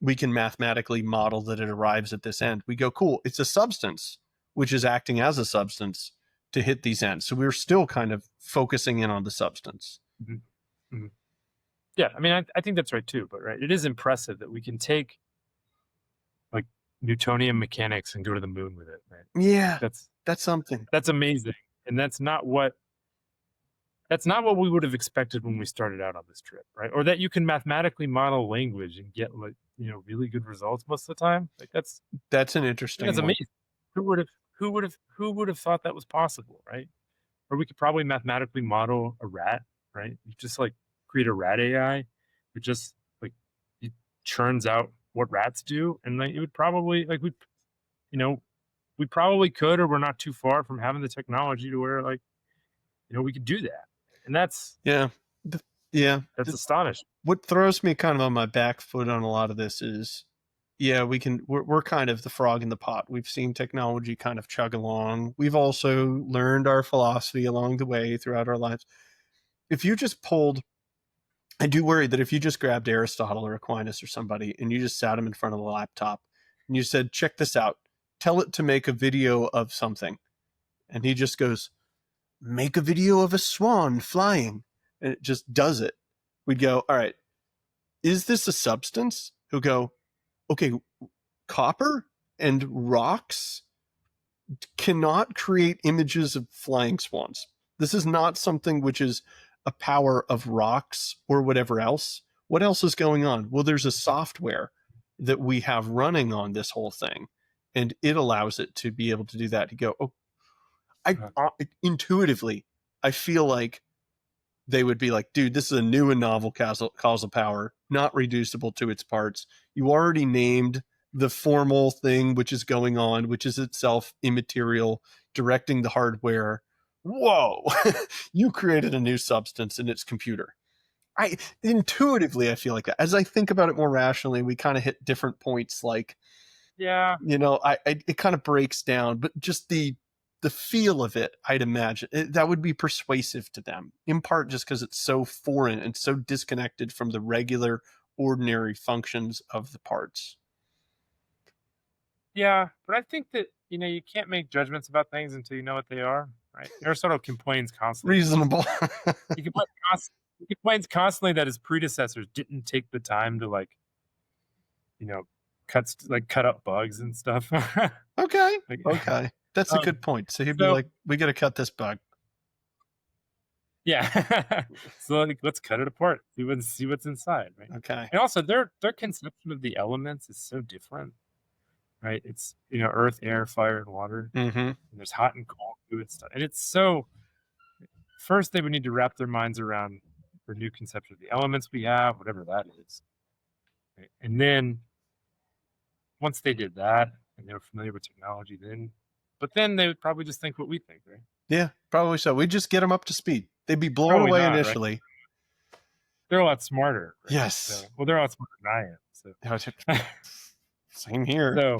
A: we can mathematically model that it arrives at this end, we go, cool, it's a substance, which is acting as a substance to hit these ends. So we're still kind of focusing in on the substance.
B: Mm-hmm. Mm-hmm. Yeah, I mean, I think that's right too. But right, it is impressive that we can take like Newtonian mechanics and go to the moon with it. Right?
A: Yeah,
B: that's
A: something.
B: That's amazing, and that's not what we would have expected when we started out on this trip, right? Or that you can mathematically model language and get like really good results most of the time. Like that's
A: an interesting.
B: That's amazing. Who would have thought that was possible, right? Or we could probably mathematically model a rat, right? You just like create a rat AI, it just like it churns out what rats do, and like it would probably like we probably could, or we're not too far from having the technology to where like we could do that, and that's that's astonishing.
A: What throws me kind of on my back foot on a lot of this is, we're kind of the frog in the pot. We've seen technology kind of chug along. We've also learned our philosophy along the way throughout our lives. If you just I do worry that if you just grabbed Aristotle or Aquinas or somebody and you just sat him in front of a laptop and you said, check this out, tell it to make a video of something. And he just goes, make a video of a swan flying. And it just does it. We'd go, all right, is this a substance? He'll go, okay, copper and rocks cannot create images of flying swans. This is not something which is a power of rocks or whatever else. What else is going on? Well, there's a software that we have running on this whole thing, and it allows it to be able to do that. You go, oh, intuitively, I feel like they would be like, dude, this is a new and novel causal power, not reducible to its parts. You already named the formal thing which is going on, which is itself immaterial, directing the hardware. Whoa, you created a new substance in its computer. I feel like that. As I think about it more rationally, we kind of hit different points. Like, it kind of breaks down, but just the feel of it, I'd imagine that would be persuasive to them, in part just because it's so foreign and so disconnected from the regular, ordinary functions of the parts.
B: Yeah, but I think that you can't make judgments about things until you know what they are. Right? Aristotle complains constantly.
A: Reasonable.
B: He complains constantly that his predecessors didn't take the time to cut up bugs and stuff.
A: Okay. That's a good point. So he'd be like, we got to cut this bug.
B: Yeah. So let's cut it apart. See what's inside. Right.
A: Okay.
B: And also their conception of the elements is so different. Right. It's, earth, air, fire, and water.
A: Mm-hmm.
B: And there's hot and cold and stuff. And it's so, first they would need to wrap their minds around the new conception of the elements we have, whatever that is. Right? And then once they did that and they were familiar with technology, but then they would probably just think what we think, right?
A: Yeah, probably so. We'd just get them up to speed. They'd be blown probably away initially. Right?
B: They're a lot smarter. Right?
A: Yes.
B: So, they're a lot smarter than I am. So.
A: Same here.
B: So,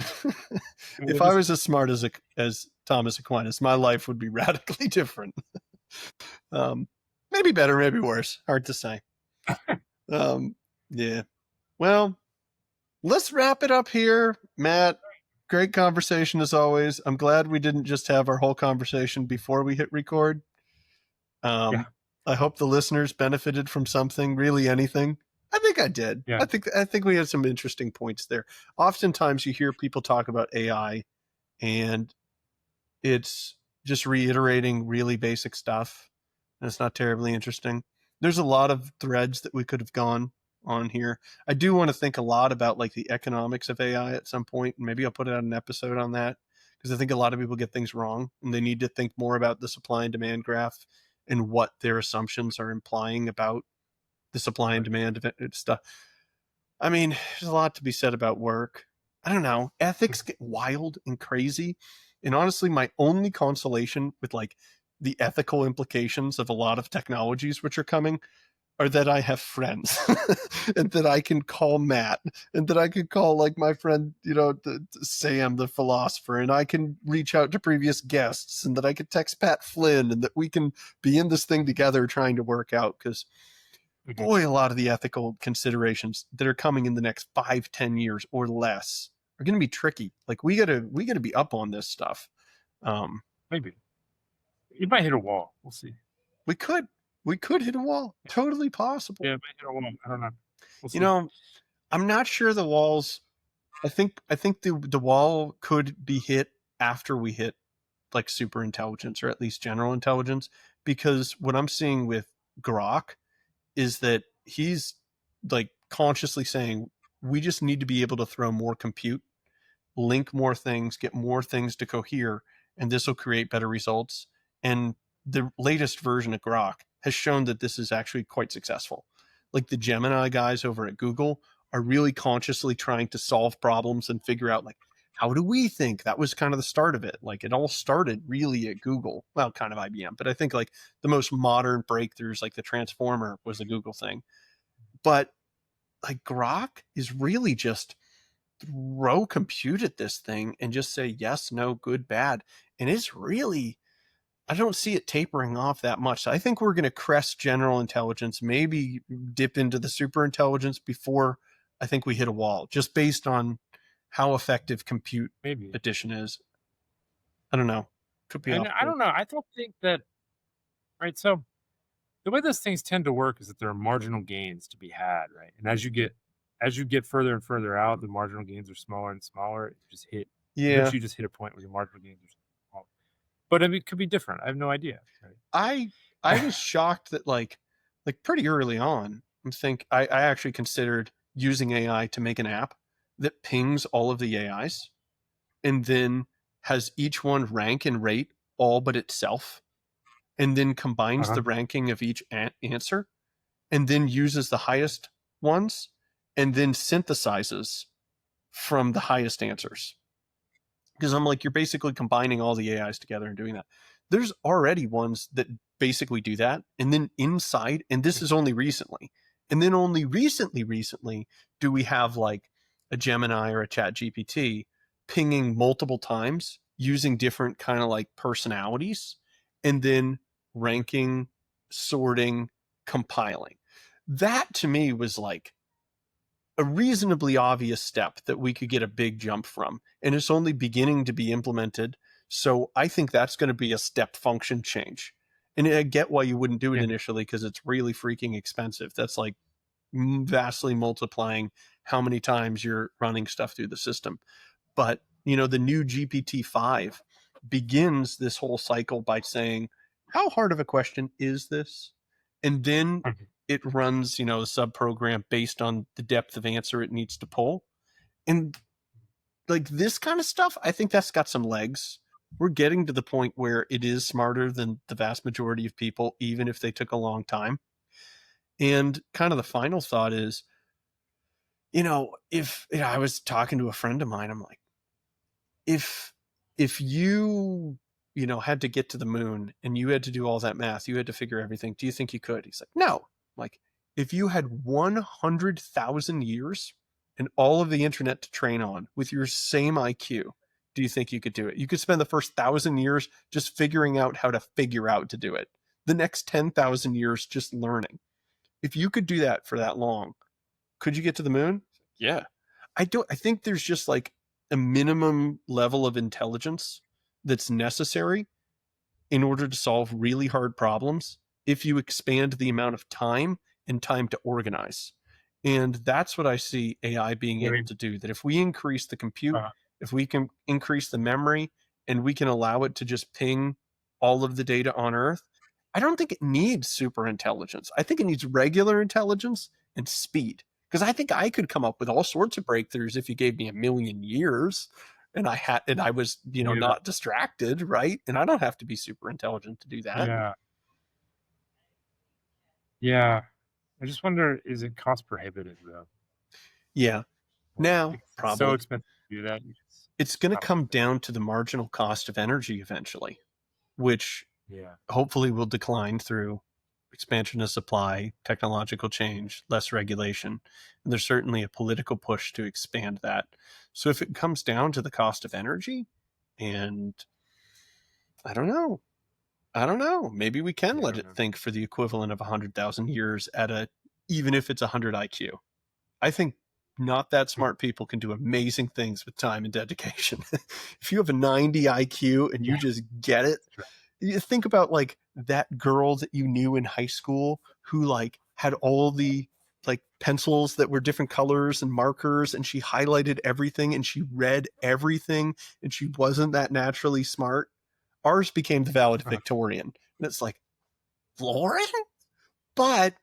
A: if I was as smart as Thomas Aquinas, my life would be radically different. Maybe better, maybe worse. Hard to say. Yeah. Well, let's wrap it up here, Matt. Great conversation as always. I'm glad we didn't just have our whole conversation before we hit record.
B: Yeah,
A: Um, I hope the listeners benefited from something, really anything. I think I did.
B: yeah,
A: I think we had some interesting points there. Oftentimes you hear people talk about AI and it's just reiterating really basic stuff. And it's not terribly interesting. There's a lot of threads that we could have gone on here. I do want to think a lot about like the economics of AI at some point, and maybe I'll put out an episode on that because I think a lot of people get things wrong and they need to think more about the supply and demand graph and what their assumptions are implying about the supply and
B: right.
A: demand of it stuff. I mean, there's a lot to be said about work. I don't know. Ethics get wild and crazy. And honestly, my only consolation with like the ethical implications of a lot of technologies which are coming are that I have friends and that I can call Matt and that I can call like my friend, Sam, the philosopher, and I can reach out to previous guests and that I could text Pat Flynn and that we can be in this thing together trying to work out because
B: Mhm.
A: boy, a lot of the ethical considerations that are coming in the next 5-10 years or less are going to be tricky. Like we gotta be up on this stuff. Um,
B: Maybe you might hit a wall. We'll see.
A: we could we could hit a wall. Totally possible.
B: Yeah, it might hit a wall. I don't know. We'll
A: You
B: see.
A: know, I'm not sure the walls. I think the wall could be hit after we hit like super intelligence or at least general intelligence because what I'm seeing with Grok is that he's like consciously saying we just need to be able to throw more compute, link more things, get more things to cohere, and this will create better results. And the latest version of Grok has shown that this is actually quite successful. Like the Gemini guys over at Google are really consciously trying to solve problems and figure out like how do we think. That was kind of the start of it. Like it all started really at Google, well, kind of IBM, but I think like the most modern breakthroughs like the transformer was a Google thing. But like Grok is really just throw compute at this thing and just say yes, no, good, bad. And it's really, I don't see it tapering off that much. So I think we're going to crest general intelligence, maybe dip into the super intelligence before I think we hit a wall, just based on how effective compute
B: Maybe.
A: addition is. I don't know. Could be
B: And
A: off
B: I
A: base.
B: don't know. I don't think that. Right. So the way those things tend to work is that there are marginal gains to be had, right? And as you get further and further out, the marginal gains are smaller and smaller. You just hit
A: Yeah.
B: eventually you just hit a point where your marginal gains are small. But I mean, it could be different. I have no idea.
A: I I
B: Right?
A: was shocked that like pretty early on, I actually considered using AI to make an app that pings all of the AIs and then has each one rank and rate all but itself and then combines
B: Uh-huh.
A: the ranking of each answer and then uses the highest ones and then synthesizes from the highest answers because I'm like, you're basically combining all the AIs together and doing that. There's already ones that basically do that. And then inside, and this is only recently, and then only recently do we have like a Gemini or a Chat GPT pinging multiple times using different kind of like personalities and then ranking, sorting, compiling. That to me was like a reasonably obvious step that we could get a big jump from. And it's only beginning to be implemented. So I think that's going to be a step function change. And I get why you wouldn't do it
B: Yeah.
A: initially because it's really freaking expensive. That's like vastly multiplying how many times you're running stuff through the system. But, the new GPT-5 begins this whole cycle by saying, how hard of a question is this? And then
B: Mhm.
A: it runs, a sub program based on the depth of answer it needs to pull. And like this kind of stuff, I think that's got some legs. We're getting to the point where it is smarter than the vast majority of people, even if they took a long time. And kind of the final thought is, if I was talking to a friend of mine, I'm like, if you had to get to the moon and you had to do all that math, you had to figure everything, do you think you could? He's like, no. Like, if you had 100,000 years and all of the internet to train on with your same IQ, do you think you could do it? You could spend the first 1,000 years just figuring out how to figure out to do it, the next 10,000 years just learning. If you could do that for that long, Could you get to the moon? Yeah. I think there's just like a minimum level of intelligence that's necessary in order to solve really hard problems if you expand the amount of time and time to organize. And that's what I see AI being able to do. That if we increase the compute, if we can increase the memory, and we can allow it to just ping all of the data on Earth, I don't think it needs super intelligence. I think it needs regular intelligence and speed. Because I think I could come up with all sorts of breakthroughs if you gave me a million years and I was, not distracted, right? And I don't have to be super intelligent to do that.
B: Yeah. Yeah. I just wonder, is it cost prohibitive though?
A: Yeah. Now,
B: It's so
A: probably
B: expensive to do that.
A: it's going to come down to the marginal cost of energy eventually, which
B: Yeah.
A: hopefully will decline through expansion of supply, technological change, less regulation. And there's certainly a political push to expand that. So if it comes down to the cost of energy, and I don't know, maybe we can let it think for the equivalent of 100,000 years even if it's 100 IQ. I think not that smart people can do amazing things with time and dedication. If you have a 90 IQ and you just get it, you think about like that girl that you knew in high school who like had all the like pencils that were different colors and markers, and she highlighted everything and she read everything, and she wasn't that naturally smart. Ours became the valedictorian. And it's like, Lauren? But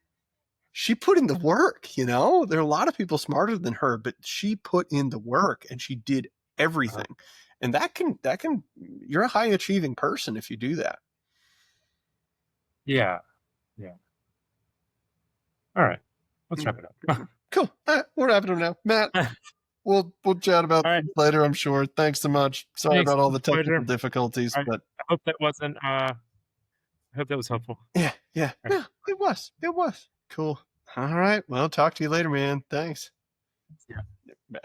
A: she put in the work, There are a lot of people smarter than her, but she put in the work and she did everything. And that can, you're a high achieving person if you do that.
B: Yeah. Yeah. All right. Let's wrap it up.
A: Cool. All right, we're wrapping up now. Matt, we'll chat about
B: All right.
A: this later, I'm sure. Thanks so much. Sorry about all the technical difficulties,
B: All right.
A: but
B: I hope that wasn't I hope that was helpful.
A: yeah.
B: Right.
A: No, it was. Cool. All right. Well, talk to you later, man. Thanks.
B: Yeah.
A: Bye.